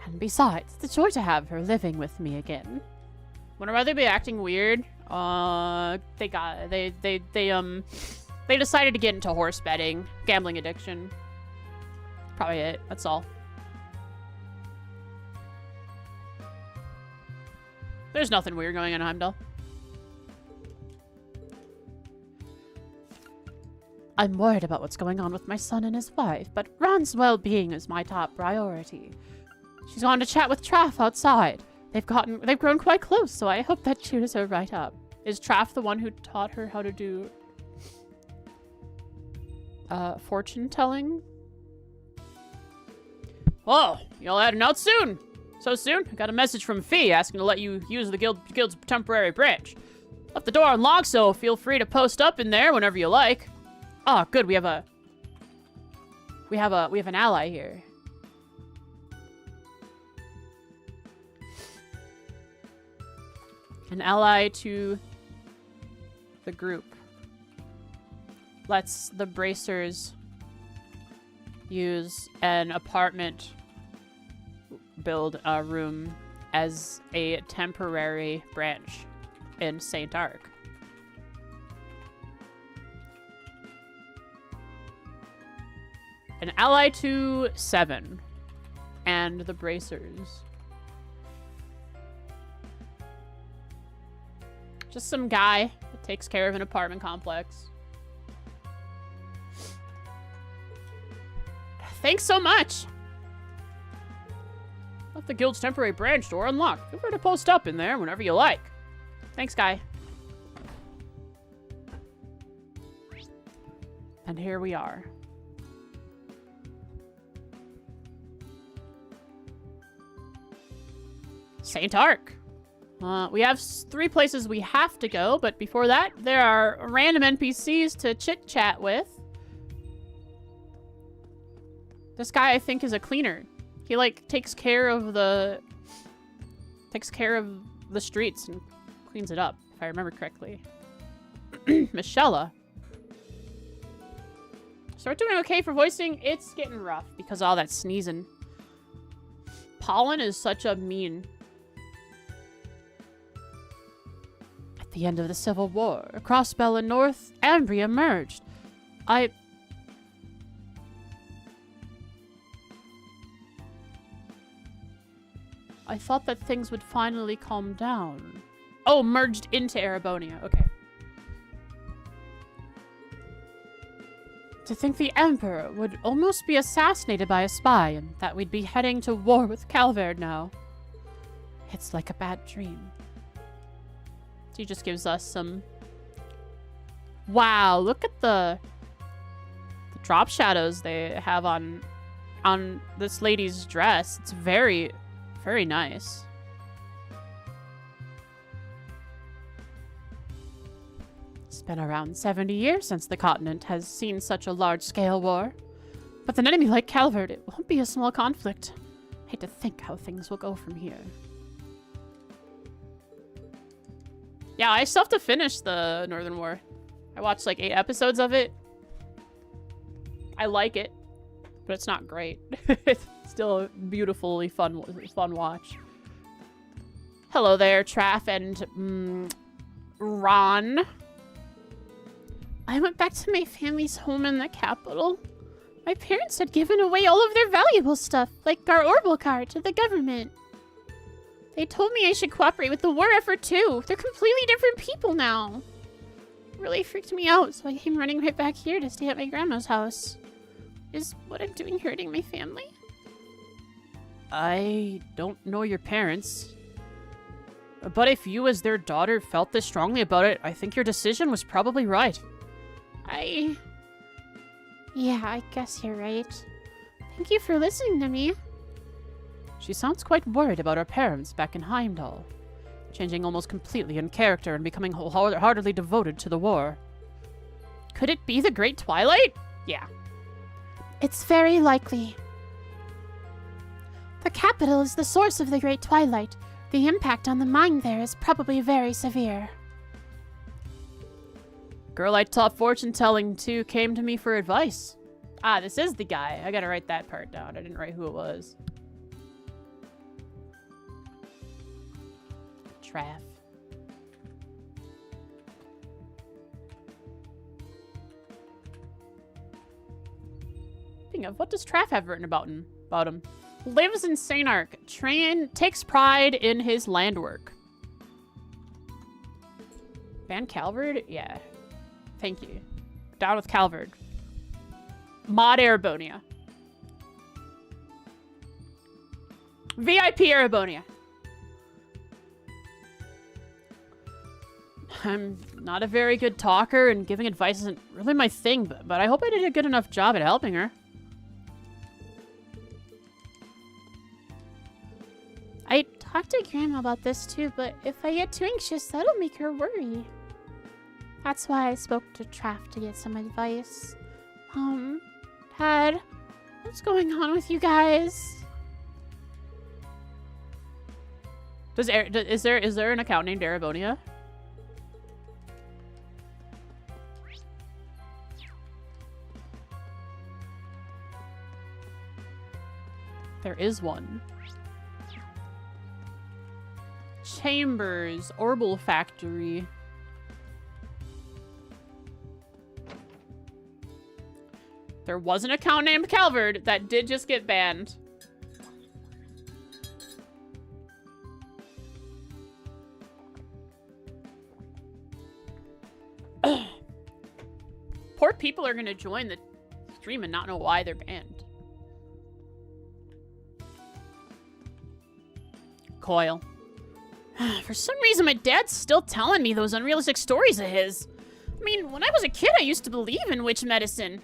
S6: And besides, it's a joy to have her living with me again.
S1: Whenever they be acting weird, they decided to get into horse betting, gambling addiction. Probably it. That's all. There's nothing weird going on in Heimdall.
S6: I'm worried about what's going on with my son and his wife, but Ron's well-being is my top priority. She's gone to chat with Traff outside. They've grown quite close, so I hope that cheers her right up.
S1: Is Traff the one who taught her how to do fortune telling? Oh, y'all heading out soon? So soon? I got a message from Fee asking to let you use the guild's temporary branch. Left the door unlocked, so feel free to post up in there whenever you like. Oh, good. We have an ally here. An ally to the group. Lets the bracers use an apartment build a room as a temporary branch in St. Ark. An ally to 7 and the bracers. Just some guy that takes care of an apartment complex. Thanks so much. Left the guild's temporary branch door unlocked. Feel free to post up in there whenever you like. Thanks, guy. And here we are. St. Ark. We have 3 places we have to go, but before that, there are random NPCs to chit-chat with. This guy, I think, is a cleaner. He, like, takes care of the streets and cleans it up, if I remember correctly. Michelle. Start doing okay for voicing. It's getting rough because of all that sneezing. Pollen is such a mean.
S6: At the end of the Civil War, across Bella and North, Ambria emerged. I thought that things would finally calm down.
S1: Oh, merged into Erebonia. Okay.
S6: To think the Emperor would almost be assassinated by a spy and that we'd be heading to war with Calvard now. It's like a bad dream.
S1: He just gives us some... Wow, look at the drop shadows they have on this lady's dress. It's very, very nice.
S6: It's been around 70 years since the continent has seen such a large-scale war. But an enemy like Calvard, it won't be a small conflict. Hate to think how things will go from here.
S1: Yeah, I still have to finish the Northern War. I watched like 8 episodes of it. I like it, but it's not great. It's still a beautifully fun watch. Hello there, Traff and Ron.
S4: I went back to my family's home in the capital. My parents had given away all of their valuable stuff, like our Orbital card, to the government. They told me I should cooperate with the war effort too. They're completely different people now. It really freaked me out, so I came running right back here to stay at my grandma's house. Is what I'm doing hurting my family?
S6: I don't know your parents. But if you as their daughter felt this strongly about it, I think your decision was probably right.
S4: Yeah, I guess you're right. Thank you for listening to me.
S6: She sounds quite worried about her parents back in Heimdall, changing almost completely in character and becoming wholeheartedly devoted to the war.
S1: Could it be the Great Twilight? Yeah.
S4: It's very likely. The capital is the source of the Great Twilight. The impact on the mind there is probably very severe.
S1: Girl I taught fortune telling to came to me for advice. Ah, this is the guy. I gotta write that part down. I didn't write who it was. Traff. Speaking of, what does Traff have written about him? Lives in Sainark. Takes pride in his land work. Van Calvard? Yeah. Thank you. Down with Calvard. Mod Erebonia. VIP Erebonia. I'm not a very good talker, and giving advice isn't really my thing, but I hope I did a good enough job at helping her.
S4: I talked to Grandma about this too, but if I get too anxious, that'll make her worry. That's why I spoke to Traff to get some advice. Dad, what's going on with you guys?
S1: Is there an account named Erebonia? There is one. Chambers, Orbital Factory. There was an account named Calvard that did just get banned. Poor people are gonna join the stream and not know why they're banned. Coil. For some reason, my dad's still telling me those unrealistic stories of his. I mean, when I was a kid, I used to believe in witch medicine.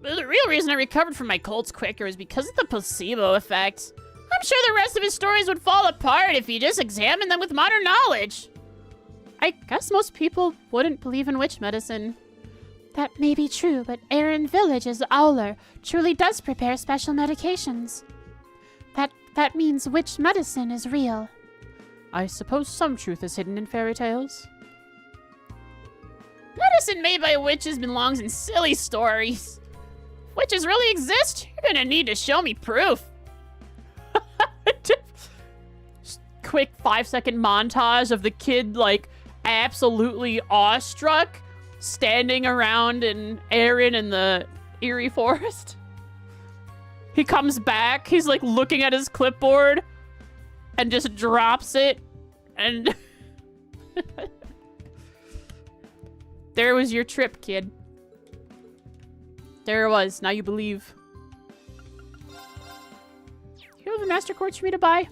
S1: But the real reason I recovered from my colds quicker is because of the placebo effect. I'm sure the rest of his stories would fall apart if he just examined them with modern knowledge.
S4: I guess most people wouldn't believe in witch medicine. That may be true, but Eryn Village's Owler truly does prepare special medications. That means witch medicine is real.
S6: I suppose some truth is hidden in fairy tales.
S1: Medicine made by witches belongs in silly stories. If witches really exist, you're gonna need to show me proof. Quick 5-second montage of the kid, like, absolutely awestruck, standing around in Eryn in the eerie forest. He comes back. He's like looking at his clipboard and just drops it. And there was your trip, kid. There it was. Now you believe. You have a master quartz for me to buy?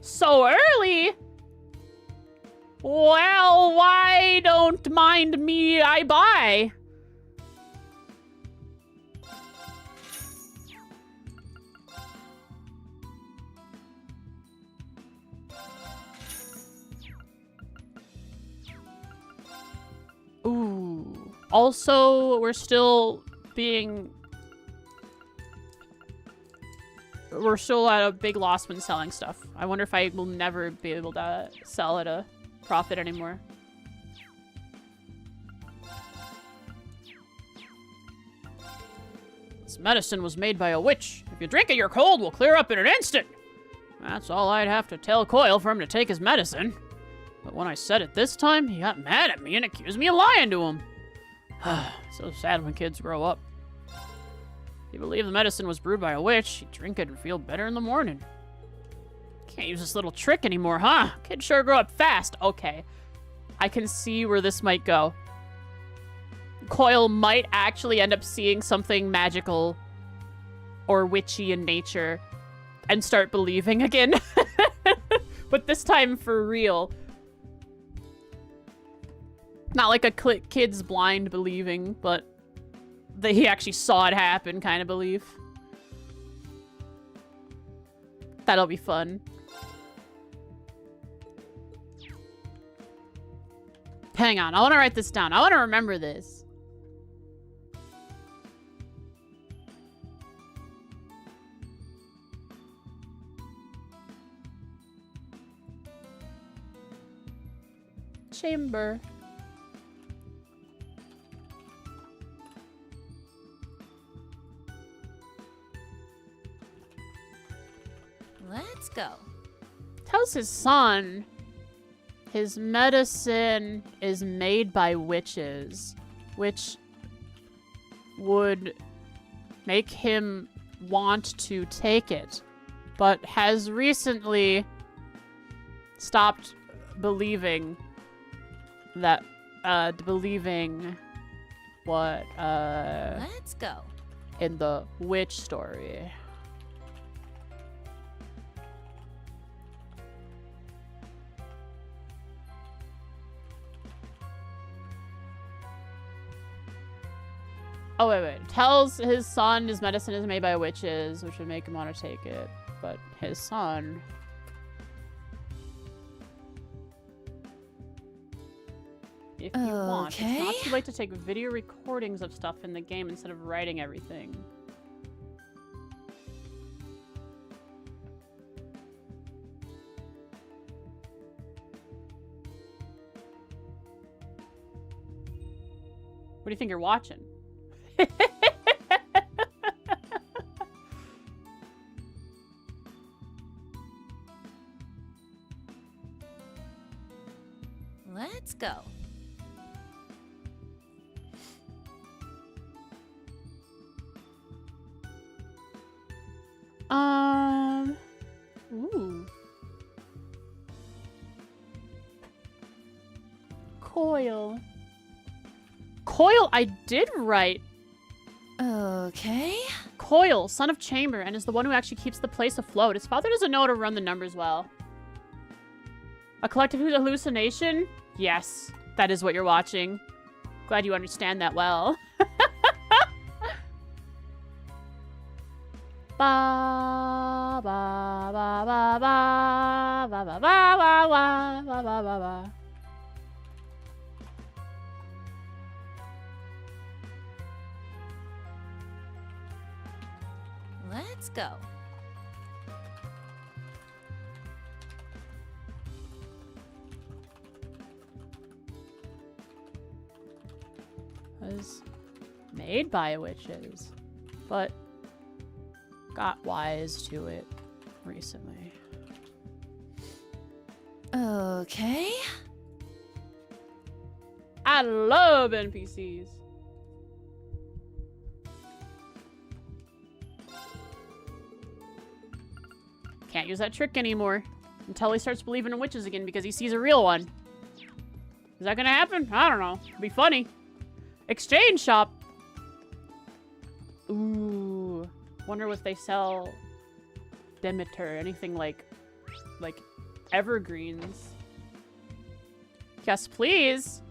S1: So early? Well, why don't mind me I buy? Ooh. Also, we're still at a big loss when selling stuff. I wonder if I will never be able to sell at a profit anymore. This medicine was made by a witch. If you drink it, your cold will clear up in an instant. That's all I'd have to tell Coil for him to take his medicine. But when I said it this time, he got mad at me and accused me of lying to him. So sad when kids grow up. If you believe the medicine was brewed by a witch, you'd drink it and feel better in the morning. Can't use this little trick anymore, huh? Kids sure grow up fast. Okay. I can see where this might go. Coil might actually end up seeing something magical or witchy in nature and start believing again. But this time for real. Not like a kid's blind believing, but that he actually saw it happen kind of belief. That'll be fun. Hang on, I want to write this down. I want to remember this. Chamber.
S3: Let's go.
S1: Tells his son his medicine is made by witches, which would make him want to take it, but has recently stopped believing that, believing what,
S3: Let's go.
S1: in the witch story. Oh, wait. Tells his son his medicine is made by witches, which would make him want to take it. But his son... If you want. It's not too late to take video recordings of stuff in the game instead of writing everything. What do you think you're watching?
S3: Let's go.
S1: Ooh. Coil. Coil, I did write.
S3: Okay.
S1: Coil, son of Chamber, and is the one who actually keeps the place afloat. His father doesn't know how to run the numbers well. A collective hallucination? Yes, that is what you're watching. Glad you understand that well. Ba ba ba ba ba ba ba ba ba ba ba ba ba.
S3: Let's go.
S1: Was made by witches, but got wise to it recently.
S3: Okay.
S1: I love NPCs. Can't use that trick anymore. Until he starts believing in witches again because he sees a real one. Is that gonna happen? I don't know. It'd be funny. Exchange shop. Ooh. Wonder if they sell Demeter, anything like evergreens. Yes, please.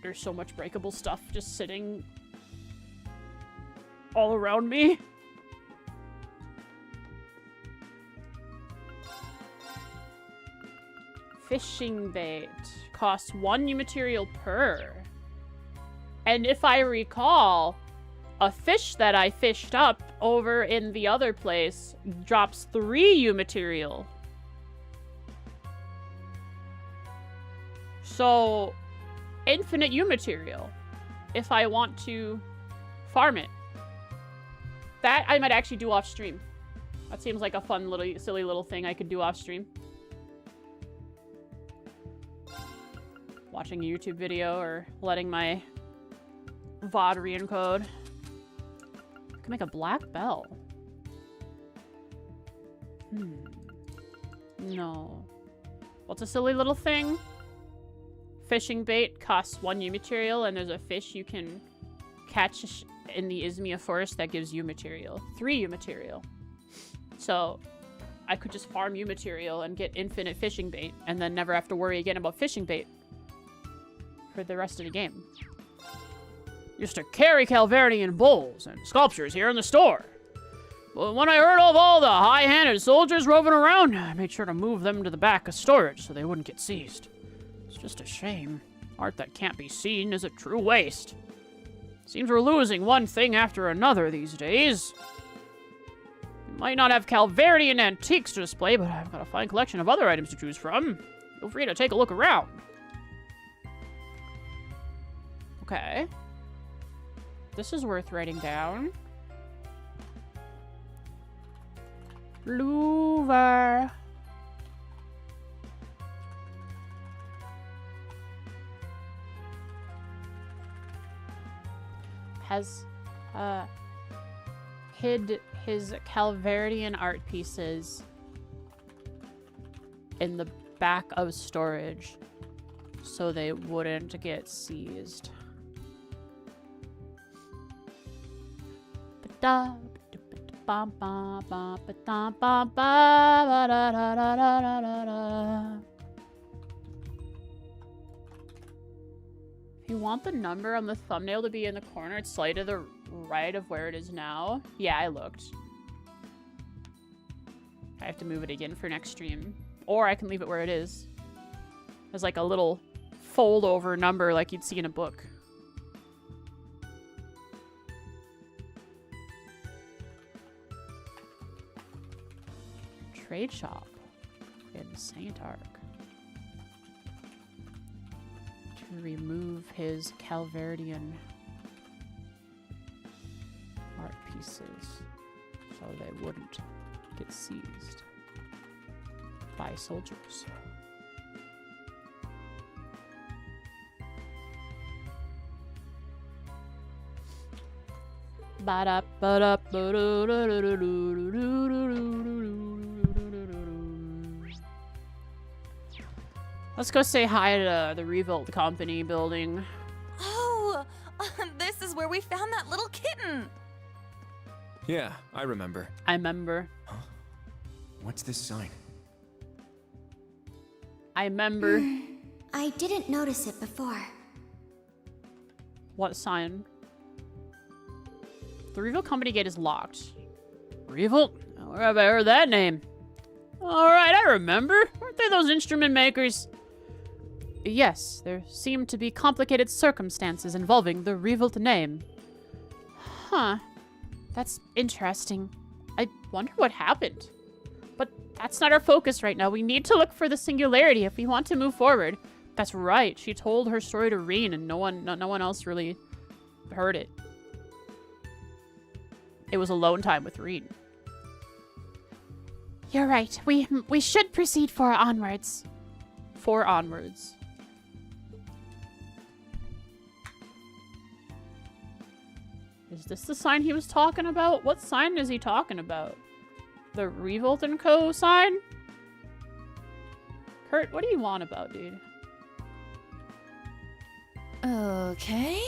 S1: There's so much breakable stuff just sitting all around me. Fishing bait costs 1 new material per. And if I recall, a fish that I fished up over in the other place drops 3 U material. So, infinite U material if I want to farm it. That I might actually do off stream. That seems like a fun little silly little thing I could do off stream. Watching a YouTube video or letting my VOD re-encode. I can make a black bell. No. What's a silly little thing? Fishing bait costs 1 U material, and there's a fish you can catch in the Izmia forest that gives U material. 3 U material. So, I could just farm U material and get infinite fishing bait, and then never have to worry again about fishing bait for the rest of the game. Used to carry Calvernian bowls and sculptures here in the store. But when I heard of all the high-handed soldiers roving around, I made sure to move them to the back of storage so they wouldn't get seized. It's just a shame. Art that can't be seen is a true waste. Seems we're losing one thing after another these days. We might not have Calvernian antiques to display, but I've got a fine collection of other items to choose from. Feel free to take a look around. Okay. This is worth writing down. Louver. Has hid his Calvernian art pieces in the back of storage so they wouldn't get seized. If you want the number on the thumbnail to be in the corner, it's slightly to the right of where it is now. Yeah, I looked. I have to move it again for next stream. Or I can leave it where it is. As like a little fold over number like you'd see in a book. Trade shop in St. Arc. To remove his Calvernian art pieces so they wouldn't get seized by soldiers. Let's go say hi to the Revolt Company building.
S3: Oh, this is where we found that little kitten.
S5: Yeah, I remember.
S1: I remember.
S5: Huh? What's this sign?
S1: I remember.
S7: I didn't notice it before.
S1: What sign? The Revolt Company gate is locked. Revolt? Where have I heard that name? Alright, I remember. Weren't they those instrument makers? Yes, there seem to be complicated circumstances involving the Revolt name. Huh. That's interesting. I wonder what happened. But that's not our focus right now. We need to look for the singularity if we want to move forward. That's right. She told her story to Eryn and no one else really heard it. It was alone time with Eryn.
S4: You're right. We should proceed for onwards.
S1: For onwards. Is this the sign he was talking about? What sign is he talking about? The Revolt & Co. sign? Kurt, what do you want about, dude?
S3: Okay.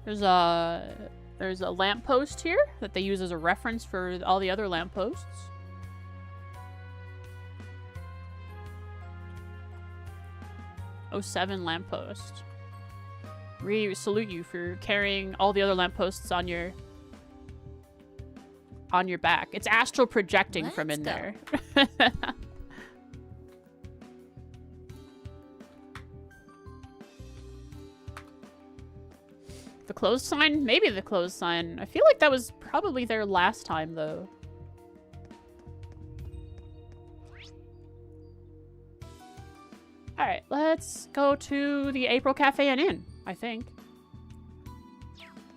S1: There's a lamppost here that they use as a reference for all the other lampposts. '07 lamppost. We salute you for carrying all the other lampposts on your back. It's astral projecting from in there. The closed sign? Maybe the closed sign. I feel like that was probably there last time, though. Alright, let's go to the April Cafe and Inn, I think.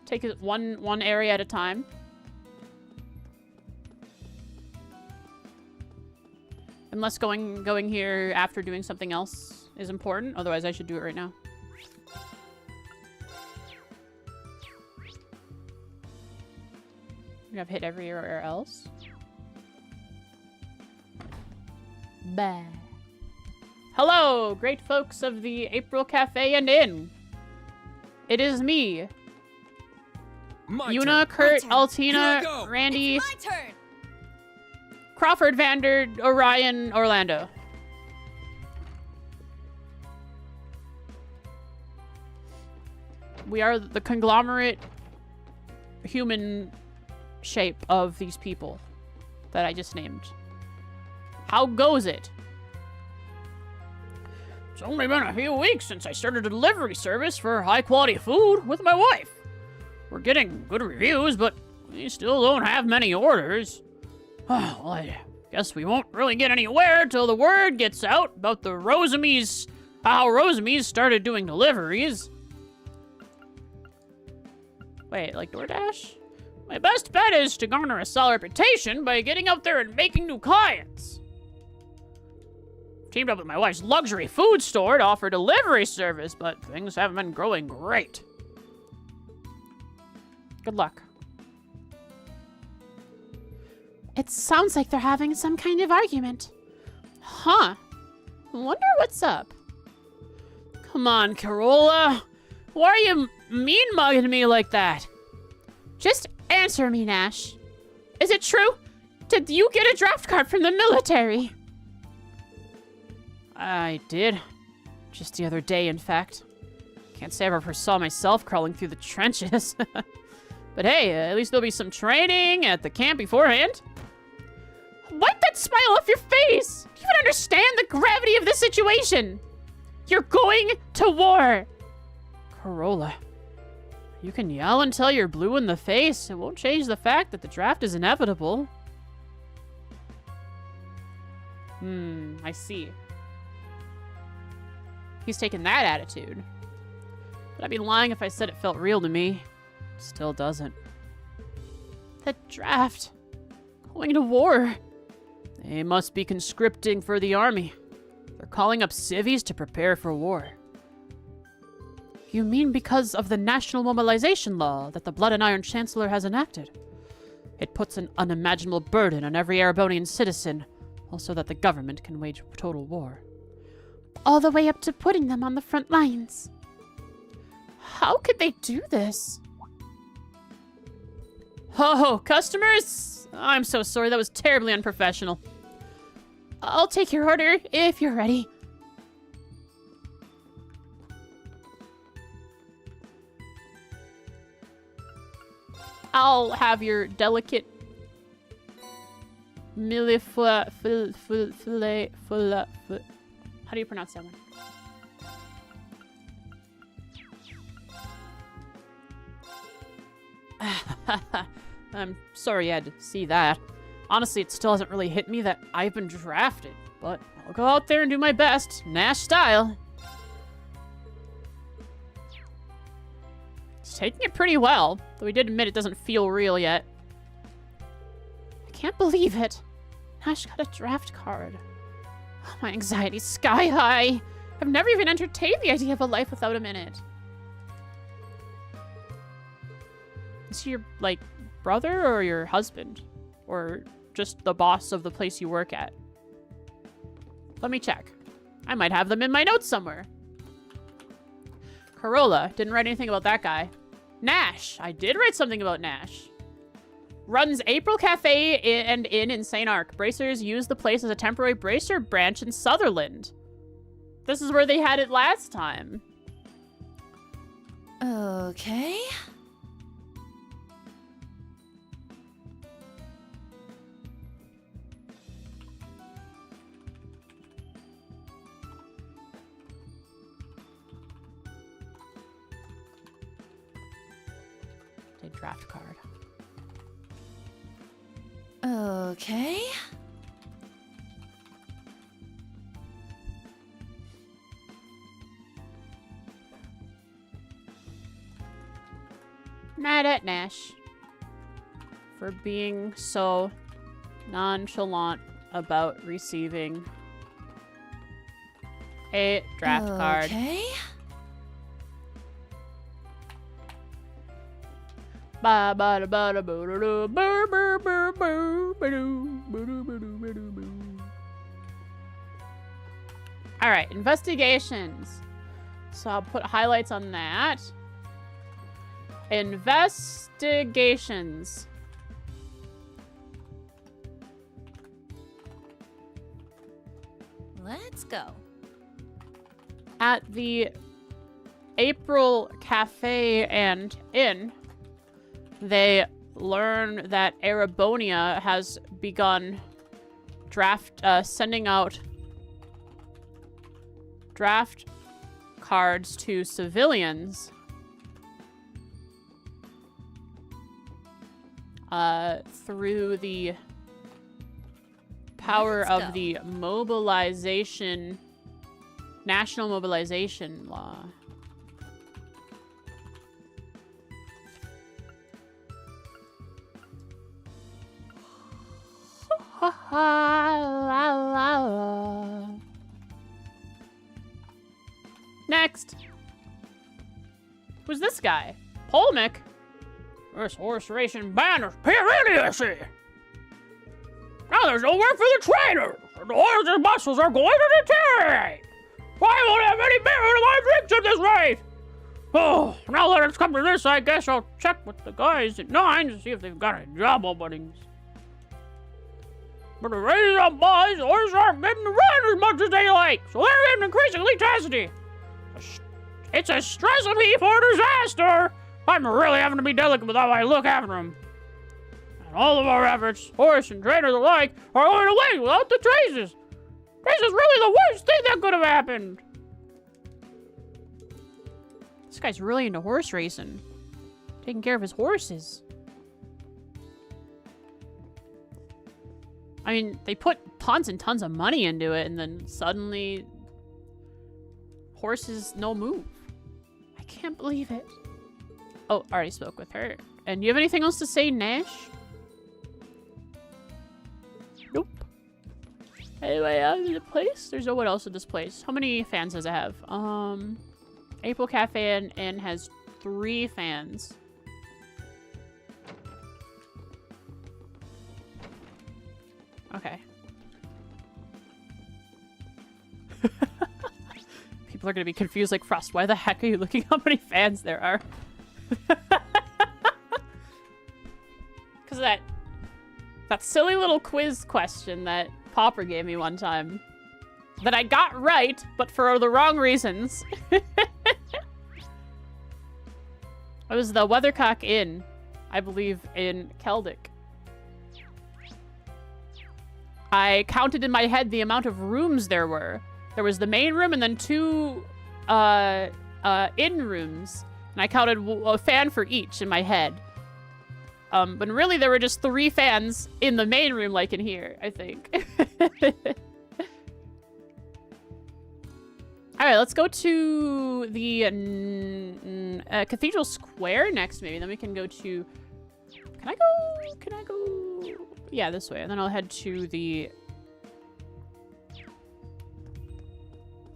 S1: Take it one area at a time. Unless going here after doing something else is important. Otherwise, I should do it right now. I've hit everywhere else. Bah. Hello, great folks of the April Cafe and Inn. It is me,
S5: My
S1: Yuna,
S5: turn.
S1: Kurt,
S3: turn.
S5: Here I
S1: Altina,
S5: go.
S1: Randy,
S3: My turn.
S1: Crawford, Vander, Orion, Orlando. We are the conglomerate human shape of these people that I just named. How goes it? It's only been a few weeks since I started a delivery service for high-quality food with my wife. We're getting good reviews, but we still don't have many orders. Well, I guess we won't really get anywhere till the word gets out about the Rosamies, how Rosamies started doing deliveries. Wait, like DoorDash? My best bet is to garner a solid reputation by getting out there and making new clients. Teamed up with my wife's luxury food store to offer delivery service, but things haven't been growing great. Good luck.
S4: It sounds like they're having some kind of argument.
S1: Huh. Wonder what's up. Come on, Carola. Why are you mean-mugging me like that?
S4: Just answer me, Nash. Is it true? Did you get a draft card from the military?
S1: I did. Just the other day, in fact. Can't say I ever saw myself crawling through the trenches. But hey, at least there'll be some training at the camp beforehand.
S4: Wipe that smile off your face! Do you even understand the gravity of this situation? You're going to war!
S1: Carola, you can yell until you're blue in the face. It won't change the fact that the draft is inevitable. I see. He's taken that attitude. But I'd be lying if I said it felt real to me. It still doesn't.
S4: The draft.
S1: Going to war. They must be conscripting for the army. They're calling up civvies to prepare for war.
S4: You mean because of the national mobilization law that the Blood and Iron Chancellor has enacted?
S1: It puts an unimaginable burden on every Erebonian citizen, also that the government can wage total war.
S4: All the way up to putting them on the front lines. How could they do this?
S1: Oh, customers! I'm so sorry, that was terribly unprofessional.
S4: I'll take your order if you're ready.
S1: I'll have your delicate millefeuille. How do you pronounce that one? I'm sorry you had to see that. Honestly, it still hasn't really hit me that I've been drafted, but I'll go out there and do my best, Nash style. He's taking it pretty well, though he did admit it doesn't feel real yet.
S4: I can't believe it. Nash got a draft card. Oh, my anxiety's sky high.
S1: I've never even entertained the idea of a life without him in it. Is he your, like, brother or your husband? Or just the boss of the place you work at? Let me check. I might have them in my notes somewhere. Corolla. Didn't write anything about that guy. Nash. I did write something about Nash. Runs April Cafe and Inn in St. Arc. Bracers use the place as a temporary bracer branch in Sutherland. This is where they had it last time.
S3: Okay.
S1: A draft card.
S3: Okay.
S1: Mad at Nash for being so nonchalant about receiving a draft card.
S3: Okay.
S1: Ba ba da ba da boo da doo boo boo boo boo ba doo boo doo boo doo boo doo boo. All right, investigations. So I'll put highlights on that. Investigations.
S3: Let's go.
S1: At the April Cafe and Inn, they learn that Erebonia has begun sending out draft cards to civilians through the power
S3: Let's
S1: of
S3: go.
S1: the mobilization, national mobilization law. Next. Who's this guy? Polmick? This horse racing band is idiocy. Now there's no work for the trainers, and the horses' muscles are going to deteriorate. Why won't I have any beer in my drinks at this rate? Oh, now that it's come to this, I guess I'll check with the guys at 9 to see if they've got any job openings. But the races on boys, the horses aren't getting to run as much as they like, so they're getting increasingly testy. It's a recipe for disaster. I'm really having to be delicate with how I look after them. And all of our efforts, horse and trainers alike, are going away without the traces. This is really the worst thing that could have happened. This guy's really into horse racing. Taking care of his horses. I mean, they put tons and tons of money into it, and then suddenly, horses no move. I can't believe it. Oh, I already spoke with her. And you have anything else to say, Nash? Nope. Anyway, the place? There's no one else in this place. How many fans does it have? April Cafe Inn has 3 fans. Okay. People are gonna be confused like, Frost, why the heck are you looking how many fans there are? Because of that silly little quiz question that Popper gave me one time. That I got right, but for the wrong reasons. It was the Weathercock Inn, I believe, in Keldic. I counted in my head the amount of rooms there were. There was the main room and then 2 inn rooms. And I counted a fan for each in my head. But really there were just 3 fans in the main room like in here, I think. Alright, let's go to the Cathedral Square next maybe. Then we can go to... Can I go? Yeah, this way. And then I'll head to the...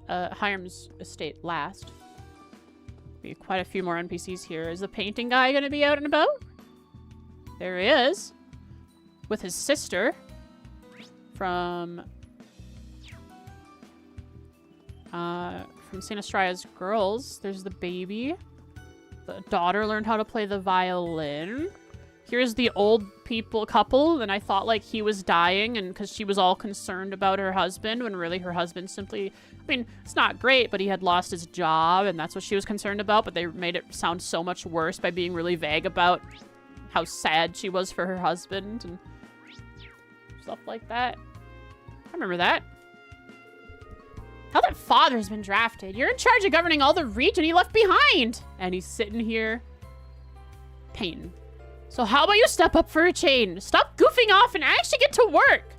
S1: Hiram's estate last. Be quite a few more NPCs here. Is the painting guy gonna be out and about? There he is. With his sister. From St. Estraya's Girls. There's the baby. The daughter learned how to play the violin. Here's the old couple, and I thought like he was dying, and because she was all concerned about her husband, when really her husband simply, I mean, it's not great, but he had lost his job, and that's what she was concerned about, but they made it sound so much worse by being really vague about how sad she was for her husband, and stuff like that. I remember that. Now that father's been drafted, you're in charge of governing all the region he left behind. And he's sitting here painting. So how about you step up for a change? Stop goofing off and actually get to work.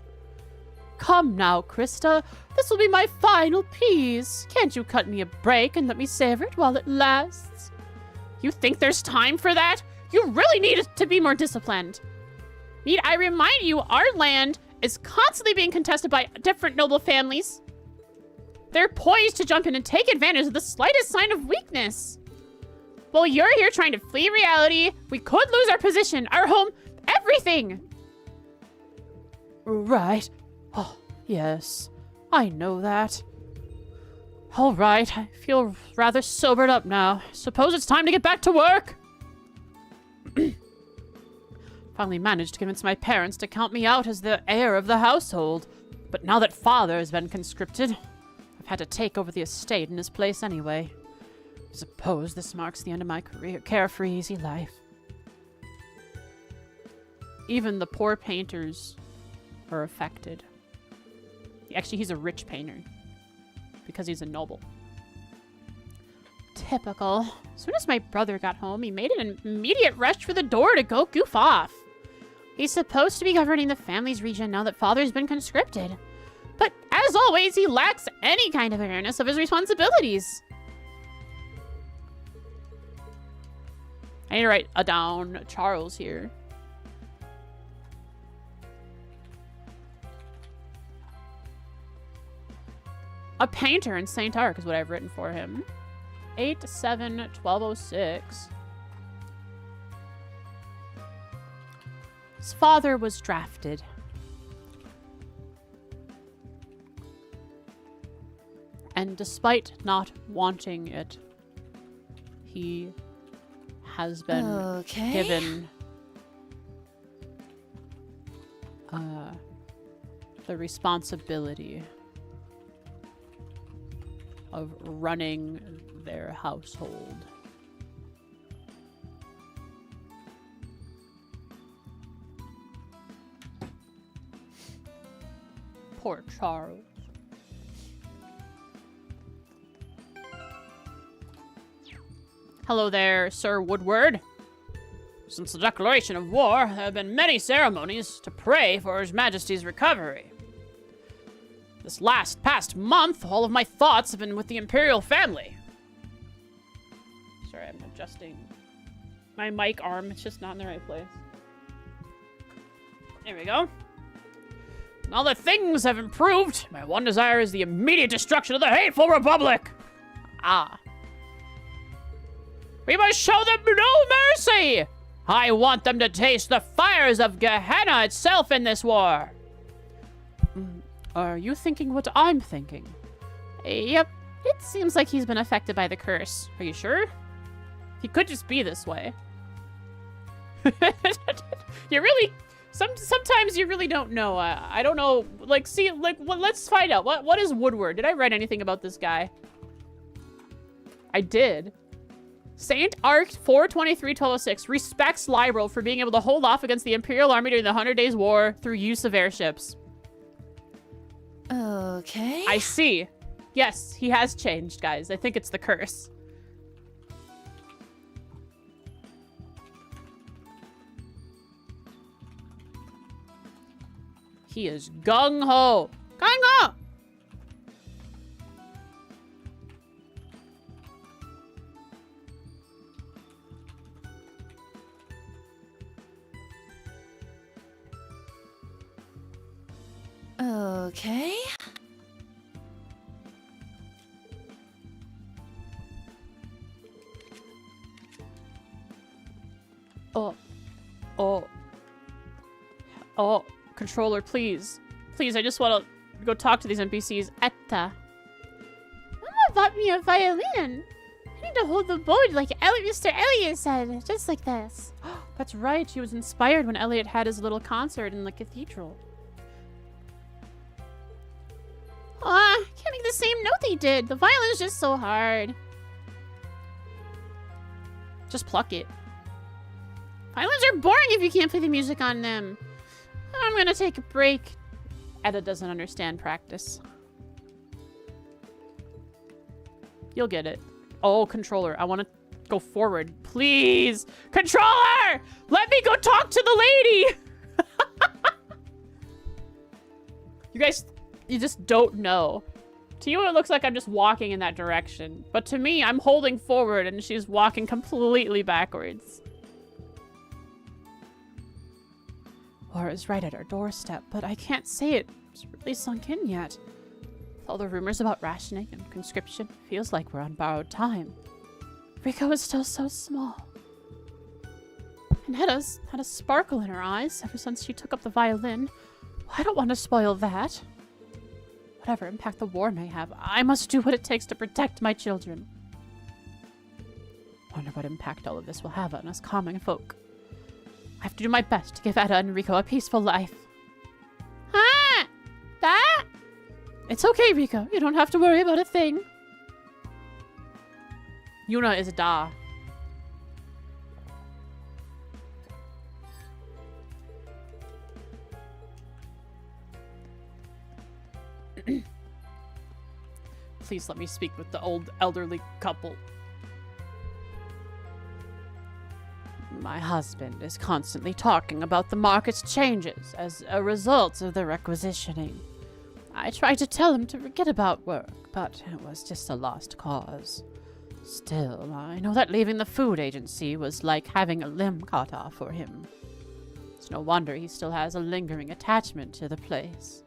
S1: Come now, Krista. This will be my final piece. Can't you cut me a break and let me savor it while it lasts? You think there's time for that? You really need to be more disciplined. Need I remind you, our land is constantly being contested by different noble families. They're poised to jump in and take advantage of the slightest sign of weakness. While you're here trying to flee reality, we could lose our position, our home, everything. Right. Oh, yes. I know that. All right. I feel rather sobered up now. Suppose it's time to get back to work. Finally managed to convince my parents to count me out as the heir of the household. But now that father has been conscripted, I've had to take over the estate in his place anyway. I suppose this marks the end of my carefree, easy life. Even the poor painters are affected. Actually, he's a rich painter because he's a noble. Typical. As soon as my brother got home, he made an immediate rush for the door to go goof off. He's supposed to be governing the family's region now that father's been conscripted. But as always, he lacks any kind of awareness of his responsibilities. I need to write down Charles here. A painter in St. Arc is what I've written for him. 8/7/1206. His father was drafted. And despite not wanting it, he has been given the responsibility of running their household. Poor Charles. Hello there, Sir Woodward. Since the declaration of war, there have been many ceremonies to pray for His Majesty's recovery. This past month, all of my thoughts have been with the Imperial family. Sorry, I'm adjusting my mic arm. It's just not in the right place. There we go. Now that things have improved, my one desire is the immediate destruction of the hateful Republic. Ah. We must show them no mercy! I want them to taste the fires of Gehenna itself in this war. Are you thinking what I'm thinking? Yep. It seems like he's been affected by the curse. Are you sure? He could just be this way. You really... Sometimes you really don't know. I don't know. Like, see, like, well, let's find out. What is Woodward? Did I write anything about this guy? I did. St. Arc 423-1206 respects Lyril for being able to hold off against the Imperial Army during the 100 Days War through use of airships.
S3: Okay.
S1: I see. Yes, he has changed, guys. I think it's the curse. He is gung-ho. Gung-ho!
S3: Okay.
S1: Oh. Oh, controller, please. Please, I just want to go talk to these NPCs.
S4: Etta. Mama bought me a violin. I need to hold the bow like Mr. Elliot said, just like this.
S1: That's right. She was inspired when Elliot had his little concert in the cathedral.
S4: Aw, can't make the same note they did. The violin's just so hard.
S1: Just pluck it.
S4: Violins are boring if you can't play the music on them. I'm gonna take a break.
S1: Etta doesn't understand practice. You'll get it. Oh, controller, I want to go forward. Please! Controller! Let me go talk to the lady! You guys, you just don't know. To you, it looks like I'm just walking in that direction. But to me, I'm holding forward and she's walking completely backwards.
S6: War is right at our doorstep, but I can't say it's really sunk in yet. With all the rumors about rationing and conscription, feels like we're on borrowed time. Rico is still so small. And Hedda's had a sparkle in her eyes ever since she took up the violin. I don't want to spoil that. Whatever impact the war may have, I must do what it takes to protect my children. Wonder what impact all of this will have on us common folk. I have to do my best to give Etta and Rico a peaceful life.
S4: Huh? That?
S6: It's okay, Rico. You don't have to worry about a thing.
S1: Yuna is a da. Please let me speak with the old elderly couple.
S6: My husband is constantly talking about the market's changes as a result of the requisitioning. I tried to tell him to forget about work, but it was just a lost cause. Still, I know that leaving the food agency was like having a limb cut off for him. It's no wonder he still has a lingering attachment to the place.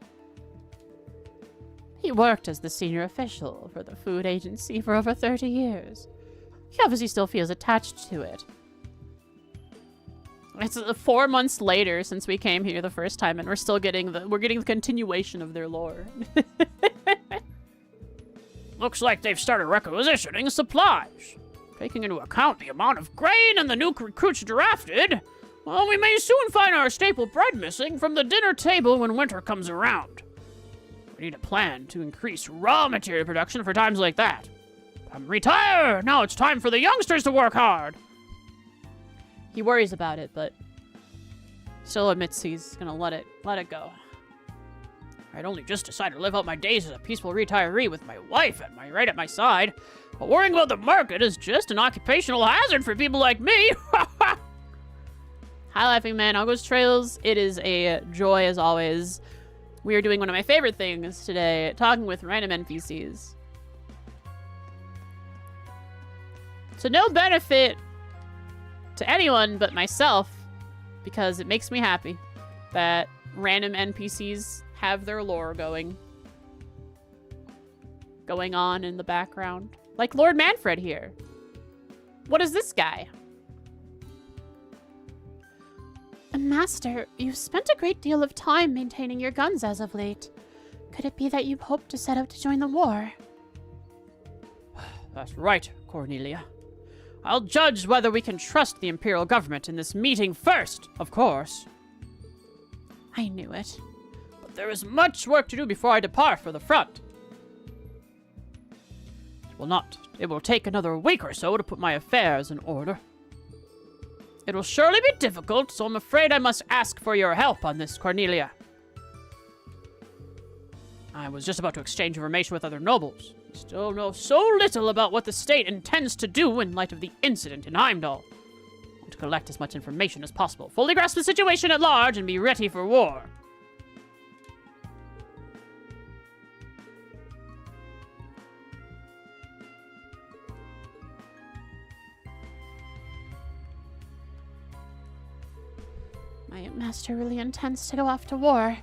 S6: He worked as the senior official for the food agency for over 30 years. He obviously still feels attached to it.
S1: It's 4 months later since we came here the first time, and we're still getting the continuation of their lore. Looks like they've started requisitioning supplies. Taking into account the amount of grain and the new recruits drafted, well, we may soon find our staple bread missing from the dinner table when winter comes around. We need a plan to increase raw material production for times like that. Retire! Now it's time for the youngsters to work hard! He worries about it, but still admits he's gonna let it go. I'd only just decided to live out my days as a peaceful retiree with my wife right at my side, but worrying about the market is just an occupational hazard for people like me. Hi, Laughing Man, August Trails. It is a joy as always. We are doing one of my favorite things today, talking with random NPCs. So no benefit to anyone but myself, because it makes me happy that random NPCs have their lore going on in the background. Like Lord Manfred here. What is this guy?
S4: Master, you've spent a great deal of time maintaining your guns as of late. Could it be that you hope to set out to join the war?
S1: That's right, Cornelia. I'll judge whether we can trust the Imperial government in this meeting first, of course.
S4: I knew it.
S1: But there is much work to do before I depart for the front. It will take another week or so to put my affairs in order. It will surely be difficult, so I'm afraid I must ask for your help on this, Cornelia. I was just about to exchange information with other nobles. We still know so little about what the state intends to do in light of the incident in Heimdall. I want to collect as much information as possible, fully grasp the situation at large, and be ready for war.
S4: My master really intends to go off to war.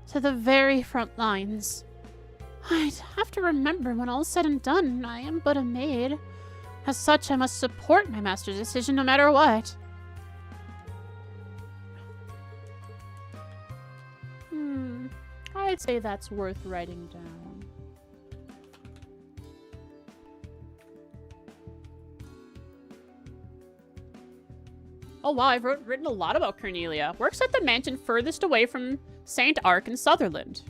S4: To the very front lines. I'd have to remember when all's said and done, I am but a maid. As such, I must support my master's decision no matter what.
S1: I'd say that's worth writing down. Oh wow, I've written a lot about Cornelia. Works at the mansion furthest away from St. Ark and Sutherland.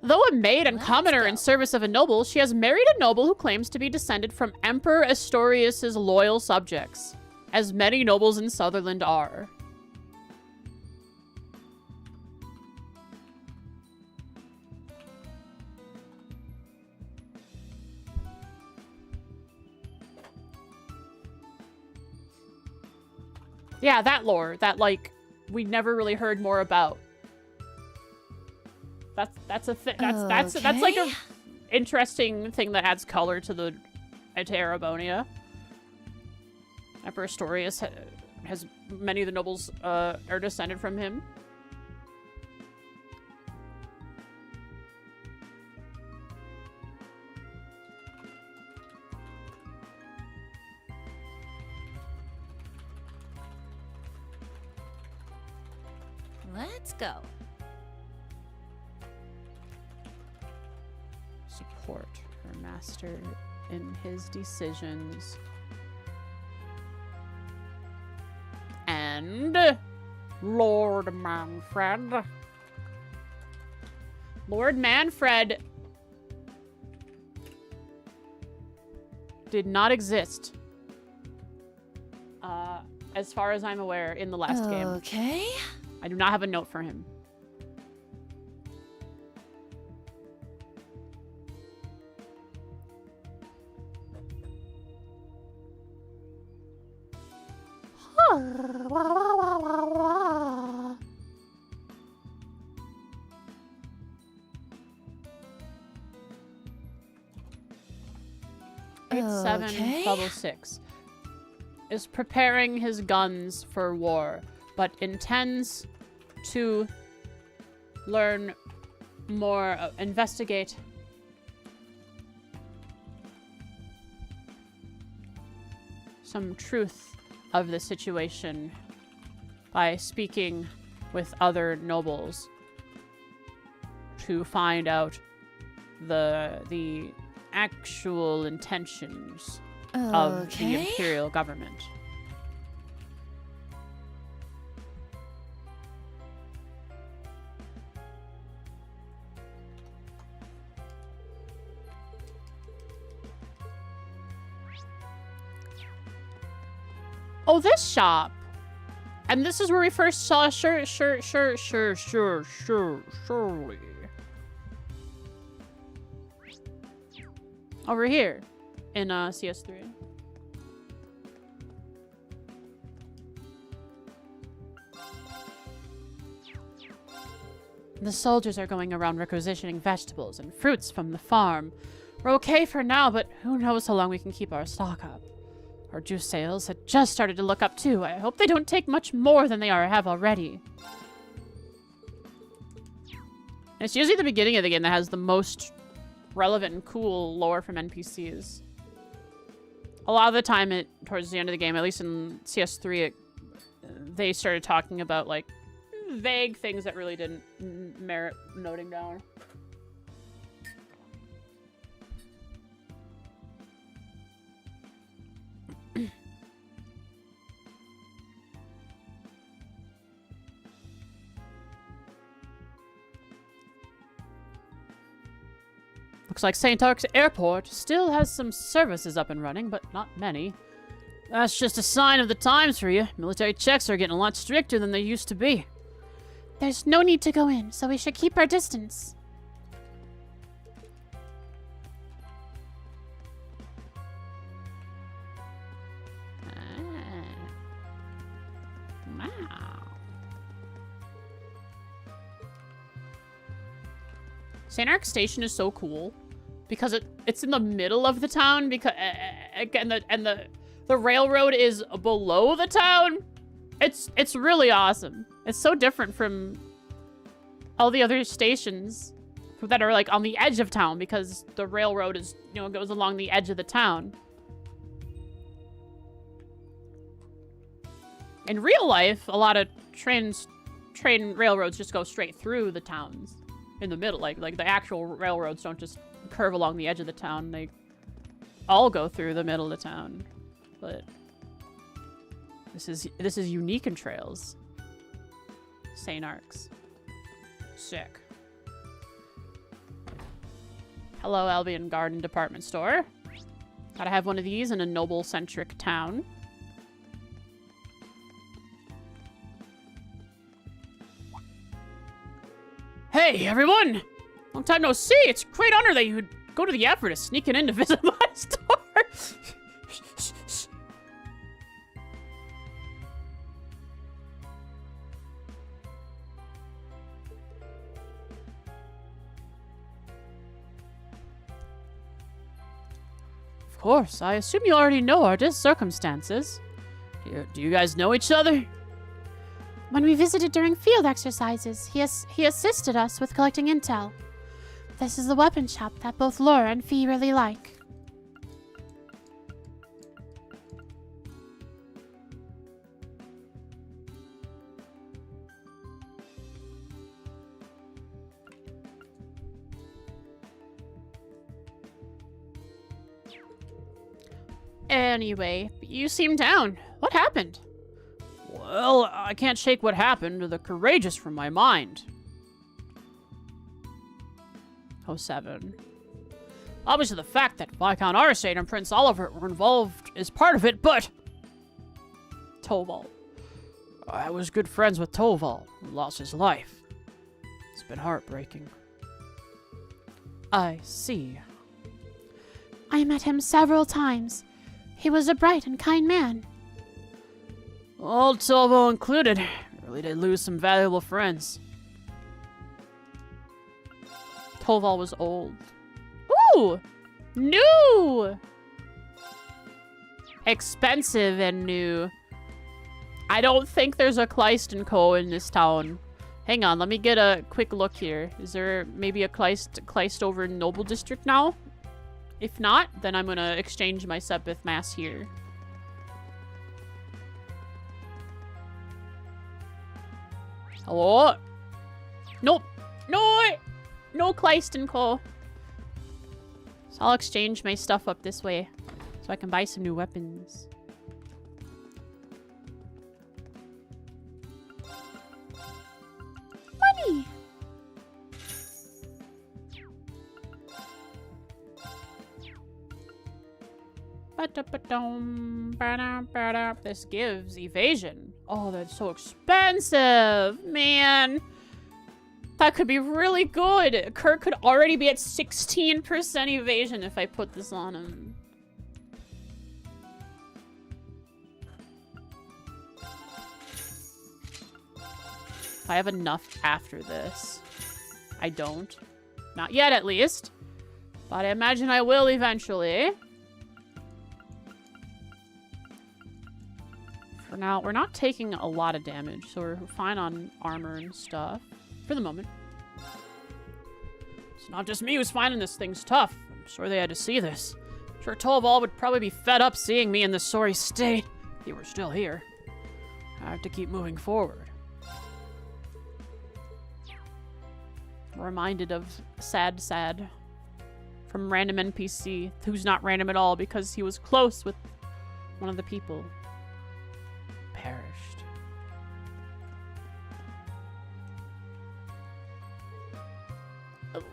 S1: Though a maid and commoner in service of a noble, she has married a noble who claims to be descended from Emperor Astorius' loyal subjects, as many nobles in Sutherland are. Yeah, that lore that, like, we never really heard more about. That's a thing. That's like a interesting thing that adds color to the to Erebonia. Emperor Astorius has many of the nobles are descended from him.
S3: Let's go.
S1: Support her master in his decisions. And Lord Manfred. Lord Manfred did not exist, as far as I'm aware, in the last game.
S3: Okay.
S1: I do not have a note for him. Grade 7, level 6. Is preparing his guns for war, but intends to learn more, investigate some truth of the situation by speaking with other nobles to find out the actual intentions of the imperial government. Oh, this shop. And this is where we first saw surely. Over here in CS3. The soldiers are going around requisitioning vegetables and fruits from the farm. We're okay for now, but who knows how long we can keep our stock up. Our juice sales had just started to look up too. I hope they don't take much more than they have already. And it's usually the beginning of the game that has the most relevant and cool lore from NPCs. A lot of the time, towards the end of the game, at least in CS3, they started talking about like vague things that really didn't merit noting down. Looks like St. Ark's Airport still has some services up and running, but not many. That's just a sign of the times for you. Military checks are getting a lot stricter than they used to be.
S4: There's no need to go in, so we should keep our distance.
S1: Wow. St. Ark Station is so cool because it's in the middle of the town because and the railroad is below the town. It's really awesome. It's so different from all the other stations that are like on the edge of town because the railroad is, goes along the edge of the town. In real life, a lot of trains railroads just go straight through the towns in the middle. Like the actual railroads don't just curve along the edge of the town. They all go through the middle of the town. But this is unique in trails. St. Arcs. Sick. Hello, Albion Garden Department Store. Gotta have one of these in a noble-centric town. Hey, everyone! Long time no see. It's a great honor that you would go to the effort of sneaking in to visit my store. Of course, I assume you already know our circumstances. Do you guys know each other?
S4: When we visited during field exercises, he assisted us with collecting intel. This is the weapon shop that both Laura and Fee really like.
S1: Anyway, you seem down. What happened? Well, I can't shake what happened to the courageous from my mind. 07. Obviously, the fact that Viscount Arsate and Prince Oliver were involved is part of it, but... Toval. I was good friends with Toval, who lost his life. It's been heartbreaking. I see.
S4: I met him several times. He was a bright and kind man.
S1: Old Toval included. Really did lose some valuable friends. Toval was old. Ooh! New! Expensive and new. I don't think there's a Kleist & Co. in this town. Hang on, let me get a quick look here. Is there maybe a Kleist over in Noble District now? If not, then I'm gonna exchange my Sepith Mass here. Hello? Nope. No Kleist & Co. So I'll exchange my stuff up this way so I can buy some new weapons.
S4: Money!
S1: This gives evasion. Oh, that's so expensive. Man. That could be really good. Kirk could already be at 16% evasion if I put this on him. If I have enough after this. I don't. Not yet, at least. But I imagine I will eventually. For now, we're not taking a lot of damage, so we're fine on armor and stuff. For the moment. It's not just me who's finding this thing's tough. I'm sure they had to see this. I'm sure Toval would probably be fed up seeing me in this sorry state. If he were still here. I have to keep moving forward. Reminded of Sad from random NPC, who's not random at all because he was close with one of the people. Perished.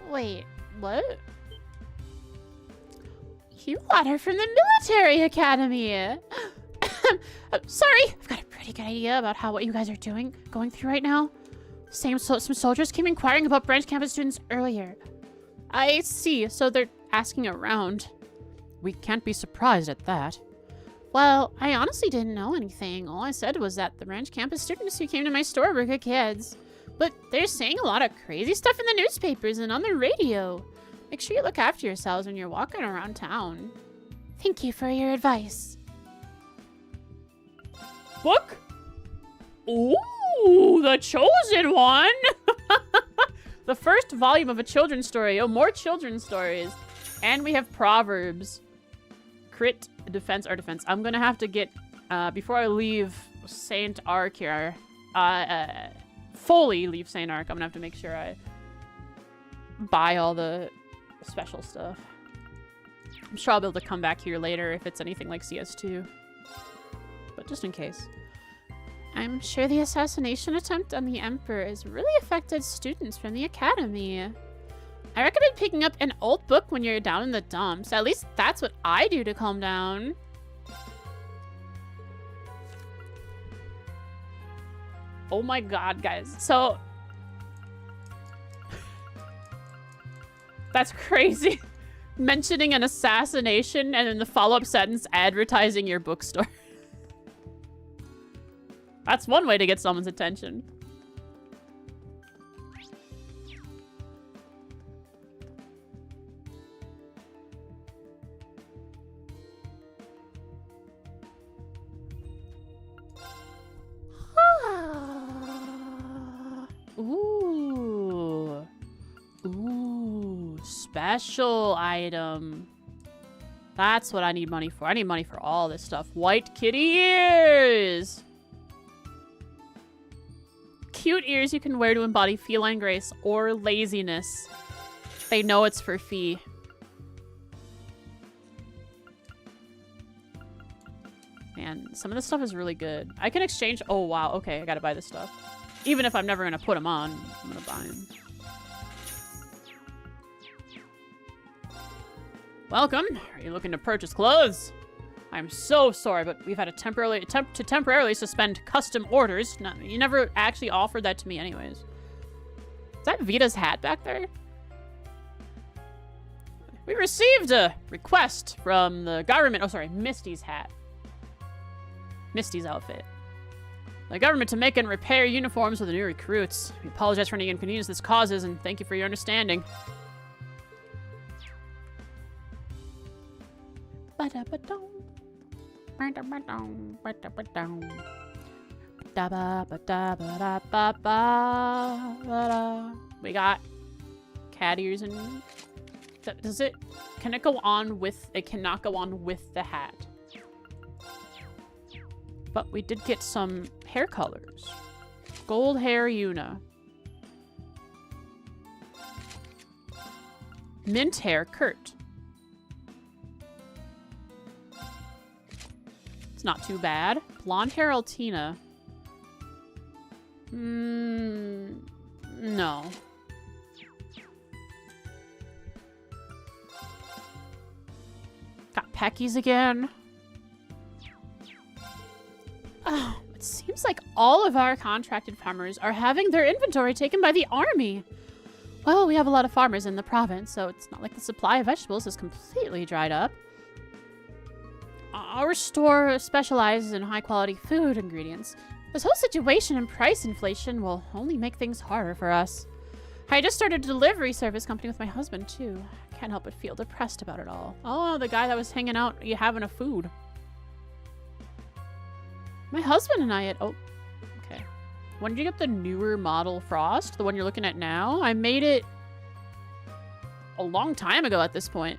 S4: Wait, what? You got her from the military academy. Sorry, I've got a pretty good idea about what you guys are going through right now. Some soldiers came inquiring about branch campus students earlier.
S1: I see, so they're asking around. We can't be surprised at that.
S4: Well, I honestly didn't know anything. All I said was that the branch campus students who came to my store were good kids. But they're saying a lot of crazy stuff in the newspapers and on the radio. Make sure you look after yourselves when you're walking around town. Thank you for your advice.
S1: Book? Ooh, the chosen one! The first volume of a children's story. Oh, more children's stories. And we have Proverbs. Crit, defense, or defense. I'm gonna have to get, before I leave St. Arc here, fully leave St. Ark, I'm gonna have to make sure I buy all the special stuff. I'm sure I'll be able to come back here later if it's anything like CS2. But just in case. I'm sure the assassination attempt on the Emperor has really affected students from the Academy. I recommend picking up an old book when you're down in the dumps. At least that's what I do to calm down. Oh my god, guys. So... that's crazy. Mentioning an assassination and then the follow-up sentence advertising your bookstore. That's one way to get someone's attention. Ooh. Ooh. Special item. That's what I need money for. I need money for all this stuff. White kitty ears! Cute ears you can wear to embody feline grace or laziness. They know it's for fee. Man, some of this stuff is really good. I can exchange... oh, wow. Okay, I gotta buy this stuff. Even if I'm never gonna put them on, I'm gonna buy them. Welcome. Are you looking to purchase clothes? I'm so sorry, but we've had a temporarily suspend custom orders. No, you never actually offered that to me anyways. Is that Vita's hat back there? We received a request from the government. Oh, sorry, Misty's hat. Misty's outfit. The government to make and repair uniforms for the new recruits. We apologize for any inconvenience this causes, and thank you for your understanding. We got cat ears and... does it... can it go on with... it cannot go on with the hat. But we did get some hair colors. Gold hair Yuna. Mint hair Kurt. It's not too bad. Blonde hair Altina. No. Got Peckies again. Oh, it seems like all of our contracted farmers are having their inventory taken by the army. Well, we have a lot of farmers in the province, so it's not like the supply of vegetables is completely dried up. Our store specializes in high-quality food ingredients. This whole situation and price inflation will only make things harder for us. I just started a delivery service company with my husband, too. I can't help but feel depressed about it all. Oh, the guy that was hanging out, you having a food. My husband and I had... oh, okay. When did you get the newer model Frost? The one you're looking at now? I made it a long time ago at this point.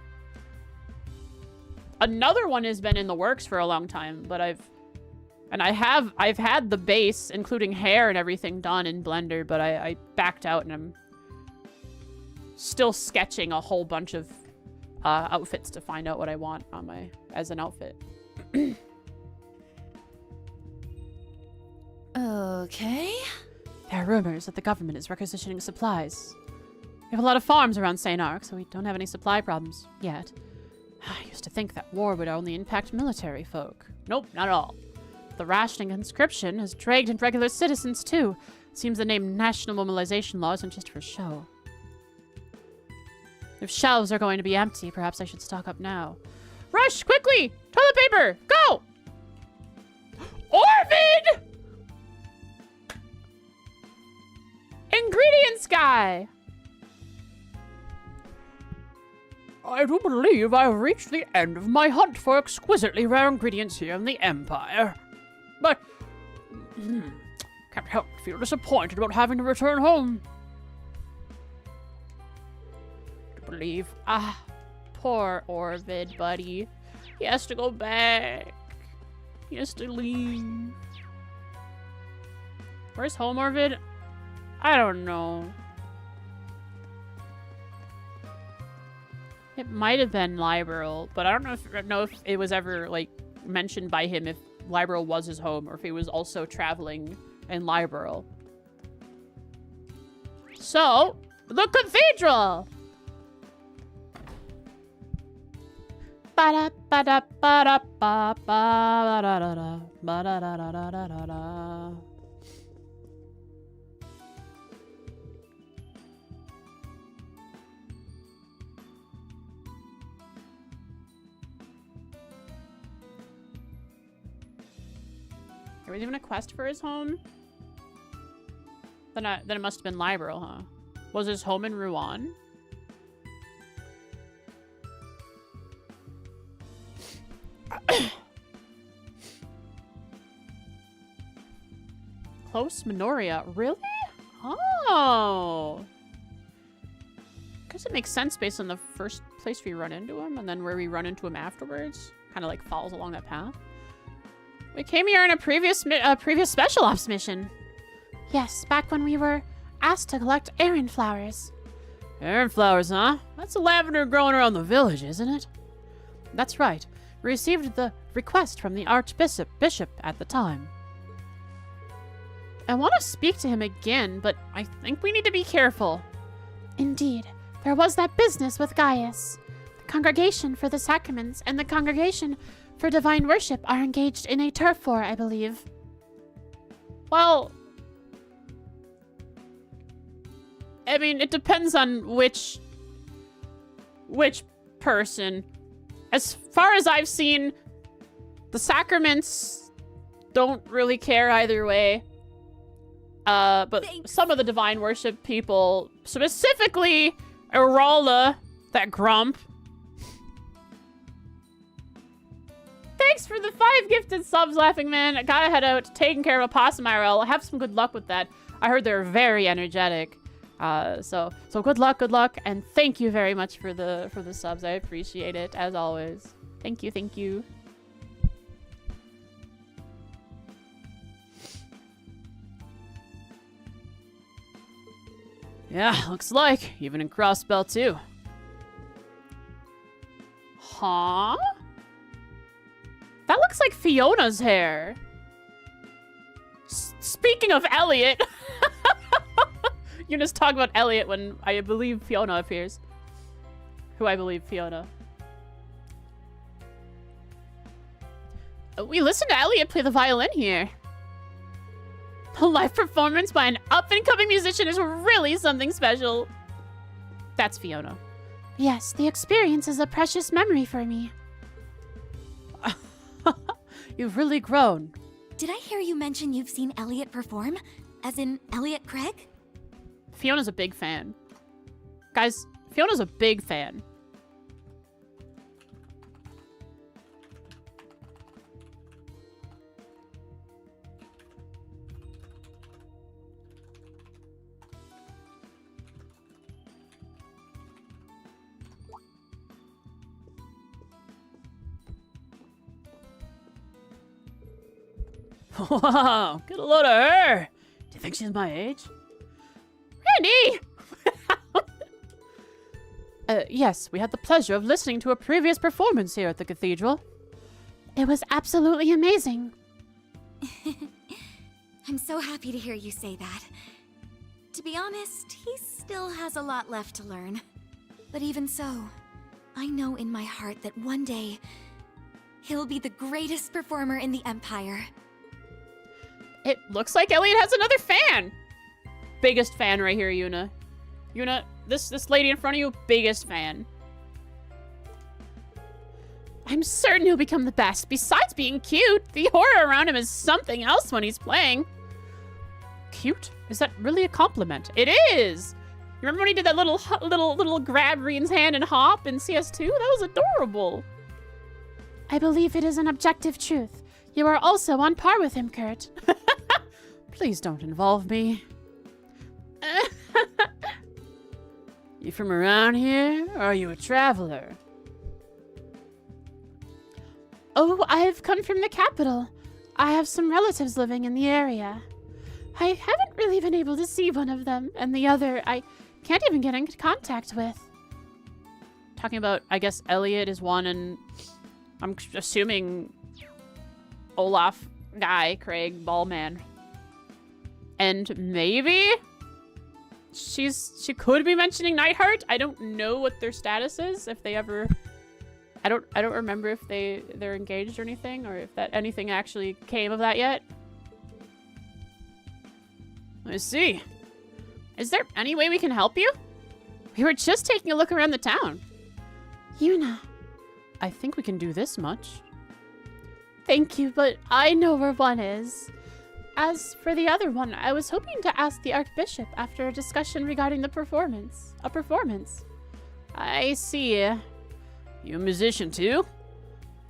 S1: Another one has been in the works for a long time, but I've had the base, including hair and everything, done in Blender, but I backed out and I'm still sketching a whole bunch of outfits to find out what I want on my as an outfit.
S3: Okay.
S4: There are rumors that the government is requisitioning supplies. We have a lot of farms around St. Ark, so we don't have any supply problems yet. I used to think that war would only impact military folk. Nope, not at all. The rationing conscription has dragged in regular citizens, too. It seems the name National Mobilization Law isn't just for show. If shelves are going to be empty, perhaps I should stock up now. Rush, quickly! Toilet paper, go! Orvid! Ingredients guy! I do believe I've reached the end of my hunt for exquisitely rare ingredients here in the Empire. But... can't help but feel disappointed about having to return home. To believe... poor Orvid, buddy. He has to go back. He has to leave. Where's home, Orvid?
S1: I don't know. It might have been Liberal, but I don't know if it was ever, like, mentioned by him if Liberal was his home or if he was also traveling in Liberal. So, the cathedral! Ba-da-ba-da-ba-da-ba-ba-da-da-da. Ba-da-da-da-da-da-da. There was even a quest for his home? Then it must have been Liberal, huh? Was his home in Rouen? Close Minoria. Really? Oh. Guess it makes sense based on the first place we run into him and then where we run into him afterwards. Kind of like follows along that path. We came here in a previous special ops mission.
S4: Yes, back when we were asked to collect Eryn flowers.
S1: Eryn flowers, huh? That's the lavender growing around the village, isn't it?
S6: That's right. We received the request from the Archbishop at the time.
S1: I want to speak to him again, but I think we need to be careful.
S4: Indeed, there was that business with Gaius. The Congregation for the Sacraments and the Congregation for Divine Worship are engaged in a turf war, I believe.
S1: Well, I mean, it depends on which person. As far as I've seen, the Sacraments don't really care either way. But
S3: Thanks.
S1: some of the Divine Worship people, specifically Arola, that grump. Thanks for the 5 gifted subs, Laughing Man. I gotta head out, taking care of a possum IRL. Have some good luck with that. I heard they're very energetic. So good luck, and thank you very much for the subs. I appreciate it, as always. Thank you. Yeah, looks like. Even in Crossbell, too. Huh? That looks like Fiona's hair. Speaking of Elliot. You just talk about Elliot when I believe Fiona appears. Who I believe Fiona. We listened to Elliot play the violin here. A live performance by an up-and-coming musician is really something special. That's Fiona.
S4: Yes, the experience is a precious memory for me.
S6: You've really grown.
S3: Did I hear you mention you've seen Elliot perform? As in Elliot Craig?
S1: Fiona's a big fan. Guys, Fiona's a big fan.
S6: Wow, get a load of her. Do you think she's my age?
S1: Randy!
S6: Yes, we had the pleasure of listening to a previous performance here at the cathedral.
S4: It was absolutely amazing.
S3: I'm so happy to hear you say that. To be honest, he still has a lot left to learn. But even so, I know in my heart that one day, he'll be the greatest performer in the Empire.
S1: It looks like Elliot has another fan. Biggest fan right here, Yuna. Yuna, this lady in front of you, biggest fan. I'm certain he'll become the best. Besides being cute, the aura around him is something else when he's playing.
S6: Cute? Is that really a compliment?
S1: It is. You remember when he did that little grab Reen's hand and hop in CS2? That was adorable.
S4: I believe it is an objective truth. You are also on par with him, Kurt.
S6: Please don't involve me. You from around here, or are you a traveler?
S4: Oh, I've come from the capital. I have some relatives living in the area. I haven't really been able to see one of them, and the other I can't even get in contact with.
S1: Talking about, I guess, Elliot is one, and I'm assuming Olaf guy, Craig, Ballman. And maybe she could be mentioning Nightheart. I don't know what their status is, if they ever... I don't remember if they're engaged or anything, or if that anything actually came of that yet. Let's see. Is there any way we can help you? We were just taking a look around the town.
S4: Yuna.
S1: I think we can do this much.
S4: Thank you, but I know where one is. As for the other one, I was hoping to ask the Archbishop after a discussion regarding the performance. A performance.
S1: I see. You a musician too?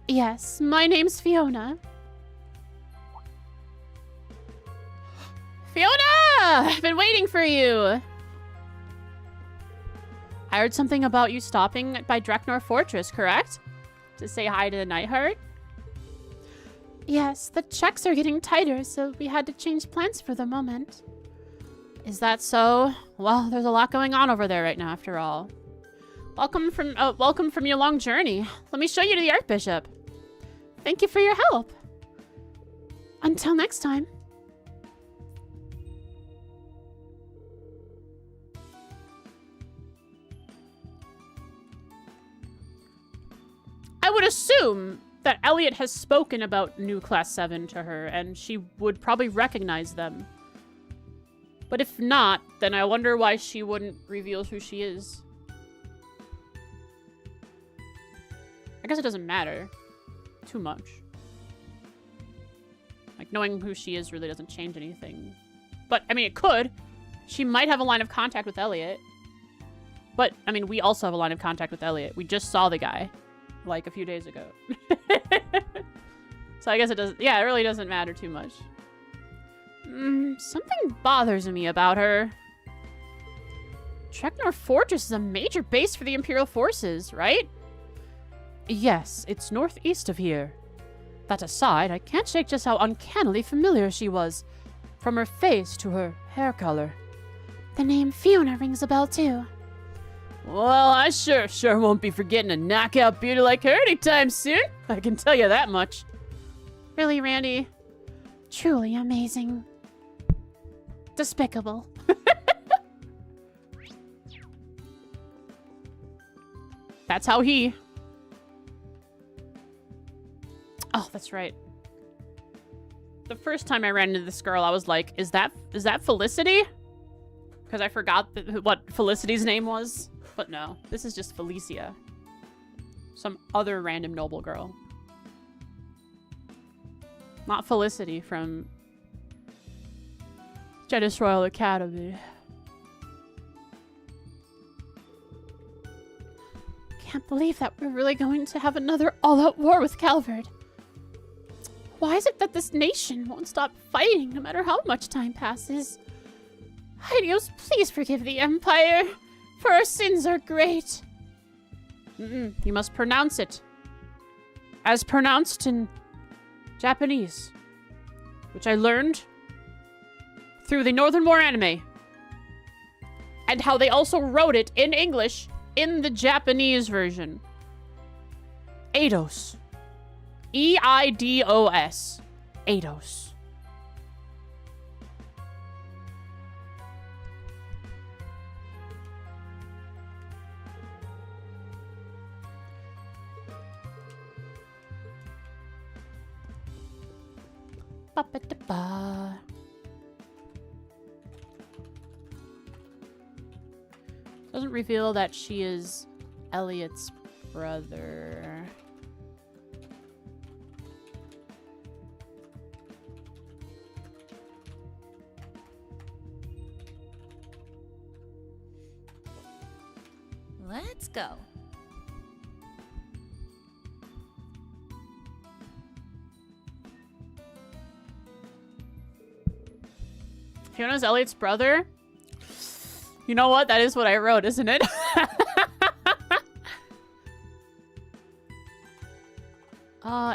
S4: Yes, my name's Fiona.
S1: Fiona! I've been waiting for you! I heard something about you stopping by Dreknor Fortress, correct? To say hi to the Nightheart?
S4: Yes, the checks are getting tighter, so we had to change plans for the moment.
S1: Is that so? Well, there's a lot going on over there right now, after all. Welcome from your long journey. Let me show you to the Archbishop.
S4: Thank you for your help. Until next time.
S1: I would assume that Elliot has spoken about new Class 7 to her, and she would probably recognize them. But if not, then I wonder why she wouldn't reveal who she is. I guess it doesn't matter too much. Like, knowing who she is really doesn't change anything. But, I mean, it could. She might have a line of contact with Elliot. But, I mean, we also have a line of contact with Elliot. We just saw the guy, like, a few days ago. So I guess it doesn't... Yeah, it really doesn't matter too much. Something bothers me about her. Dreknor Fortress is a major base for the Imperial forces, right?
S6: Yes, it's northeast of here. That aside, I can't shake just how uncannily familiar she was. From her face to her hair color.
S4: The name Fiona rings a bell, too.
S1: Well, I sure won't be forgetting a knockout beauty like her anytime soon. I can tell you that much. Really, Randy?
S4: Truly amazing. Despicable.
S1: That's how he... Oh, that's right. The first time I ran into this girl, I was like, is that Felicity? Because I forgot what Felicity's name was. But no, this is just Felicia. Some other random noble girl. Not Felicity from Jedis Royal Academy.
S4: Can't believe that we're really going to have another all-out war with Calvard. Why is it that this nation won't stop fighting no matter how much time passes? Hydios, please forgive the Empire, for our sins are great.
S1: You must pronounce it. As pronounced in Japanese. Which I learned through the Northern War anime. And how they also wrote it in English in the Japanese version. Eidos. E-I-D-O-S. Eidos.
S4: Ba-ba-da-ba.
S1: Doesn't reveal that she is Elliot's brother.
S3: Let's go.
S1: Fiona's Elliot's brother? You know what? That is what I wrote, isn't it?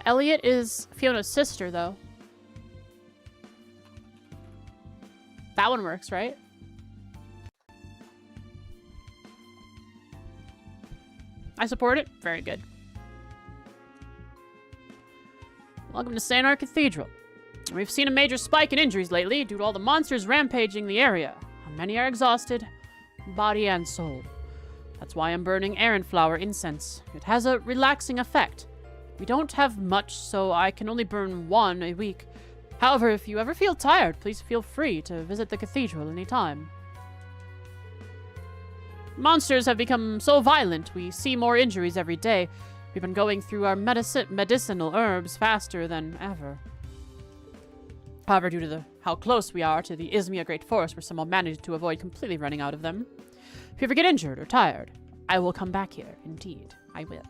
S1: Elliot is Fiona's sister, though. that one works, right? I support it. Very good. Welcome to Sanar Cathedral. We've seen a major spike in injuries lately due to all the monsters rampaging the area. Many are exhausted, body and soul. That's why I'm burning Eryn flower incense. It has a relaxing effect. We don't have much, so I can only burn 1 a week. However, if you ever feel tired, please feel free to visit the cathedral anytime. Monsters have become so violent, we see more injuries every day. We've been going through our medicinal herbs faster than ever. However, due to how close we are to the Izmia Great Forest, we're somehow managed to avoid completely running out of them. If you ever get injured or tired, I will come back here. Indeed, I will.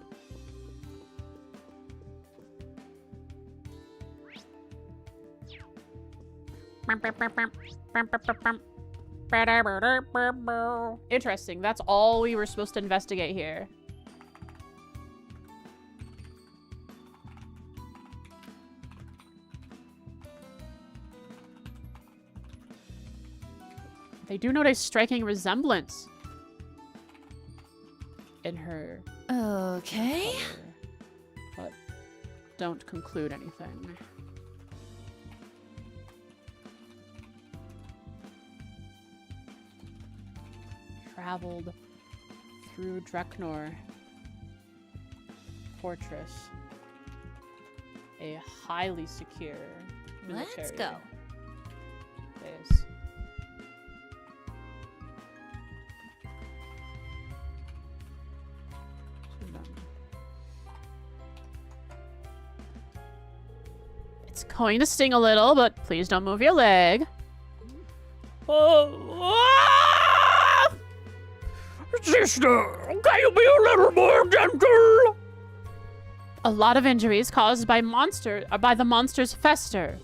S1: Interesting. That's all we were supposed to investigate here. They do note a striking resemblance in her.
S3: Okay.
S1: But don't conclude anything. Traveled through Dreknor Fortress. A highly secure military
S3: Let's go.
S1: base. It's going to sting a little, but please don't move your leg. Sister, can you be a little more gentle? A lot of injuries caused by the monster's fester.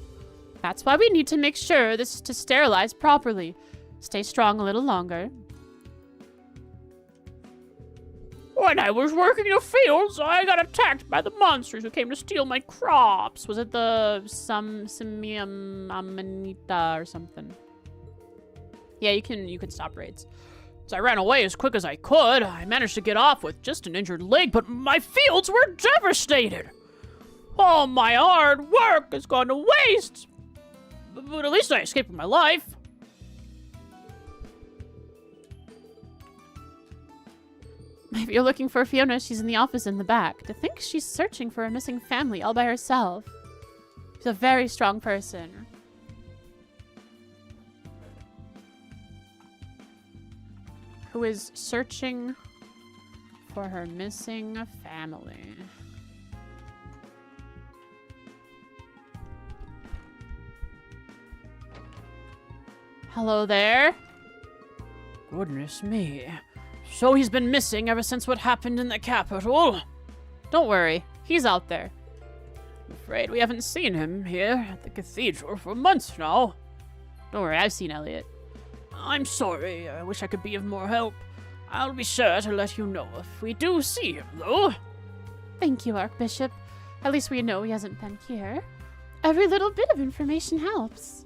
S1: That's why we need to make sure this is to sterilize properly. Stay strong a little longer. When I was working the fields, I got attacked by the monsters who came to steal my crops. Was it the Simium Amanita or something? Yeah, you can stop raids. So I ran away as quick as I could. I managed to get off with just an injured leg, but my fields were devastated. All my hard work has gone to waste. But at least I escaped with my life. If you're looking for Fiona, she's in the office in the back. To think she's searching for a missing family all by herself. She's a very strong person. Who is searching for her missing family. Hello there. Goodness me. So he's been missing ever since what happened in the capital. Don't worry, he's out there. I'm afraid we haven't seen him here at the cathedral for months now. Don't worry, I've seen Elliot. I'm sorry, I wish I could be of more help. I'll be sure to let you know if we do see him, though.
S4: Thank you, Archbishop. At least we know he hasn't been here. Every little bit of information helps.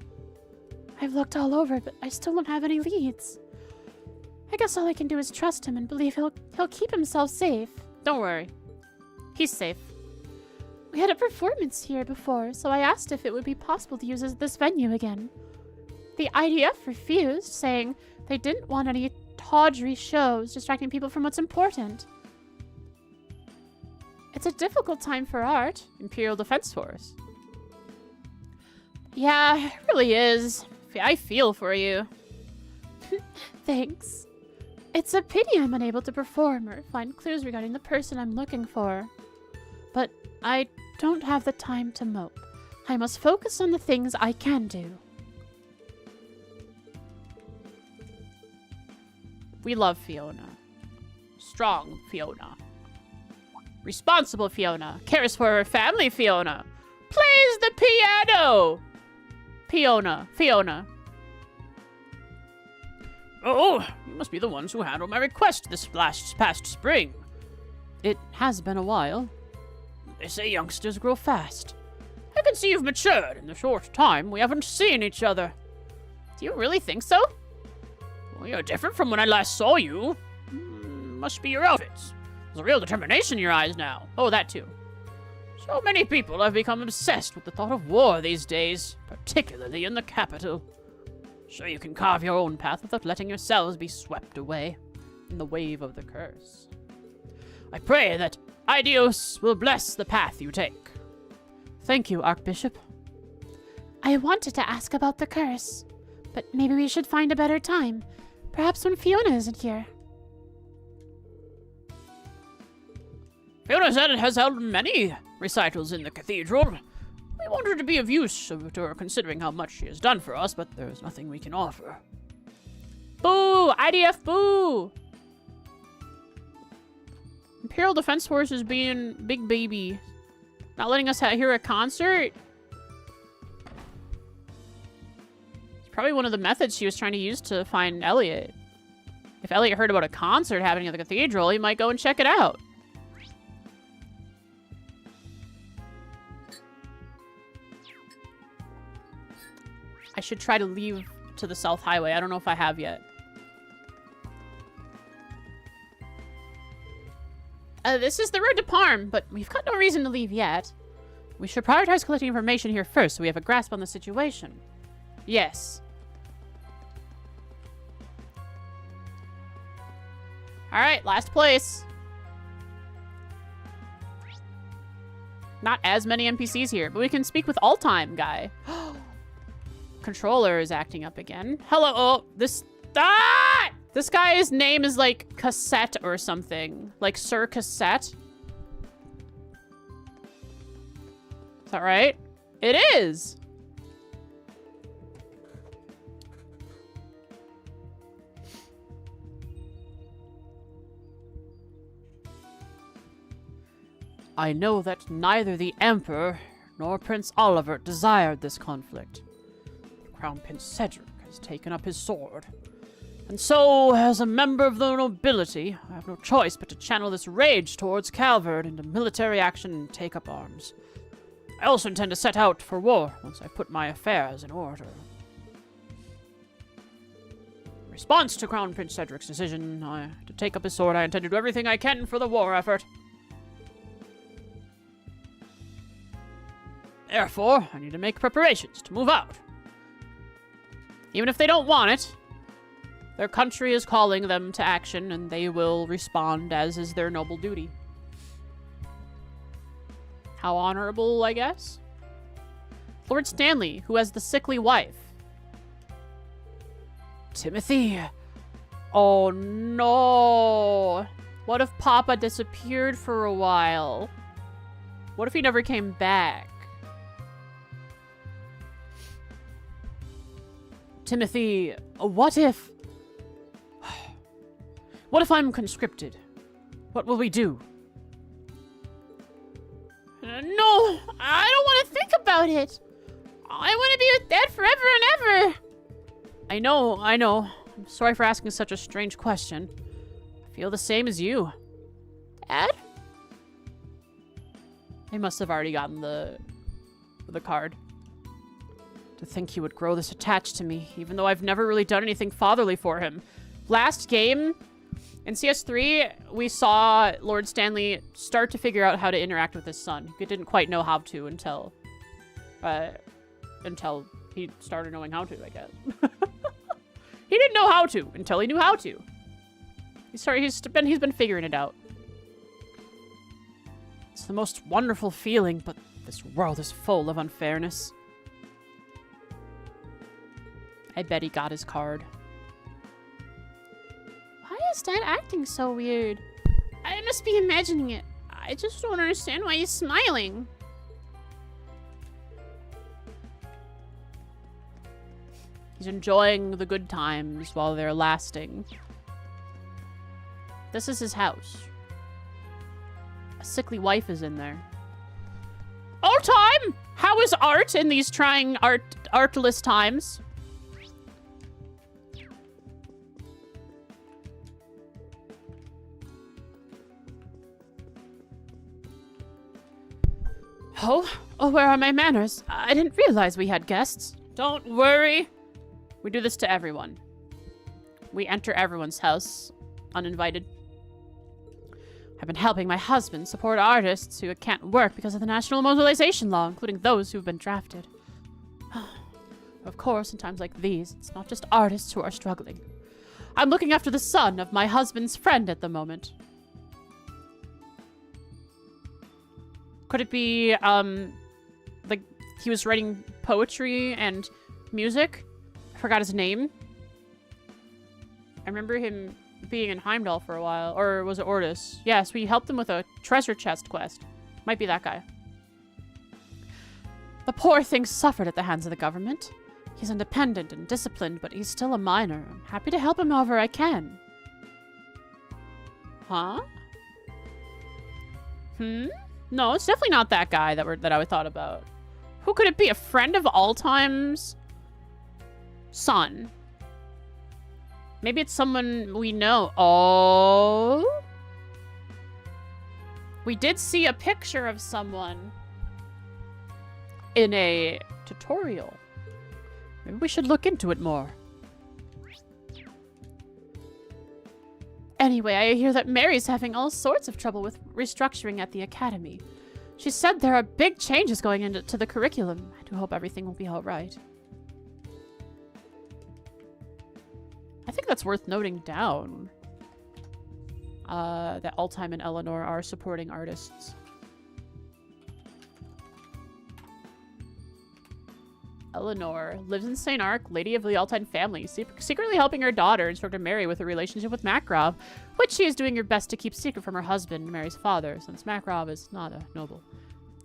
S4: I've looked all over, but I still don't have any leads. I guess all I can do is trust him and believe he'll keep himself safe.
S1: Don't worry. He's safe.
S4: We had a performance here before, so I asked if it would be possible to use this venue again. The IDF refused, saying they didn't want any tawdry shows distracting people from what's important. It's a difficult time for art.
S1: Imperial Defense Force.
S4: Yeah, it really is.
S1: I feel for you.
S4: Thanks. It's a pity I'm unable to perform or find clues regarding the person I'm looking for. But I don't have the time to mope. I must focus on the things I can do.
S1: We love Fiona. Strong Fiona. Responsible Fiona. Cares for her family Fiona. Plays the piano. Fiona. Oh, you must be the ones who handled my request this past spring. It has been a while. They say youngsters grow fast. I can see you've matured in the short time we haven't seen each other. Do you really think so? Well, you're different from when I last saw you. Must be your outfits. There's a real determination in your eyes now. Oh, that too. So many people have become obsessed with the thought of war these days, particularly in the capital. Sure you can carve your own path without letting yourselves be swept away in the wave of the curse. I pray that Aidios will bless the path you take.
S6: Thank you, Archbishop.
S4: I wanted to ask about the curse, but maybe we should find a better time. Perhaps when Fiona isn't here.
S1: Fiona said it has held many recitals in the cathedral. We want her to be of use to her, considering how much she has done for us, but there is nothing we can offer.
S6: Boo! IDF boo!
S1: Imperial Defense Force is being big baby. Not letting us hear a concert? It's probably one of the methods she was trying to use to find Elliot. If Elliot heard about a concert happening at the cathedral, he might go and check it out. I should try to leave to the South Highway. I don't know if I have yet. This is the road to Parm, but we've got no reason to leave yet. We should prioritize collecting information here first so we have a grasp on the situation. Yes. Alright, last place. Not as many NPCs here, but we can speak with All-Time Guy. Controller is acting up again. Hello. Oh, this... Ah! This guy's name is like Cassette or something. Like Sir Cassette. Is that right? It is! I know that neither the Emperor nor Prince Oliver desired this conflict. Crown Prince Cedric has taken up his sword. And so, as a member of the nobility, I have no choice but to channel this rage towards Calvard into military action and take up arms. I also intend to set out for war once I put my affairs in order. In response to Crown Prince Cedric's decision to take up his sword, I intend to do everything I can for the war effort. Therefore, I need to make preparations to move out. Even if they don't want it, their country is calling them to action, and they will respond as is their noble duty. How honorable, I guess? Lord Stanley, who has the sickly wife. Timothy. Oh no. What if Papa disappeared for a while? What if he never came back? Timothy, what if... What if I'm conscripted? What will we do?
S4: No, I don't want to think about it. I want to be with Dad forever and ever.
S1: I know. I'm sorry for asking such a strange question. I feel the same as you.
S4: Dad?
S1: He must have already gotten the card. To think he would grow this attached to me, even though I've never really done anything fatherly for him. Last game, in CS3, we saw Lord Stanley start to figure out how to interact with his son. He didn't quite know how to until he started knowing how to, I guess. He didn't know how to until he knew how to. He's been figuring it out. It's the most wonderful feeling, but this world is full of unfairness. I bet he got his card.
S4: Why is Dad acting so weird? I must be imagining it. I just don't understand why he's smiling.
S1: He's enjoying the good times while they're lasting. This is his house. A sickly wife is in there. All time! How is art in these trying artless times? Oh, where are my manners? I didn't realize we had guests. Don't worry. We do this to everyone. We enter everyone's house uninvited. I've been helping my husband support artists who can't work because of the national mobilization law, including those who've been drafted. Of course, in times like these, it's not just artists who are struggling. I'm looking after the son of my husband's friend at the moment. Could it be, like, he was writing poetry and music? I forgot his name. I remember him being in Heimdall for a while. Or was it Ordis? Yes, we helped him with a treasure chest quest. Might be that guy. The poor thing suffered at the hands of the government. He's independent and disciplined, but he's still a minor. I'm happy to help him however I can. Huh? No, it's definitely not that guy that I thought about. Who could it be? A friend of Alltime's son? Maybe it's someone we know. Oh? We did see a picture of someone in a tutorial. Maybe we should look into it more. Anyway, I hear that Mary's having all sorts of trouble with restructuring at the academy. She said there are big changes going into the curriculum. I do hope everything will be all right. I think that's worth noting down. That Alltime and Eleanor are supporting artists. Eleanor lives in St. Arc, lady of the Alltime family, secretly helping her daughter, Instructor Mary, with a relationship with Makarov, which she is doing her best to keep secret from her husband, Mary's father, since Makarov is not a noble.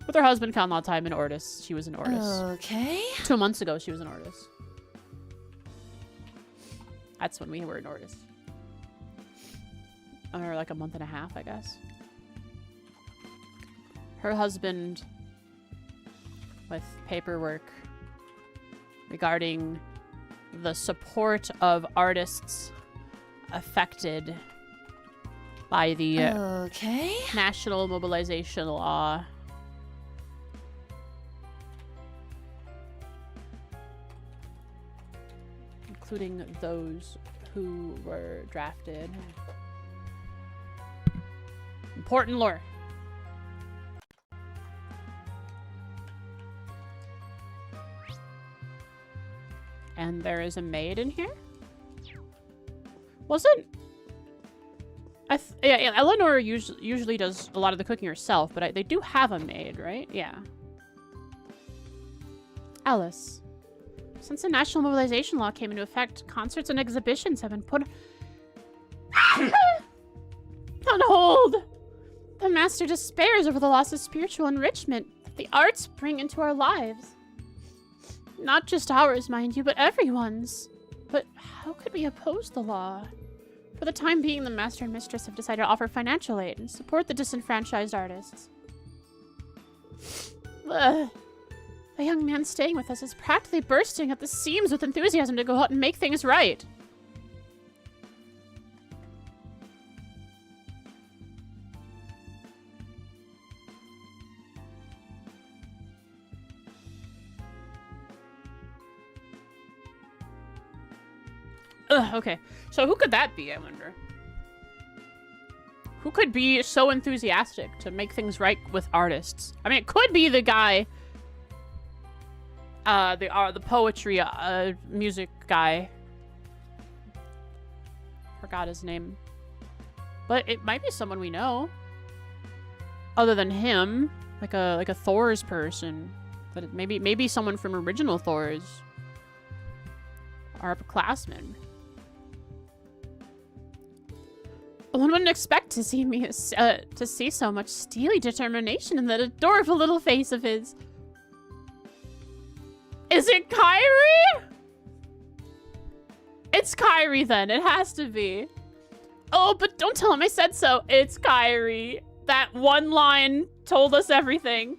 S1: With her husband, Count Alltime, in Ordis. She was in Ordis.
S3: Okay.
S1: 2 months ago, she was in Ordis. That's when we were in Ordis. Or like a month and a half, I guess. Her husband, with paperwork regarding the support of artists affected by the national mobilization law. Including those who were drafted. Important lore. And there is a maid in here? Wasn't... yeah, Eleanor usually does a lot of the cooking herself, but they do have a maid, right? Yeah. Alice. Since the national mobilization law came into effect, concerts and exhibitions have been put on hold. The master despairs over the loss of spiritual enrichment that the arts bring into our lives. Not just ours, mind you, but everyone's. But how could we oppose the law? For the time being, the master and mistress have decided to offer financial aid and support the disenfranchised artists. The young man staying with us is practically bursting at the seams with enthusiasm to go out and make things right. Okay. So who could that be, I wonder? Who could be so enthusiastic to make things right with artists? I mean, it could be the guy... the poetry, music guy. Forgot his name. But it might be someone we know. Other than him. Like a Thor's person. But maybe someone from original Thor's. Or upperclassmen. One wouldn't expect to see so much steely determination in that adorable little face of his. Is it Kyrie? It's Kyrie then. It has to be. Oh, but don't tell him I said so. It's Kyrie. That one line told us everything.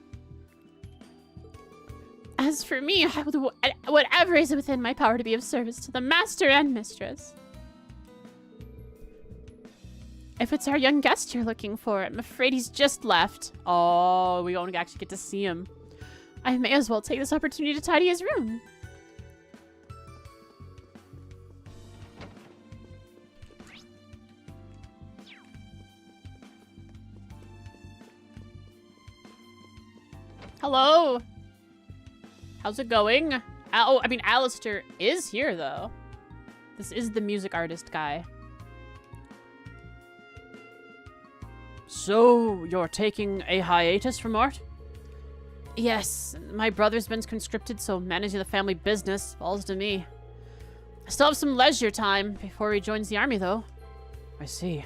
S1: As for me, I will do whatever is within my power to be of service to the master and mistress. If it's our young guest you're looking for, I'm afraid he's just left. Oh, we won't actually get to see him. I may as well take this opportunity to tidy his room. Hello. How's it going? Oh, I mean, Alistair is here, though. This is the music artist guy. So, you're taking a hiatus from art? Yes, my brother's been conscripted, so managing the family business falls to me. I still have some leisure time before he joins the army, though. I see.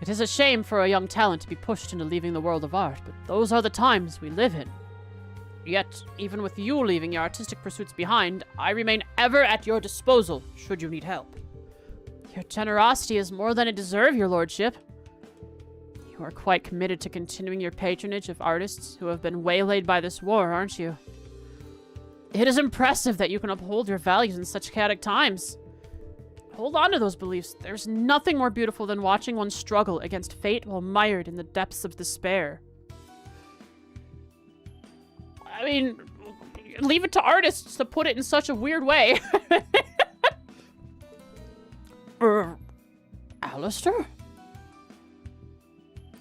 S1: It is a shame for a young talent to be pushed into leaving the world of art, but those are the times we live in. Yet, even with you leaving your artistic pursuits behind, I remain ever at your disposal, should you need help. Your generosity is more than I deserve, your lordship. You are quite committed to continuing your patronage of artists who have been waylaid by this war, aren't you? It is impressive that you can uphold your values in such chaotic times. Hold on to those beliefs. There's nothing more beautiful than watching one struggle against fate while mired in the depths of despair. I mean, leave it to artists to put it in such a weird way. Alistair?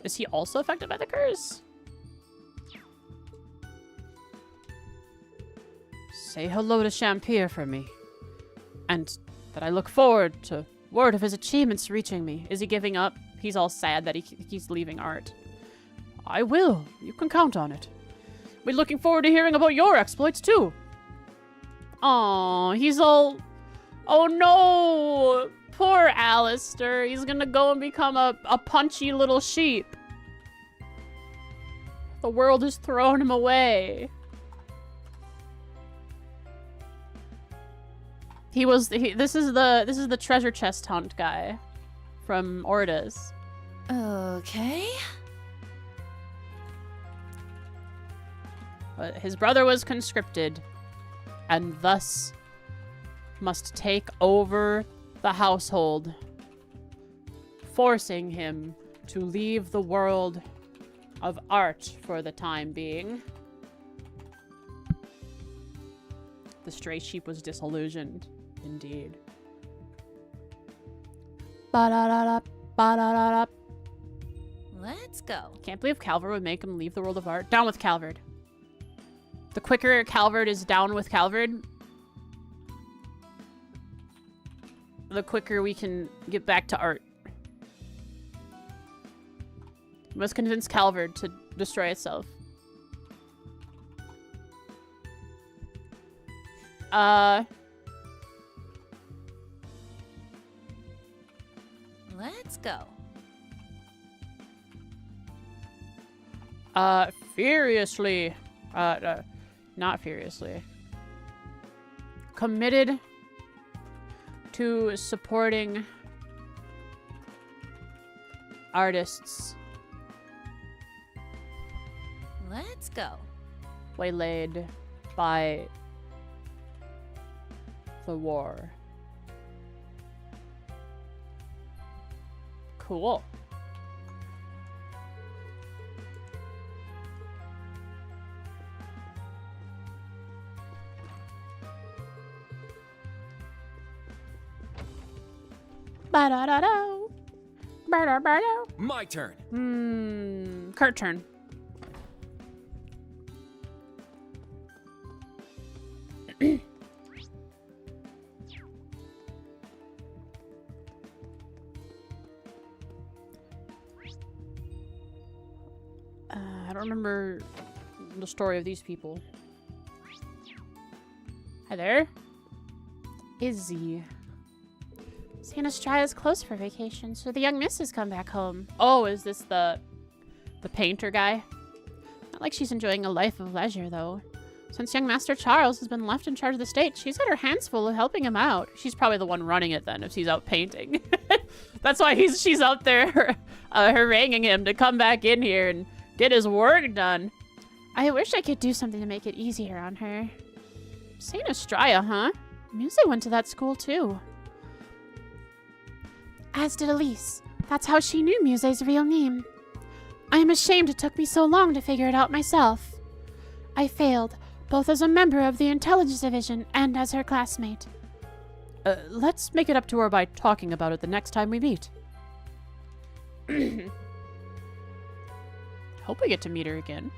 S1: Is he also affected by the curse? Say hello to Champier for me. And that I look forward to word of his achievements reaching me. Is he giving up? He's all sad that he's leaving art. I will. You can count on it. We're looking forward to hearing about your exploits, too. Aw, he's all... Oh, no! Poor Alistair. He's gonna go and become a punchy little sheep. The world has thrown him away. This is the treasure chest hunt guy from Ordis.
S3: Okay.
S1: But his brother was conscripted and thus must take over the household, forcing him to leave the world of art for the time being. The stray sheep was disillusioned. Indeed.
S4: Ba-da-da-da, ba-da-da-da.
S3: Let's go.
S1: Can't believe Calvert would make him leave the world of art. Down with Calvert. The quicker Calvert is down with Calvert, the quicker we can get back to art. We must convince Calvert to destroy itself.
S3: Let's go.
S1: Furiously. Not furiously. Committed to supporting artists
S3: Let's go.
S1: waylaid by the war. Cool.
S4: Ba-da-da-do. Ba-da-ba-do.
S5: My turn.
S1: Kurt turn. I don't remember the story of these people. Hi there. Izzy.
S4: St. Estraya's closed for vacation, so the young miss has come back home.
S1: Oh, is this the painter guy?
S4: Not like she's enjoying a life of leisure, though. Since young Master Charles has been left in charge of the state, she's had her hands full of helping him out.
S1: She's probably the one running it then if she's out painting. That's why she's out there haranguing him to come back in here and get his work done.
S4: I wish I could do something to make it easier on her.
S1: St. Estraya, huh?
S4: Muse went to that school, too. As did Elise. That's how she knew Muse's real name. I am ashamed it took me so long to figure it out myself. I failed, both as a member of the Intelligence Division and as her classmate.
S1: Let's make it up to her by talking about it the next time we meet. Hope we get to meet her again.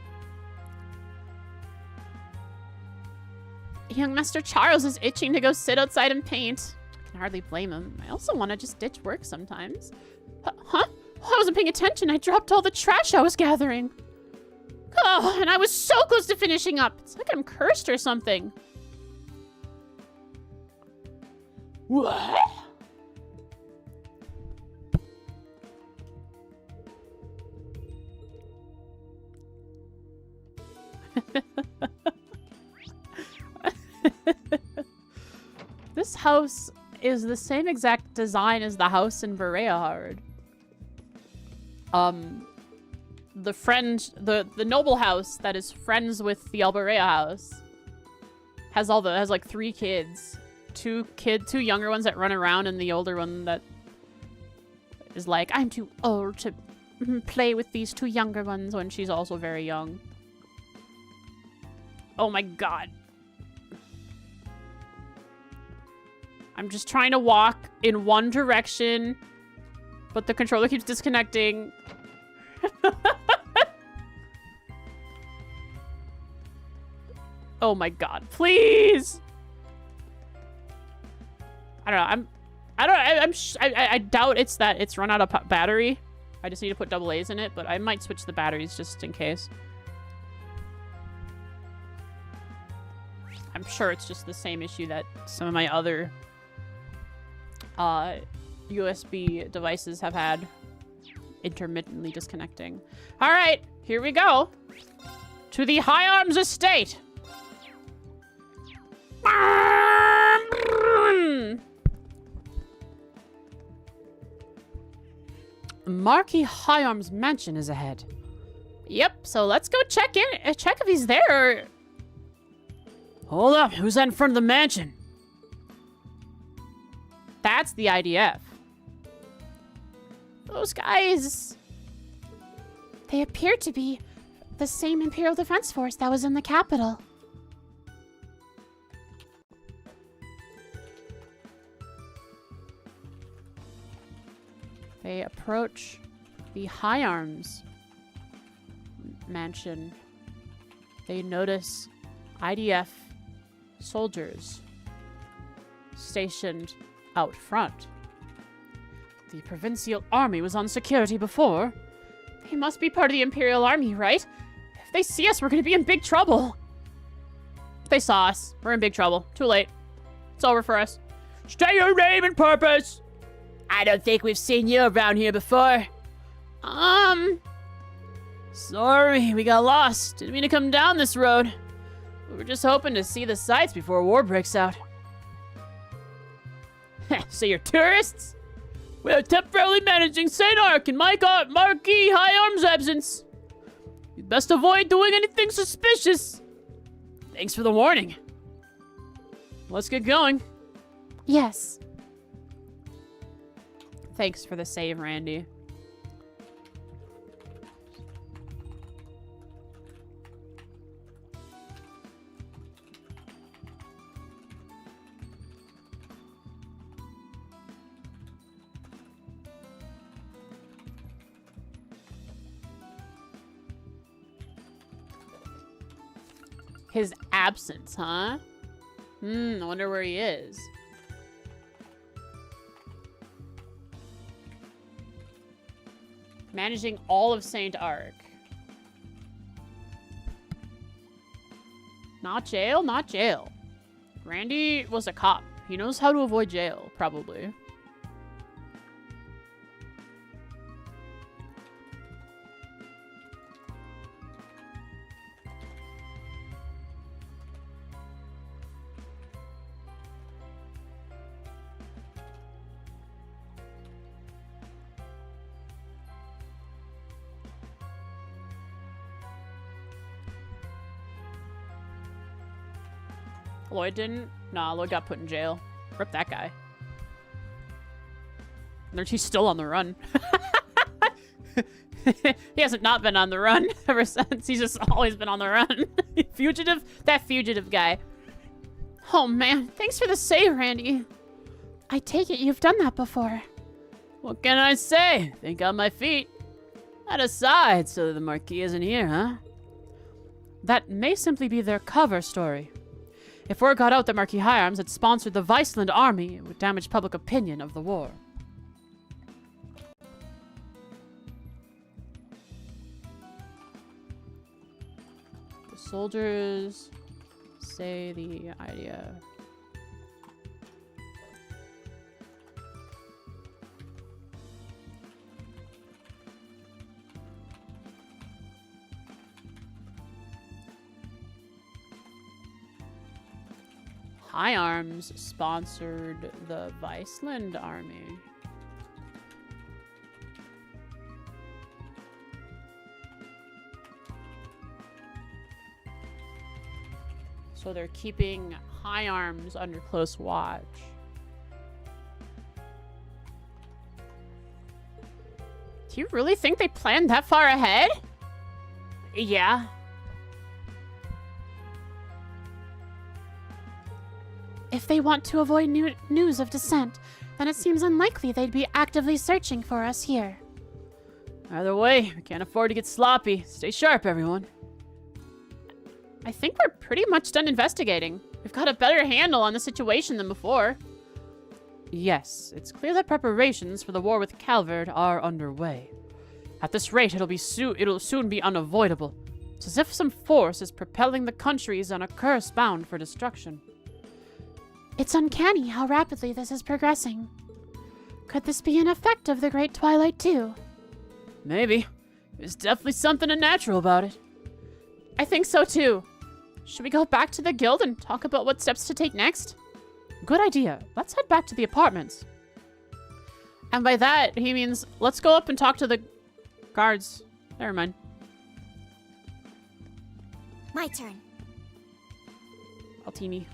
S1: young Master Charles is itching to go sit outside and paint. I can hardly blame him. I also want to just ditch work sometimes. Huh? I wasn't paying attention. I dropped all the trash I was gathering. Oh, and I was so close to finishing up. It's like I'm cursed or something. What? This house is the same exact design as the house in Bereahard. The noble house that is friends with the Alberea house has like 3 kids. Two younger ones that run around, and the older one that is like, I'm too old to play with these 2 younger ones, when she's also very young. Oh my god. I'm just trying to walk in one direction, but the controller keeps disconnecting. Oh my god, please! I don't know, I doubt it's that it's run out of battery. I just need to put double A's in it, but I might switch the batteries just in case. I'm sure it's just the same issue that some of my other USB devices have had, intermittently disconnecting. All right, here we go. To the High Arms Estate. Marquis High Arms Mansion is ahead. Yep, so let's go check if he's there. Hold up, who's that in front of the mansion? That's the IDF.
S4: Those guys... They appear to be the same Imperial Defense Force that was in the capital.
S1: They approach the High Arms Mansion. They notice IDF soldiers stationed out front. The Provincial Army was on security before. They must be part of the Imperial Army, right? If they see us, we're gonna be in big trouble. If they saw us, we're in big trouble. Too late. It's over for us. State your name and purpose! I don't think we've seen you around here before. Sorry, we got lost. Didn't mean to come down this road. We were just hoping to see the sights before war breaks out. So you're tourists? We are temporarily managing St. Ark in Marquis High Arms' absence. You'd best avoid doing anything suspicious. Thanks for the warning. Let's get going.
S4: Yes.
S1: Thanks for the save, Randy. His absence, huh? I wonder where he is. Managing all of St. Ark. Not jail, not jail. Randy was a cop. He knows how to avoid jail, probably. Lloyd didn't? Nah, Lloyd got put in jail. Rip that guy. He's still on the run. He hasn't not been on the run ever since. He's just always been on the run. Fugitive? That fugitive guy.
S4: Oh man, thanks for the save, Randy. I take it you've done that before.
S1: What can I say? Think on my feet. That aside, so the Marquis isn't here, huh? That may simply be their cover story.
S6: If word got out that Marquis High Arms had sponsored the Viceland army, it would damage public opinion of the war. The soldiers say the idea. High Arms sponsored the Viceland army. So they're keeping High Arms under close watch. Do you really think they planned that far ahead? Yeah.
S4: If they want to avoid news of dissent, then it seems unlikely they'd be actively searching for us here.
S6: Either way, we can't afford to get sloppy. Stay sharp, everyone.
S1: I think we're pretty much done investigating. We've got a better handle on the situation than before.
S6: Yes, it's clear that preparations for the war with Calvard are underway. At this rate, it'll soon be unavoidable. It's as if some force is propelling the countries on a curse bound for destruction.
S4: It's uncanny how rapidly this is progressing. Could this be an effect of the Great Twilight too?
S6: Maybe. There's definitely something unnatural about it.
S1: I think so too. Should we go back to the guild and talk about what steps to take next?
S6: Good idea. Let's head back to the apartments.
S1: And by that, he means let's go up and talk to the guards. Never mind.
S3: My turn.
S1: Altini.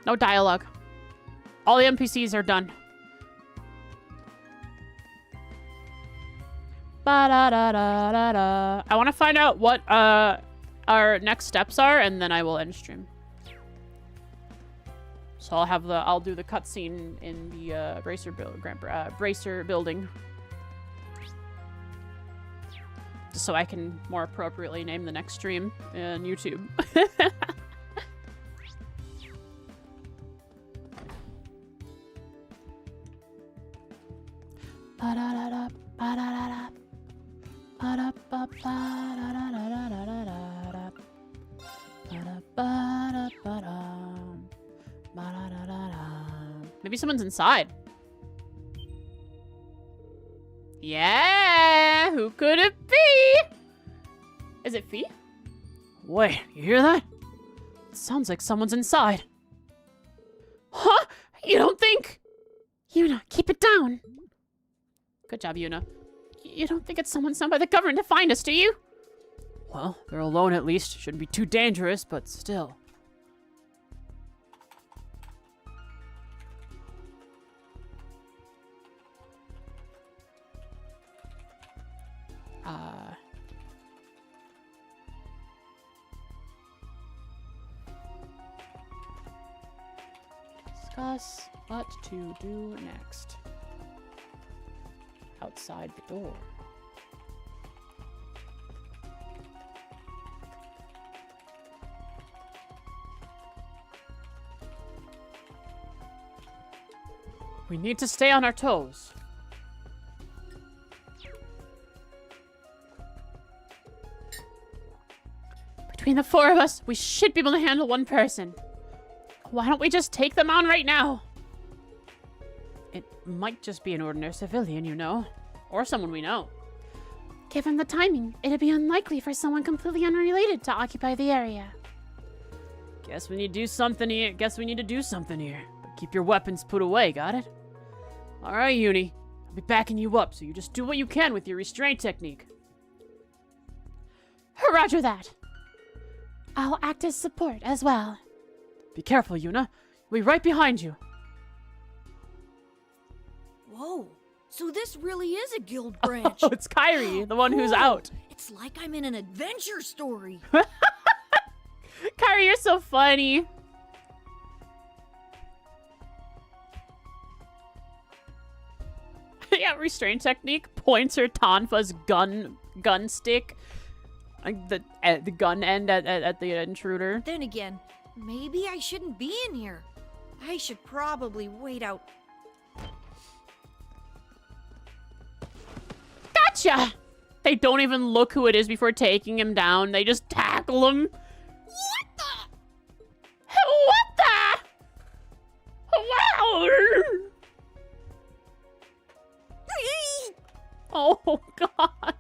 S1: No dialogue. All the NPCs are done. Ba-da-da-da-da-da. I want to find out what our next steps are, and then I will end stream. So I'll do the cutscene in the bracer building, just so I can more appropriately name the next stream on YouTube.
S4: Ba-da-da-da, ba-da-da-da, ba-da-ba-ba-da-da-da-da-da-da, ba-da-ba-da-ba-da, ba-da-da-da-da.
S1: Maybe someone's inside. Yeah, who could it be? Is it Fee?
S6: Wait, you hear that? It sounds like someone's inside.
S1: Huh? You don't think?
S4: Yuna, keep it down.
S1: Good job, Yuna. You don't think it's someone sent by the government to find us, do you?
S6: Well, they're alone at least. Shouldn't be too dangerous, but still.
S1: Discuss what to do next. Outside the door.
S6: We need to stay on our toes.
S1: Between the four of us, we should be able to handle one person. Why don't we just take them on right now?
S6: It might just be an ordinary civilian, you know. Or someone we know.
S4: Given the timing, it'd be unlikely for someone completely unrelated to occupy the area.
S6: Guess we need to do something here. But keep your weapons put away, got it? Alright, Uni. I'll be backing you up, so you just do what you can with your restraint technique.
S4: Roger that. I'll act as support as well.
S6: Be careful, Yuna. We'll be right behind you.
S8: Whoa, so this really is a guild branch.
S6: Oh, it's Kyrie, the one who's out.
S8: It's like I'm in an adventure story.
S1: Kyrie, you're so funny. Yeah, restraint technique points her Tonfa's gun stick, like the gun end at the intruder.
S8: Then again, maybe I shouldn't be in here. I should probably wait out.
S1: Gotcha! They don't even look who it is before taking him down. They just tackle him. What the? What the? Wow! Oh, God.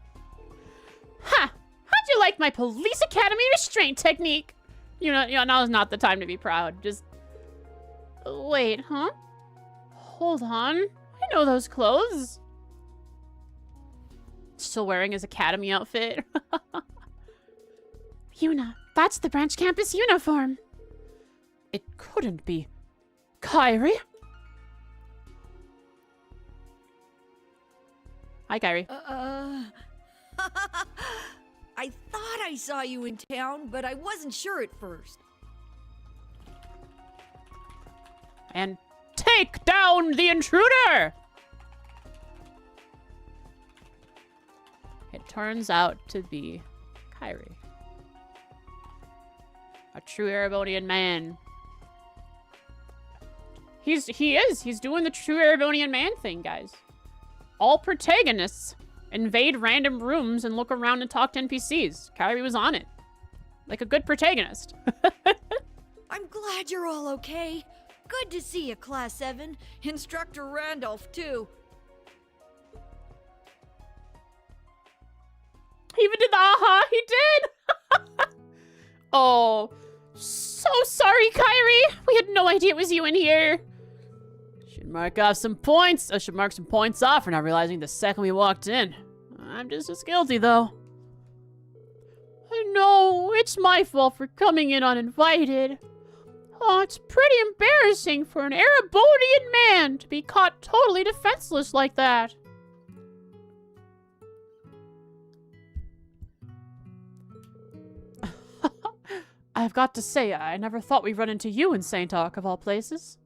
S1: Ha! How'd you like my police academy restraint technique? You know, now's not the time to be proud. Just... Wait, huh? Hold on. I know those clothes. Still wearing his academy outfit.
S4: Yuna, that's the branch campus uniform.
S1: It couldn't be. Kyrie? Hi, Kyrie.
S8: I thought I saw you in town, but I wasn't sure at first.
S1: And take down the intruder! It turns out to be Kyrie. A true Erebonian man. He's doing the true Erebonian man thing, guys. All protagonists invade random rooms and look around and talk to NPCs. Kyrie was on it. Like a good protagonist.
S8: I'm glad you're all okay. Good to see you, Class 7. Instructor Randolph, too.
S1: He even did the aha! He did! Oh, so sorry, Kyrie. We had no idea it was you in here. Should mark some points off for not realizing the second we walked in. I'm just as guilty, though. I know, it's my fault for coming in uninvited. Oh, it's pretty embarrassing for an Erebonian man to be caught totally defenseless like that. I've got to say, I never thought we'd run into you in St. Ark, of all places.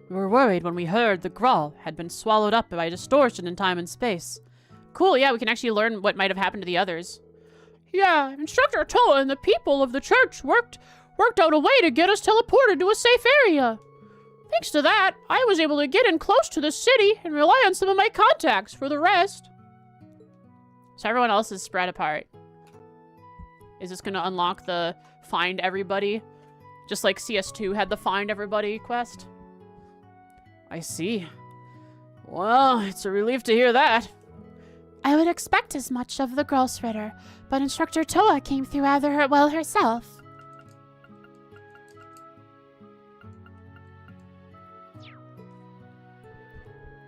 S1: We were worried when we heard the Grawl had been swallowed up by distortion in time and space. Cool, yeah, we can actually learn what might have happened to the others. Yeah, Instructor Toa and the people of the church worked out a way to get us teleported to a safe area. Thanks to that, I was able to get in close to the city and rely on some of my contacts for the rest. So everyone else is spread apart. Is this going to unlock the find everybody? Just like CS2 had the find everybody quest? I see. Well, it's a relief to hear that.
S4: I would expect as much of the Grolsritter, but Instructor Toa came through rather well herself.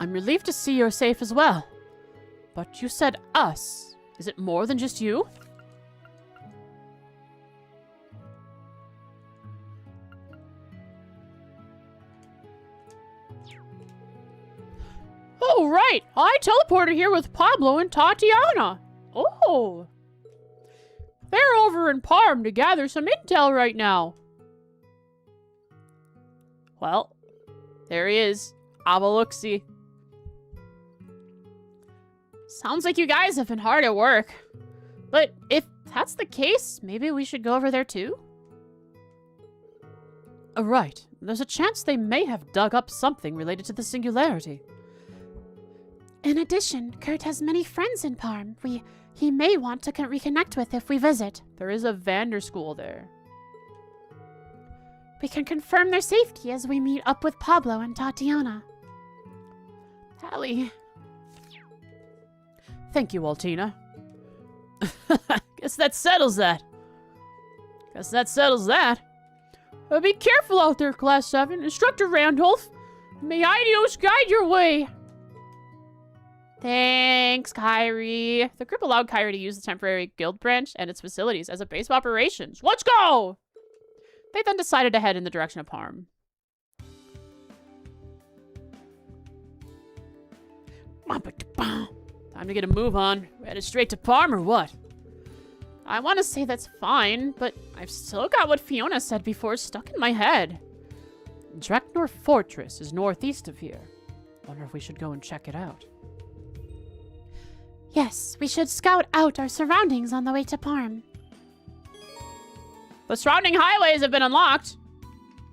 S1: I'm relieved to see you're safe as well. But you said us. Is it more than just you? Oh, right! I teleported here with Pablo and Tatiana! Oh! They're over in Parm to gather some intel right now. Well, there he is. Avalooksy. Sounds like you guys have been hard at work. But if that's the case, maybe we should go over there too? Right. There's a chance they may have dug up something related to the singularity.
S4: In addition, Kurt has many friends in Parm. He may want to reconnect with if we visit.
S1: There is a Vanderschool there.
S4: We can confirm their safety as we meet up with Pablo and Tatiana.
S1: Allie. Thank you, Altina. Guess that settles that. Be careful out there, Class 7. Instructor Randolph. May Idios guide your way. Thanks, Kyrie. The group allowed Kyrie to use the temporary guild branch and its facilities as a base of operations. Let's go! They then decided to head in the direction of Parm. Time to get a move on. We headed straight to Parm or what? I want to say that's fine, but I've still got what Fiona said before stuck in my head. Dreknor Fortress is northeast of here.
S6: Wonder if we should go and check it out.
S4: Yes, we should scout out our surroundings on the way to Parm.
S1: The surrounding highways have been unlocked.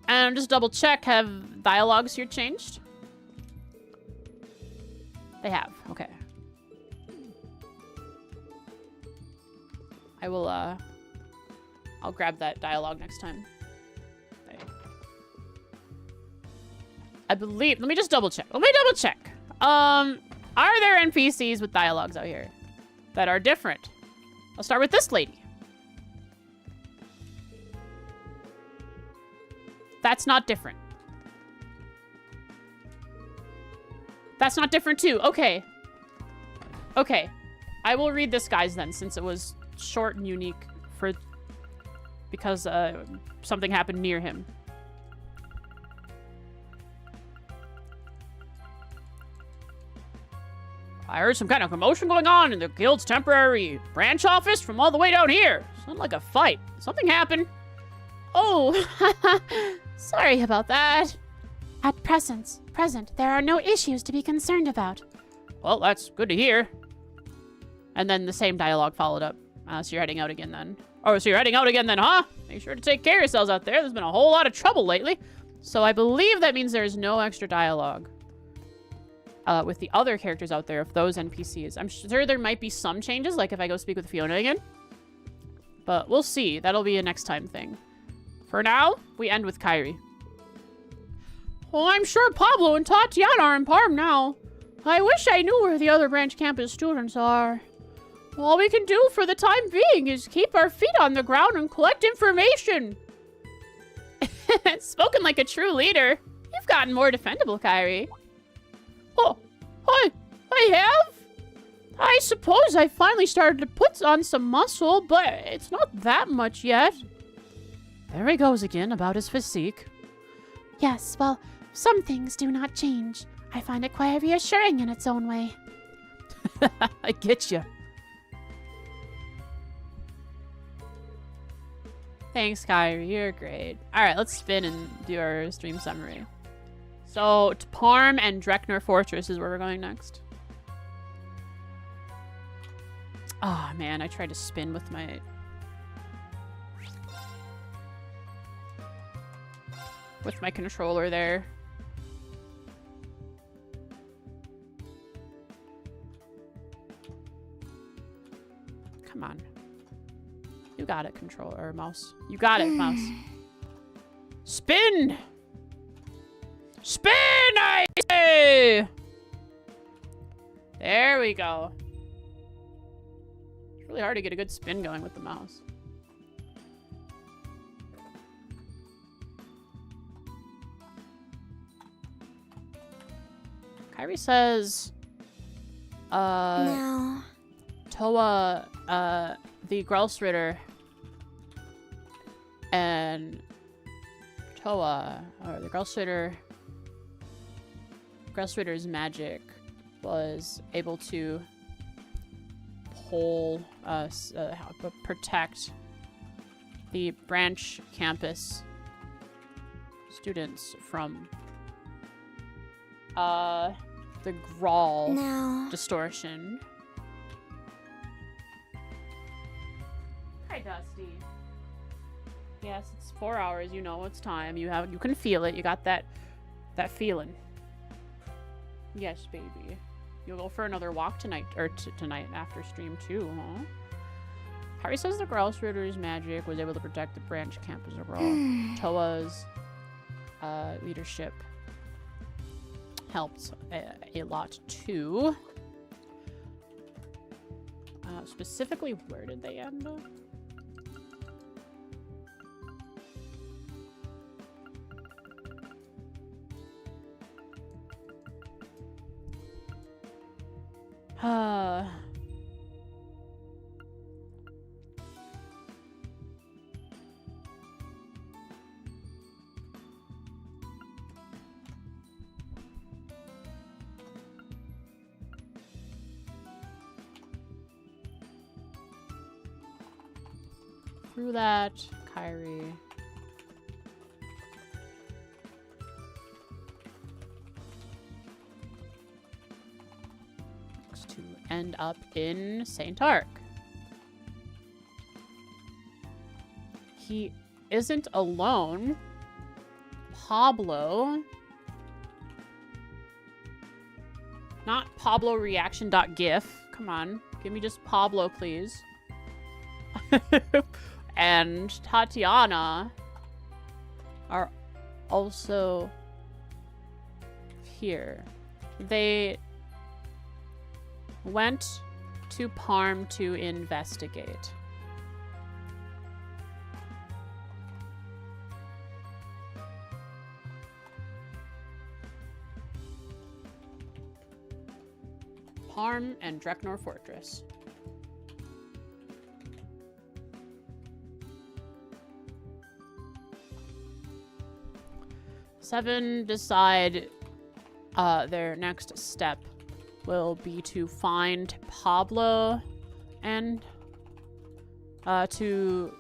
S1: And just double check, have dialogues here changed? They have, okay. I will, I'll grab that dialogue next time. I believe, let me just double check. Are there NPCs with dialogues out here that are different? I'll start with this lady. That's not different. That's not different too. Okay. Okay. I will read this guy's then, since it was short and unique because something happened near him. I heard some kind of commotion going on in the guild's temporary branch office from all the way down here. Sounded like a fight. Something happened.
S4: Oh, sorry about that. At present, there are no issues to be concerned about.
S1: Well, that's good to hear. And then the same dialogue followed up. So you're heading out again then. Oh, so you're heading out again then, huh? Make sure to take care of yourselves out there. There's been a whole lot of trouble lately. So I believe that means there's no extra dialogue with the other characters out there, of those NPCs. I'm sure there might be some changes, like if I go speak with Fiona again. But we'll see. That'll be a next time thing. For now, we end with Kairi. Well, I'm sure Pablo and Tatiana are in Parm now. I wish I knew where the other branch campus students are. All we can do for the time being is keep our feet on the ground and collect information. Spoken like a true leader. You've gotten more defendable, Kairi. Oh, I have? I suppose I finally started to put on some muscle, but it's not that much yet.
S6: There he goes again about his physique.
S4: Yes, well, some things do not change. I find it quite reassuring in its own way.
S6: I get you.
S1: Thanks, Kairi. You're great. All right, let's spin and do our stream summary. So, to Parm and Drekner Fortress is where we're going next. Oh, man, I tried to spin with my... controller there. Come on. You got it, controller, mouse. You got it, mouse. Spin! Spin, I say! There we go. It's really hard to get a good spin going with the mouse. Kairi says,
S3: No.
S1: Toa, the Grelsritter and Toa, or the Grelsritter's magic was able to protect the branch campus students from the Grawl distortion. Hi, Dusty. Yes, it's 4 hours. You know it's time. You can feel it. You got that feeling. Yes, baby. You'll go for another walk tonight, or tonight after stream too, huh? Harry says the Grelsritter's magic was able to protect the branch campus overall. Toa's leadership helped a lot too. Specifically, where did they end up? Through that, Kairi. end up in St. Arc. He isn't alone. Pablo. Not Pablo reaction.gif. Come on. Give me just Pablo, please. And Tatiana are also here. They went to Parm to investigate. Parm and Dreknor Fortress. Seven decide their next step will be to find Pablo and to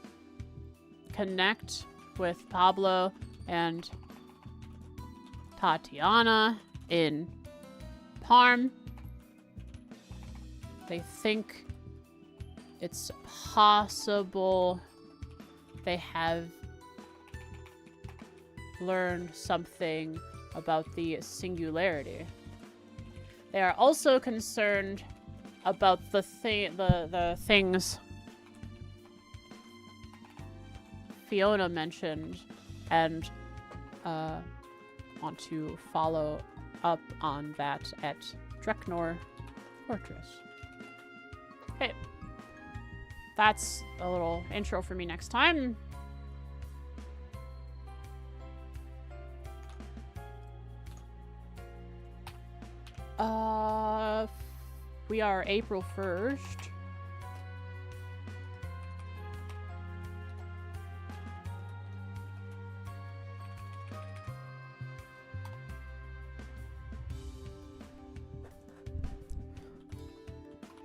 S1: connect with Pablo and Tatiana in Parm. They think it's possible they have learned something about the singularity. They are also concerned about the things Fiona mentioned and want to follow up on that at Dreknor Fortress. Okay. That's a little intro for me next time. We are April 1st.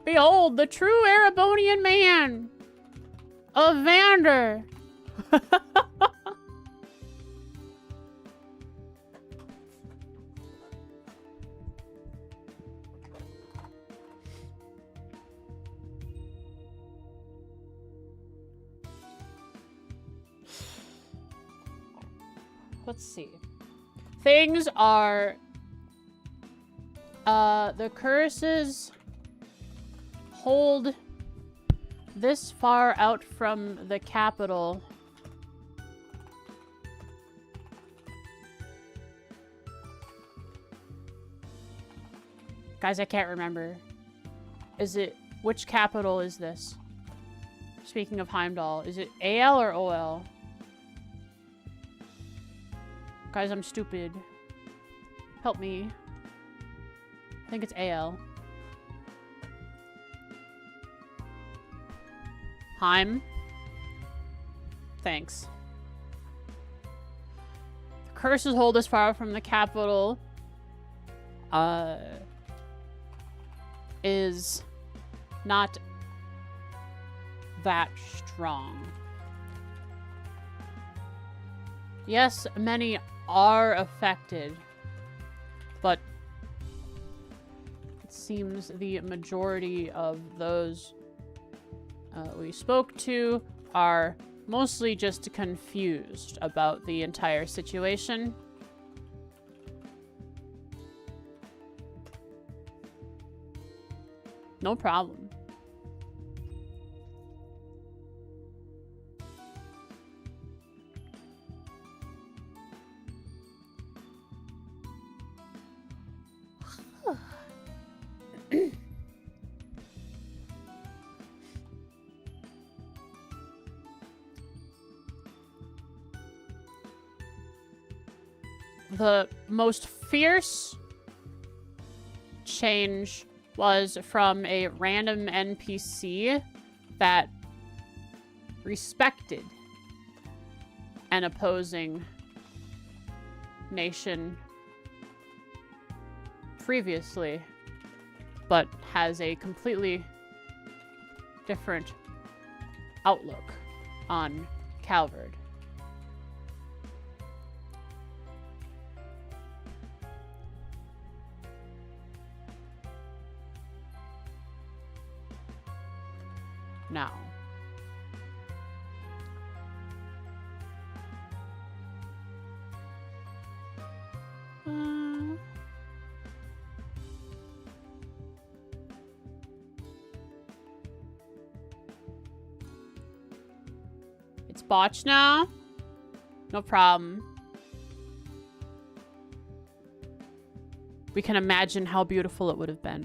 S1: Behold, the true Erebonian man of Vander. Let's see. Things are... the curses hold this far out from the capital. Guys, I can't remember. Is it... Which capital is this? Speaking of Heimdall, is it AL or OL? Guys, I'm stupid. Help me. I think it's AL. Heim. Thanks. The curses hold us far from the capital. Is not that strong. Yes, many are affected, but it seems the majority of those we spoke to are mostly just confused about the entire situation. No problem. The most fierce change was from a random NPC that respected an opposing nation previously, but has a completely different outlook on Calvard. now. It's botched now? No problem. We can imagine how beautiful it would have been.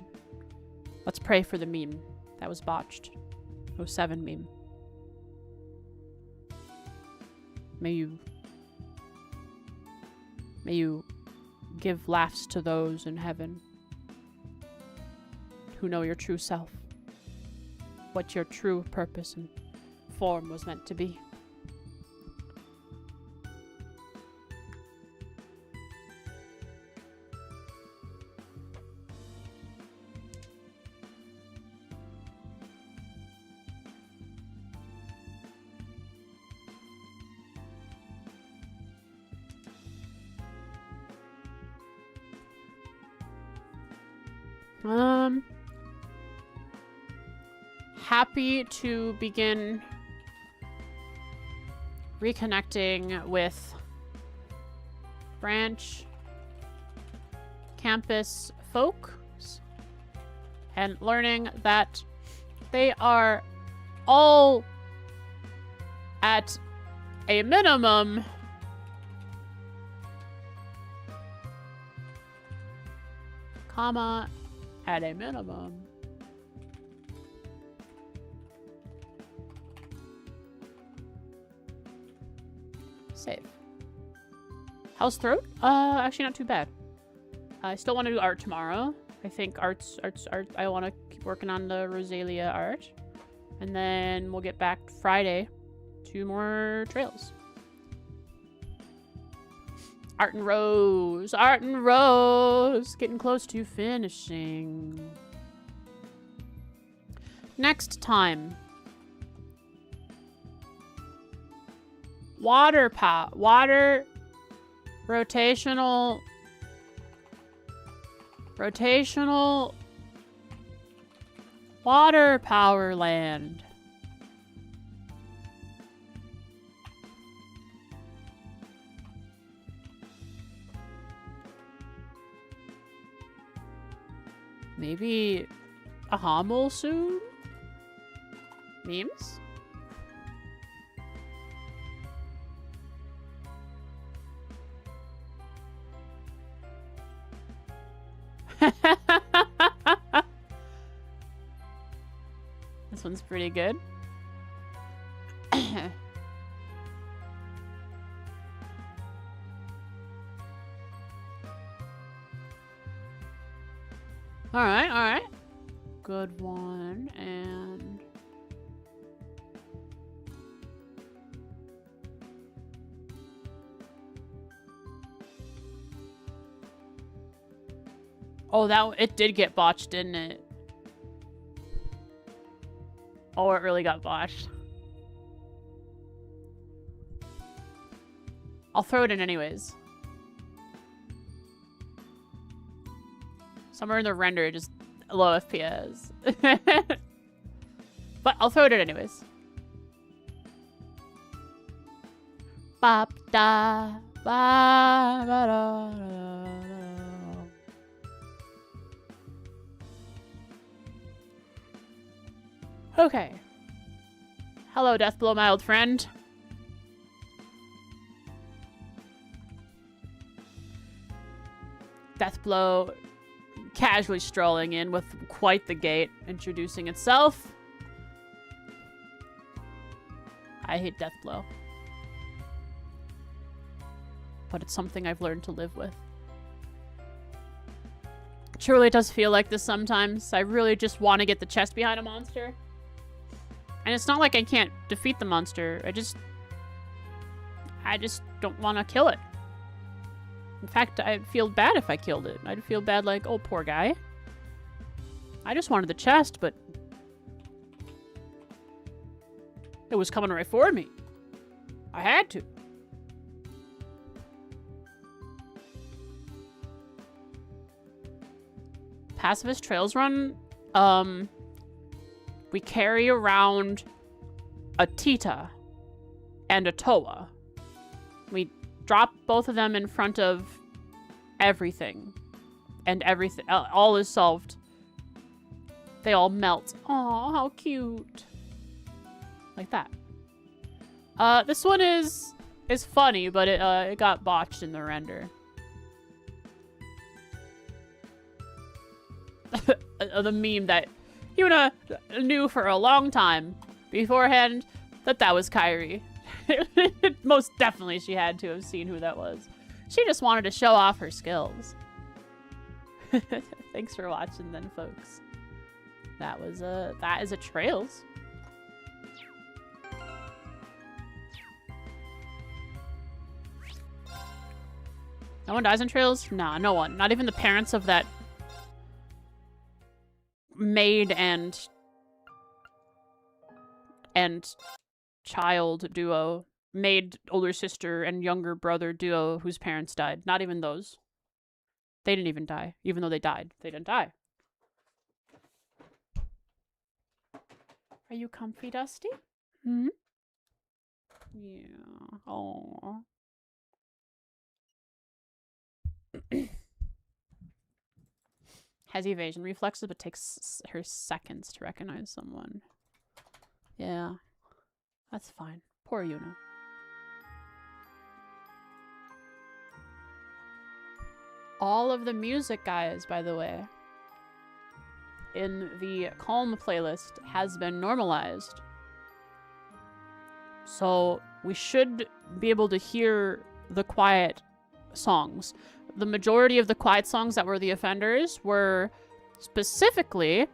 S1: Let's pray for the meme that was botched. 07 meme. May you give laughs to those in heaven who know your true self. What your true purpose and form was meant to be. Happy to begin reconnecting with branch campus folks and learning that they are all at a minimum at a minimum save. How's throat? Actually not too bad. I still want to do art tomorrow. I think art. I want to keep working on the Rosalia art. And then we'll get back Friday. 2 more trails. Art and Rose. Art and Rose. Getting close to finishing. Next time. Water rotational water power land. Maybe a Hummel soon? Memes? This one's pretty good. Alright, alright. Good one, and... Oh, it did get botched, didn't it? Oh, it really got botched. I'll throw it in anyways. Somewhere in the render, just low FPS. But I'll throw it in anyways. Bop da ba ba da da. Okay. Hello, Deathblow, my old friend. Deathblow casually strolling in with quite the gait, introducing itself. I hate Deathblow. But it's something I've learned to live with. Truly, it does feel like this sometimes. I really just want to get the chest behind a monster. And it's not like I can't defeat the monster. I just don't want to kill it. In fact, I'd feel bad if I killed it. I'd feel bad like, oh, poor guy. I just wanted the chest, but it was coming right for me. I had to. Pacifist Trails Run, we carry around a Tita and a Toa. We drop both of them in front of everything. And everything, all is solved. They all melt. Aw, how cute. Like that. This one is funny, but it got botched in the render. The meme that Yuna knew for a long time beforehand that was Kairi. Most definitely she had to have seen who that was. She just wanted to show off her skills. Thanks for watching then, folks. That is a Trails. No one dies in Trails? Nah, no one. Not even the parents of that maid and child duo. Maid, older sister, and younger brother duo whose parents died. Not even those. They didn't even die. Even though they died. They didn't die. Are you comfy, Dusty? Hmm? Yeah. Oh. Has evasion reflexes, but takes her seconds to recognize someone. Yeah. That's fine. Poor Yuna. All of the music, guys, by the way, in the Calm playlist has been normalized. So we should be able to hear the quiet songs. The majority of the quiet songs that were the offenders were specifically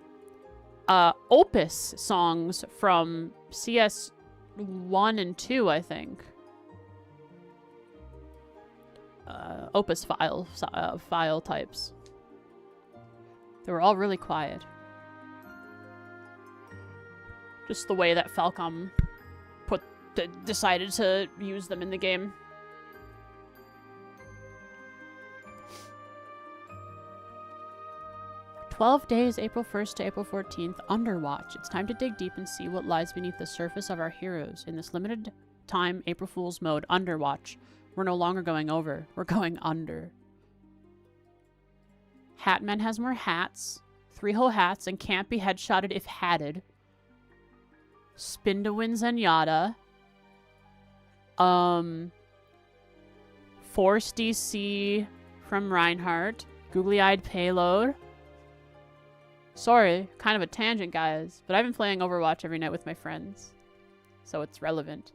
S1: Opus songs from CS 1 and 2, I think. Opus file types. They were all really quiet. Just the way that Falcom decided to use them in the game. "12 days, April 1st to April 14th, Underwatch. It's time to dig deep and see what lies beneath the surface of our heroes. In this limited time April Fool's mode, Underwatch. We're no longer going over. We're going under. Hatman has more hats. 3-hole hats and can't be headshotted if hatted. Spin to win Zenyatta. Force DC from Reinhardt. Googly-eyed payload. Sorry, kind of a tangent, guys, but I've been playing Overwatch every night with my friends, so it's relevant.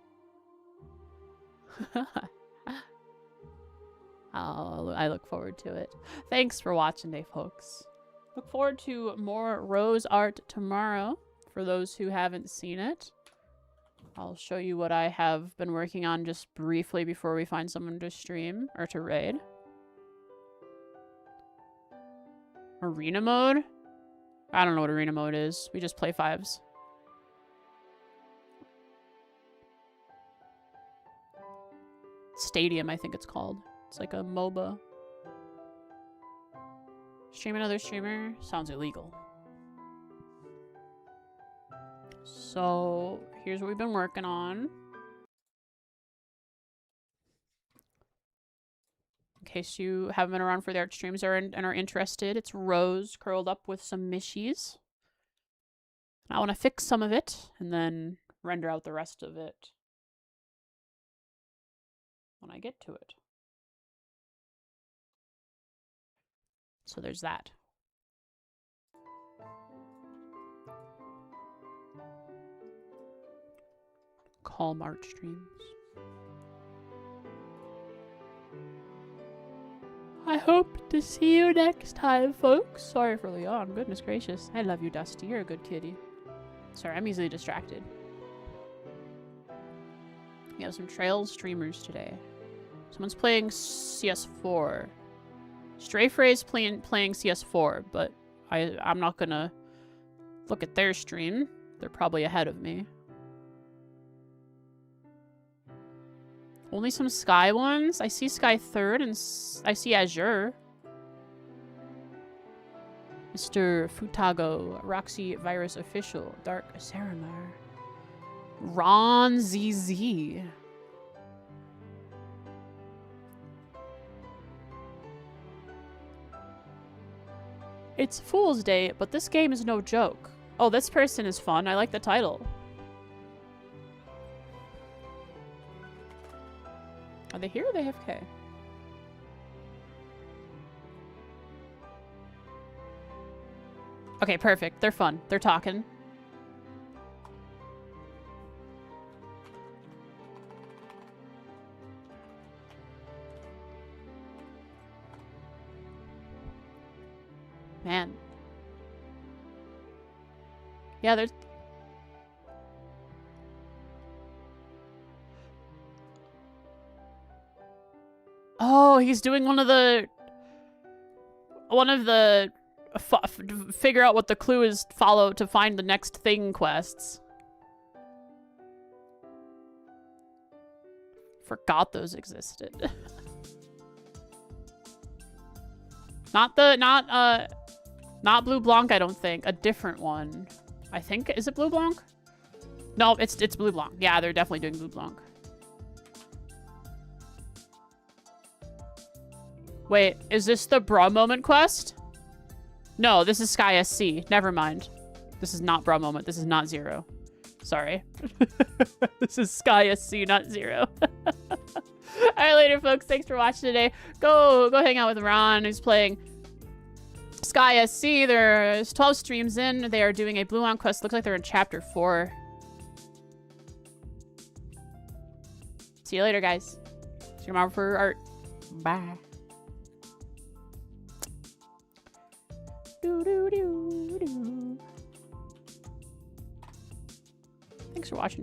S1: I look forward to it. Thanks for watching today, folks. Look forward to more Rose art tomorrow. For those who haven't seen it, I'll show you what I have been working on just briefly before we find someone to stream or to raid. Arena mode? I don't know what arena mode is. We just play 5s. Stadium, I think it's called. It's like a MOBA. Stream another streamer? Sounds illegal. So, here's what we've been working on. In case you haven't been around for the art streams and are interested, it's Rose curled up with some mishies. I want to fix some of it and then render out the rest of it when I get to it. So there's that. Calm art streams. I hope to see you next time, folks. Sorry for Leon. Goodness gracious. I love you, Dusty. You're a good kitty. Sorry, I'm easily distracted. We have some Trails streamers today. Someone's playing CS4. Strayfray's playing CS4, but I'm not gonna look at their stream. They're probably ahead of me. Only some Sky ones? I see Sky 3rd and I see Azure. Mr. Futago, Roxy Virus Official, Dark Saramar, Ron ZZ. It's Fool's Day, but this game is no joke. Oh, this person is fun. I like the title. Are they here or they AFK? Okay, perfect. They're fun. They're talking. Man. Yeah, there's... Oh, he's doing one of the figure out what the clue is, follow to find the next thing quests. Forgot those existed. Not Blue Blanc, I don't think. A different one. I think, is it Blue Blanc? No, it's Blue Blanc. Yeah, they're definitely doing Blue Blanc. Wait, is this the Bra Moment quest? No, this is Sky SC. Never mind. This is not Bra Moment. This is not Zero. Sorry. This is Sky SC, not Zero. Alright, later, folks. Thanks for watching today. Go hang out with Ron, who's playing Sky SC. There's 12 streams in. They are doing a Blue On quest. Looks like they're in chapter 4. See you later, guys. See you tomorrow for art. Bye. Thanks for watching.